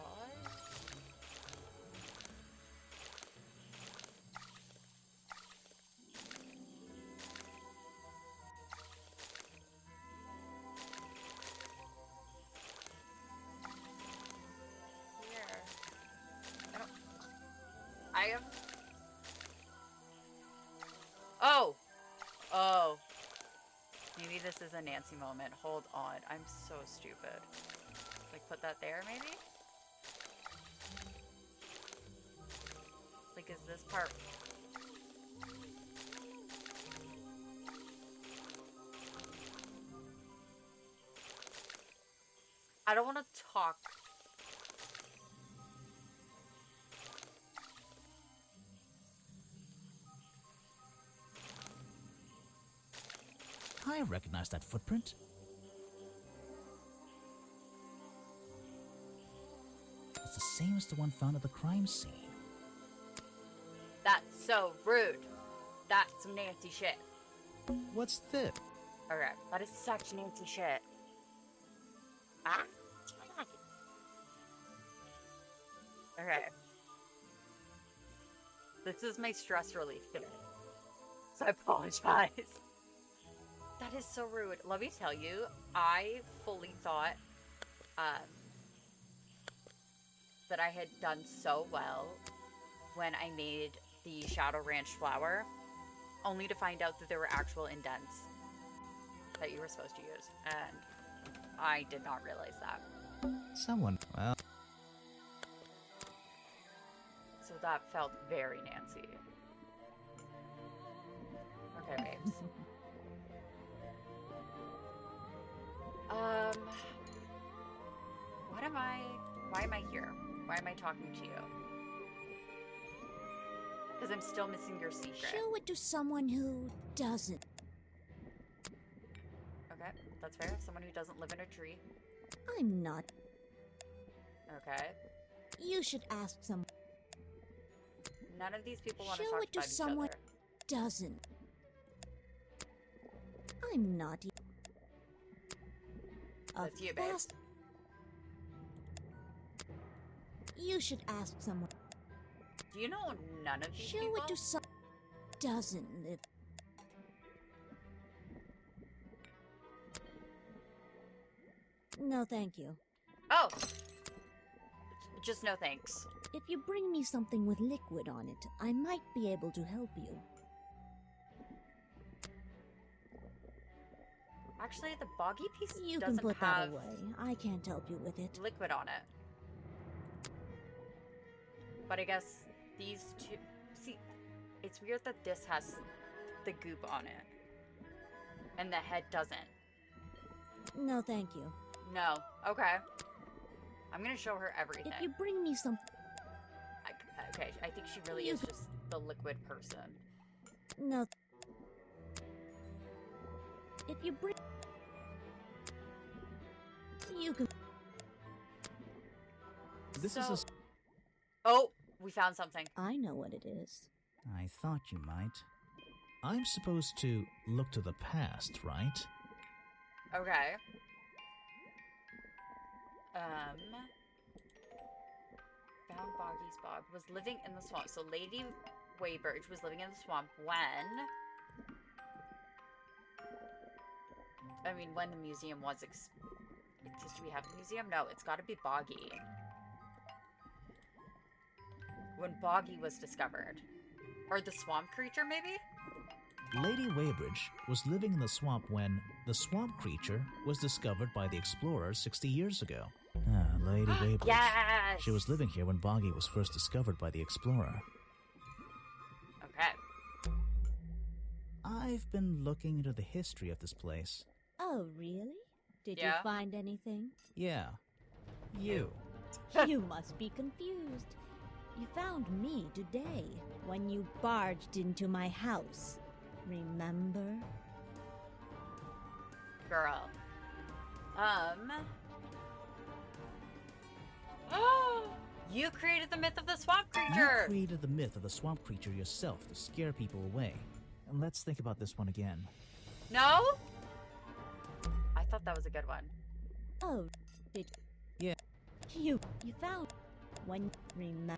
Here. I am... Oh! Oh. Maybe this is a Nancy moment. Hold on. I'm so stupid. Like, put that there, maybe? Like, is this part... I don't want to talk. I recognize that footprint. It's the same as the one found at the crime scene. That's so rude. That's some Nancy shit. What's this? Okay, that is such Nancy shit. Ah. Okay. This is my stress relief today. So I apologize. That is so rude. Let me tell you, I fully thought that I had done so well when I made the Shadow Ranch flower, only to find out that there were actual indents that you were supposed to use, and I did not realize that. Someone, well... So that felt very Nancy. Okay, babes. Why am I here? Why am I talking to you? Because I'm still missing your secret. Show it to someone who doesn't. Okay, that's fair. Someone who doesn't live in a tree. I'm not. Okay. You should ask someone. None of these people want to Show talk it to about someone each who doesn't. I'm not. That's you, babe. You should ask someone. Do you know none of these Show people? it to someone who doesn't live. No, thank you. Oh! Just no thanks. If you bring me something with liquid on it, I might be able to help you. Actually, the boggy piece You doesn't can put have that away. I can't help you with it. liquid on it. But I guess these two... See, it's weird that this has the goop on it. And the head doesn't. No, thank you. No. Okay. I'm gonna show her everything. If you bring me something... Okay, I think she really is just the liquid person. No. If you bring... You can... This is a... Oh! We found something. I know what it is. I thought you might. I'm supposed to look to the past, right? Okay. Found Boggy's Bog. Was living in the swamp. So Lady Weybridge was living in the swamp when... I mean, when the museum was... Do we have the museum? No, it's gotta be Boggy. When Boggy was discovered. Or the swamp creature, maybe? Lady Weybridge was living in the swamp when the swamp creature was discovered by the explorers 60 years ago. Lady Weybridge. Yes! She was living here when Boggy was first discovered by the explorer. Okay. I've been looking into the history of this place. Oh, really? Did you find anything? Yeah. You. You must be confused. You found me today when you barged into my house. Remember? Girl. You created the myth of the swamp creature! You created the myth of the swamp creature yourself to scare people away. And let's think about this one again. No? I thought that was a good one. Oh, did Yeah. you found one remember?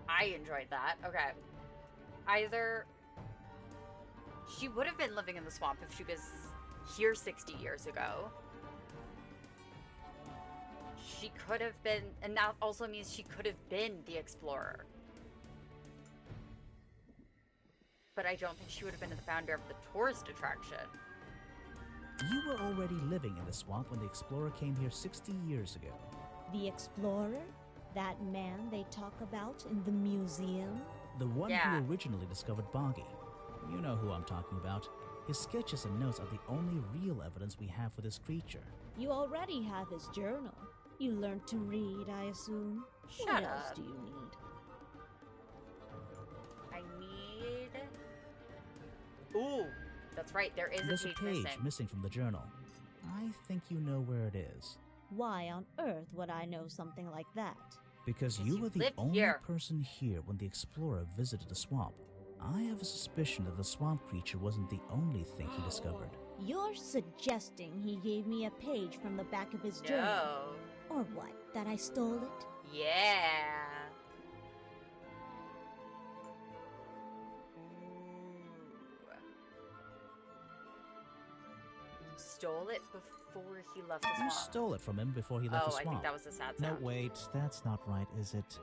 I enjoyed that. Okay. Either she would have been living in the swamp if she was here 60 years ago. She could have been, and that also means she could have been the explorer. But I don't think she would have been the founder of the tourist attraction. You were already living in the swamp when the explorer came here 60 years ago. The explorer? That man they talk about in the museum? The one Yeah. who originally discovered Boggy. You know who I'm talking about. His sketches and notes are the only real evidence we have for this creature. You already have his journal. You learned to read, I assume. Shut what up. else do you need? I need... Ooh, that's right. There is There's a page missing. missing from the journal. I think you know where it is. Why on earth would I know something like that? Because Because you you were the lived only here. person here when the explorer visited the swamp. I have a suspicion that the swamp creature wasn't the only thing he discovered. You're suggesting he gave me a page from the back of his journal? No. Or what, that I stole it? Yeah. You stole it before he left the You swamp. stole it from him before he left Oh, the I swamp. think that was a sad No, sound. wait, that's not right, is it?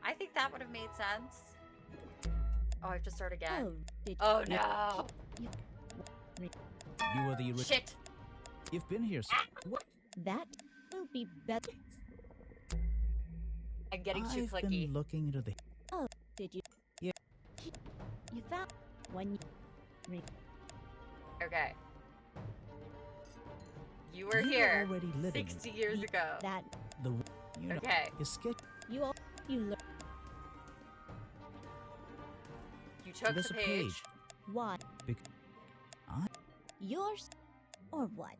I think that would have made sense. Oh, I have to start again. Oh, did Oh no! You were the Shit! You've been here. What? That will be better. I'm getting too I've clicky. been looking into the. Oh, did you? Yeah. You found when you... Okay. You were You were here already living in 60 years ago. That The. You know, Okay. His sketch. you all you learn You took There's the a page. page. why I. yours or what?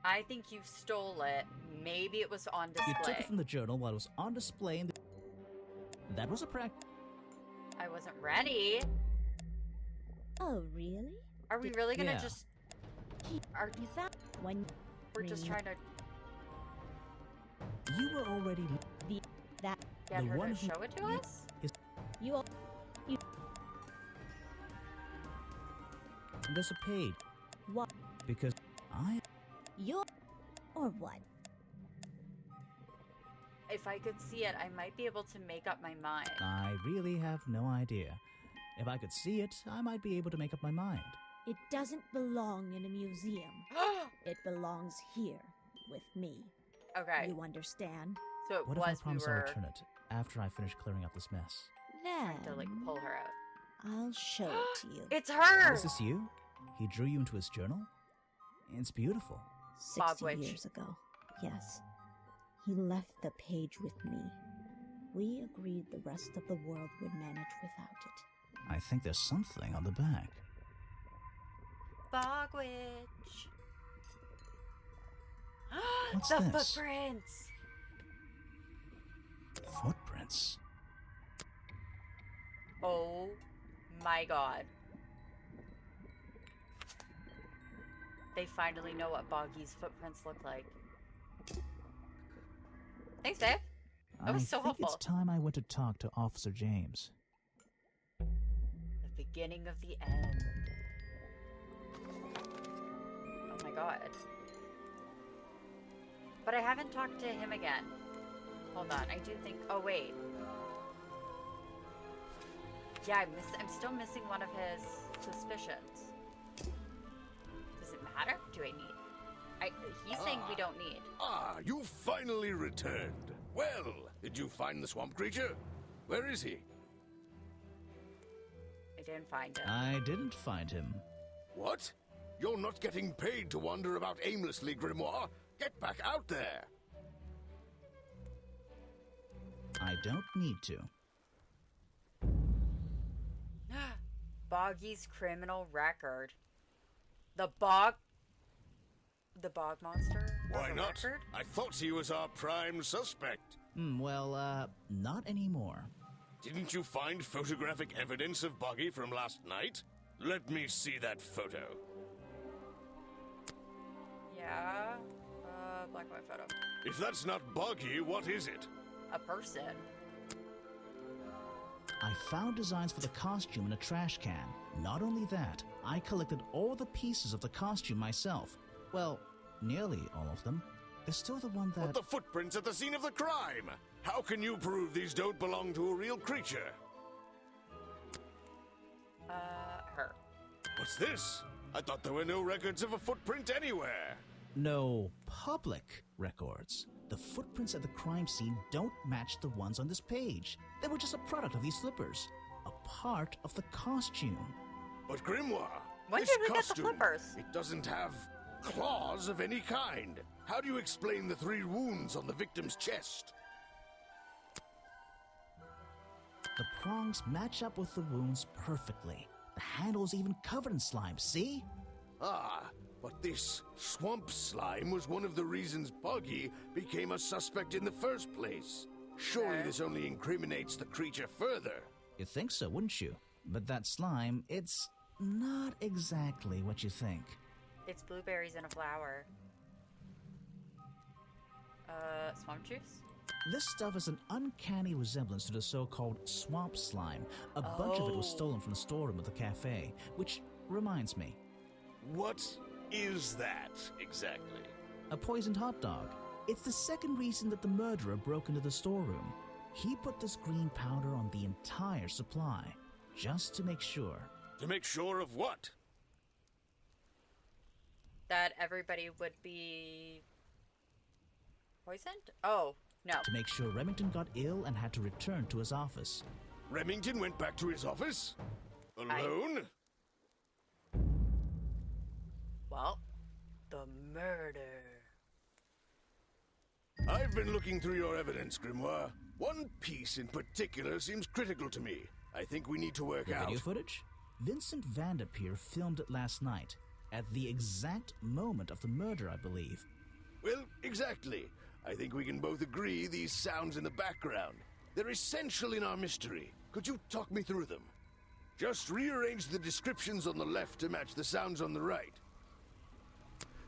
I think you stole it. Maybe it was on display. You took it from the journal while it was on display in the. That was a practice. I wasn't ready. Oh, really? Are we really gonna Yeah. just... Are You found when we're just trying to You were already. that get The her one to who- show it to us? you all There's a page. what Because I. your or what? If I could see it, I might be able to make up my mind. I really have no idea. If I could see it, I might be able to make up my mind. It doesn't belong in a museum. It belongs here with me. Okay, You understand? so it What if I was we promise I'll were return it after I finish clearing up this mess? Then to like pull her out. I'll show it to you. It's her! Is this you? He drew you into his journal? It's beautiful. 60 Witch. years ago. Yes. He left the page with me. We agreed the rest of the world would manage without it. I think there's something on the back. Bog Witch. What's the this? footprints! Footprints. Oh my god. They finally know what Boggy's footprints look like. Thanks, Dave. That was I so think helpful. it's time I went to talk to Officer James. The beginning of the end. Oh my god. But I haven't talked to him again. Hold on, I do think... Oh, wait. Yeah, I'm still missing one of his suspicions. Does it matter? Do I need... He's saying we don't need. Ah, you finally returned. Well, did you find the swamp creature? Where is he? I didn't find him. I didn't find him. What? You're not getting paid to wander about aimlessly, Grimoire. Get back out there. I don't need to. Boggy's criminal record. The bog monster? has Why a not? record? I thought he was our prime suspect. Well, not anymore. Didn't you find photographic evidence of Buggy from last night? Let me see that photo. Yeah. Black and white photo. If that's not Buggy, what is it? A person. I found designs for the costume in a trash can. Not only that, I collected all the pieces of the costume myself. Well, nearly all of them. There's still the one that... But the footprints at the scene of the crime! How can you prove these don't belong to a real creature? Her. What's this? I thought there were no records of a footprint anywhere. No public records. The footprints at the crime scene don't match the ones on this page. They were just a product of these slippers. A part of the costume. But Grimoire, When this did we get the costume, flippers? it doesn't have claws of any kind. How do you explain the 3 wounds on the victim's chest? The prongs match up with the wounds perfectly. The handle's even covered in slime, see? Ah, but this swamp slime was one of the reasons Buggy became a suspect in the first place. Surely this only incriminates the creature further. You'd think so, wouldn't you? But that slime, it's not exactly what you think. It's blueberries in a flower. Swamp juice? This stuff is an uncanny resemblance to the so-called swamp slime. A bunch of it was stolen from the storeroom of the cafe, which reminds me. What is that, exactly? A poisoned hot dog. It's the second reason that the murderer broke into the storeroom. He put this green powder on the entire supply, just to make sure. To make sure of what? That everybody would be... poisoned? Oh, no. To make sure Remington got ill and had to return to his office. Remington went back to his office? Alone? Well, the murder. I've been looking through your evidence, Grimoire. One piece in particular seems critical to me. I think we need to work The out. video footage? Vincent Vanderpeer filmed it last night, at the exact moment of the murder, I believe. Well, exactly. I think we can both agree these sounds in the background. They're essential in our mystery. Could you talk me through them? Just rearrange the descriptions on the left to match the sounds on the right.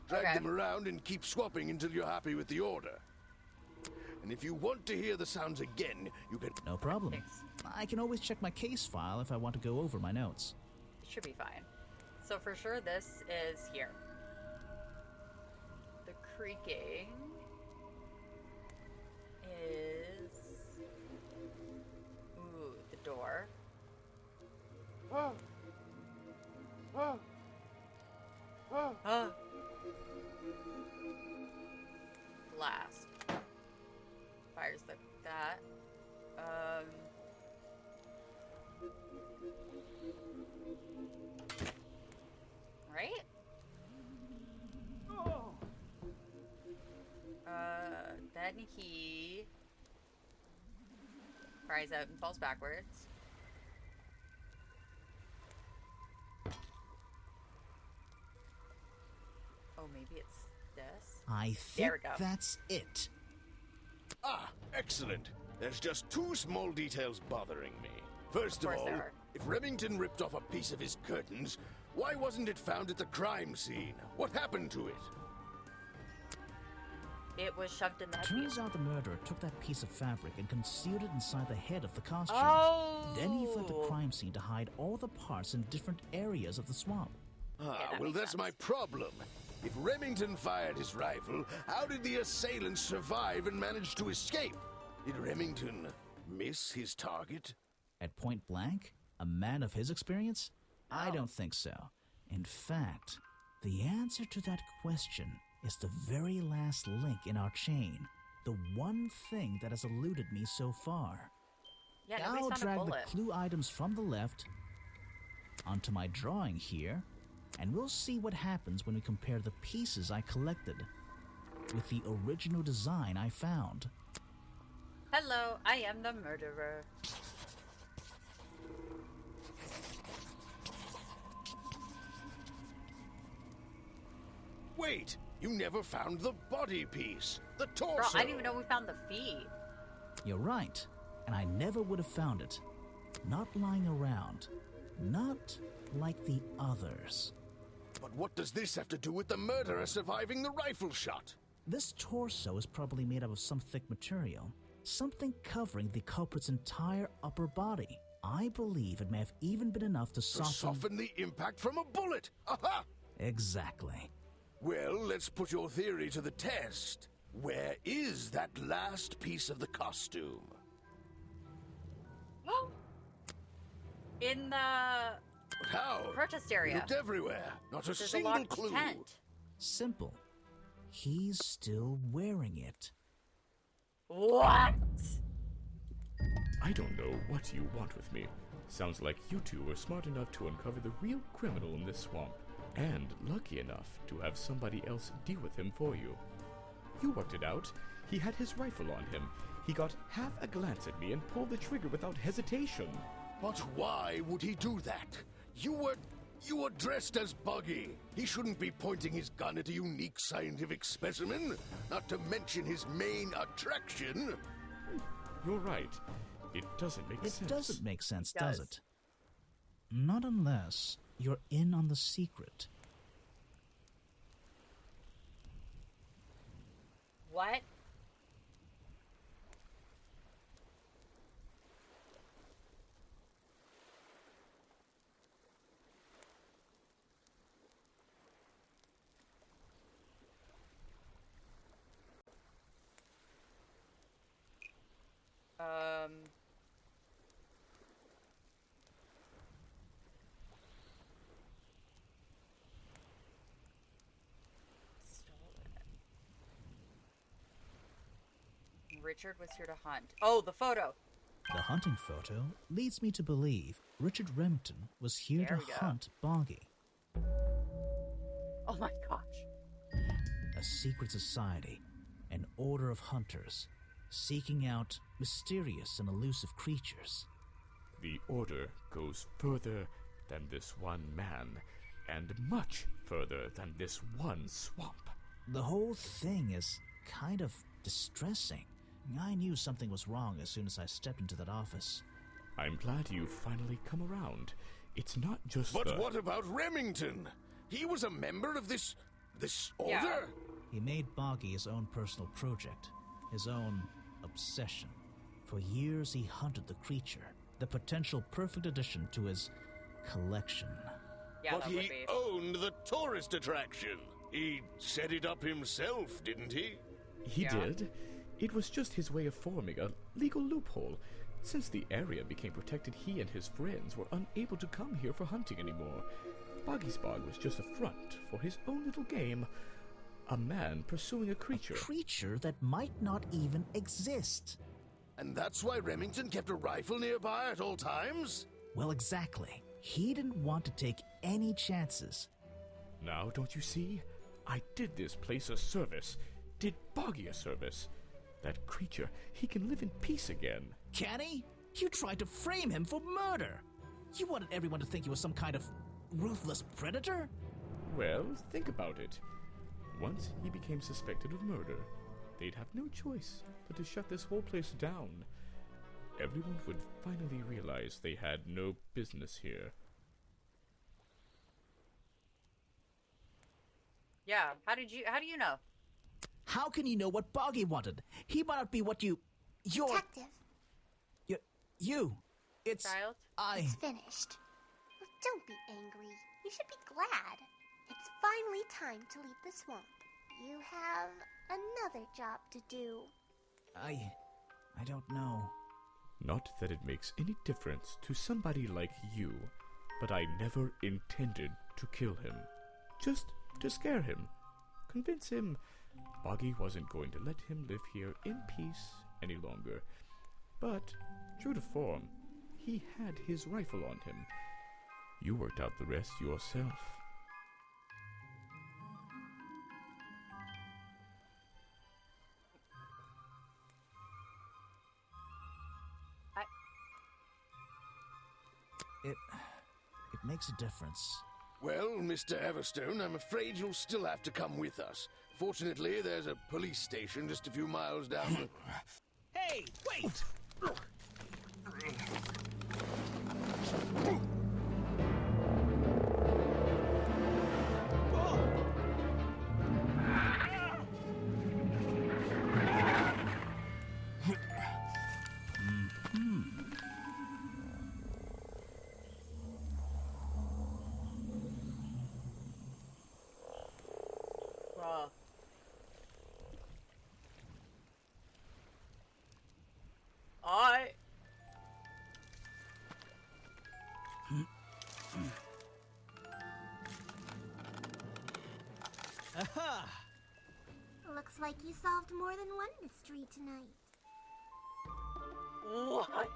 Drag them around and keep swapping until you're happy with the order. And if you want to hear the sounds again, you can... No problem. I can always check my case file if I want to go over my notes. It should be fine. So for sure this is here. The creaking is... Ooh, the door. Blast. Fires that. Right? Then he cries out and falls backwards. Oh, maybe it's this? I There think we go. that's it. Ah, excellent. There's just 2 small details bothering me. First of all, if Remington ripped off a piece of his curtains, why wasn't it found at the crime scene? What happened to it? It was shoved in the headpiece. Turns out the murderer took that piece of fabric and concealed it inside the head of the costume. Oh! Then he fled the crime scene to hide all the parts in different areas of the swamp. Well, that's my problem. If Remington fired his rifle, how did the assailant survive and manage to escape? Did Remington miss his target? At point blank? A man of his experience? I don't think so. In fact, the answer to that question is the very last link in our chain. The one thing that has eluded me so far. Yeah, I'll nobody's found a drag the bullet. clue items from the left onto my drawing here, and we'll see what happens when we compare the pieces I collected with the original design I found. Hello, I am the murderer. Wait, you never found the body piece, the torso. Bro, I didn't even know we found the feet. You're right. and I never would have found it. Not lying around. Not like the others. But what does this have to do with the murderer surviving the rifle shot? This torso is probably made up of some thick material. Something covering the culprit's entire upper body. I believe it may have even been enough to soften the impact from a bullet! Aha! Exactly. Well, let's put your theory to the test. Where is that last piece of the costume? In the How? protest We area. looked everywhere. Not a There's a single locked clue. tent. Simple. He's still wearing it. What? I don't know what you want with me. Sounds like you two were smart enough to uncover the real criminal in this swamp, and lucky enough to have somebody else deal with him for you. You worked it out. He had his rifle on him. He got half a glance at me and pulled the trigger without hesitation. But why would he do that? You were dressed as Buggy. He shouldn't be pointing his gun at a unique scientific specimen, not to mention his main attraction. You're right. It doesn't make sense. It doesn't make sense, does it? Not unless you're in on the secret. What? Richard was here to hunt. Oh, the photo. The hunting photo leads me to believe Richard Remington was here There to we go. hunt Boggy. Oh my gosh. A secret society, an order of hunters, seeking out mysterious and elusive creatures. The order goes further than this one man, and much further than this one swamp. The whole thing is kind of distressing. I knew something was wrong as soon as I stepped into that office. I'm glad you've finally come around. It's not just But what about Remington? He was a member of this order? Yeah. He made Boggy his own personal project, his own obsession. For years he hunted the creature, the potential perfect addition to his collection. Yeah, But that he would be. owned the tourist attraction. He set it up himself, didn't he? He Yeah. did. It was just his way of forming a legal loophole. Since the area became protected, he and his friends were unable to come here for hunting anymore. Boggy's Bog was just a front for his own little game. A man pursuing a creature. A creature that might not even exist. And that's why Remington kept a rifle nearby at all times? Well, exactly. He didn't want to take any chances. Now, don't you see? I did this place a service. Did Boggy a service. That creature, he can live in peace again. Can he? You tried to frame him for murder. You wanted everyone to think he was some kind of ruthless predator? Well, think about it. Once he became suspected of murder, they'd have no choice but to shut this whole place down. Everyone would finally realize they had no business here. Yeah. How do you know? How can you know what Boggy wanted? He might not be what you're... Detective, You. It's... Child? it's finished. Well, don't be angry. You should be glad. It's finally time to leave the swamp. You have another job to do. I don't know. Not that it makes any difference to somebody like you, but I never intended to kill him. Just to scare him. Convince him Boggy wasn't going to let him live here in peace any longer. But, true to form, he had his rifle on him. You worked out the rest yourself. It makes a difference. Well, Mr. Everstone, I'm afraid you'll still have to come with us. Fortunately, there's a police station just a few miles down the... Hey, wait! Bruh. Aha! Looks like you solved more than one mystery tonight. What?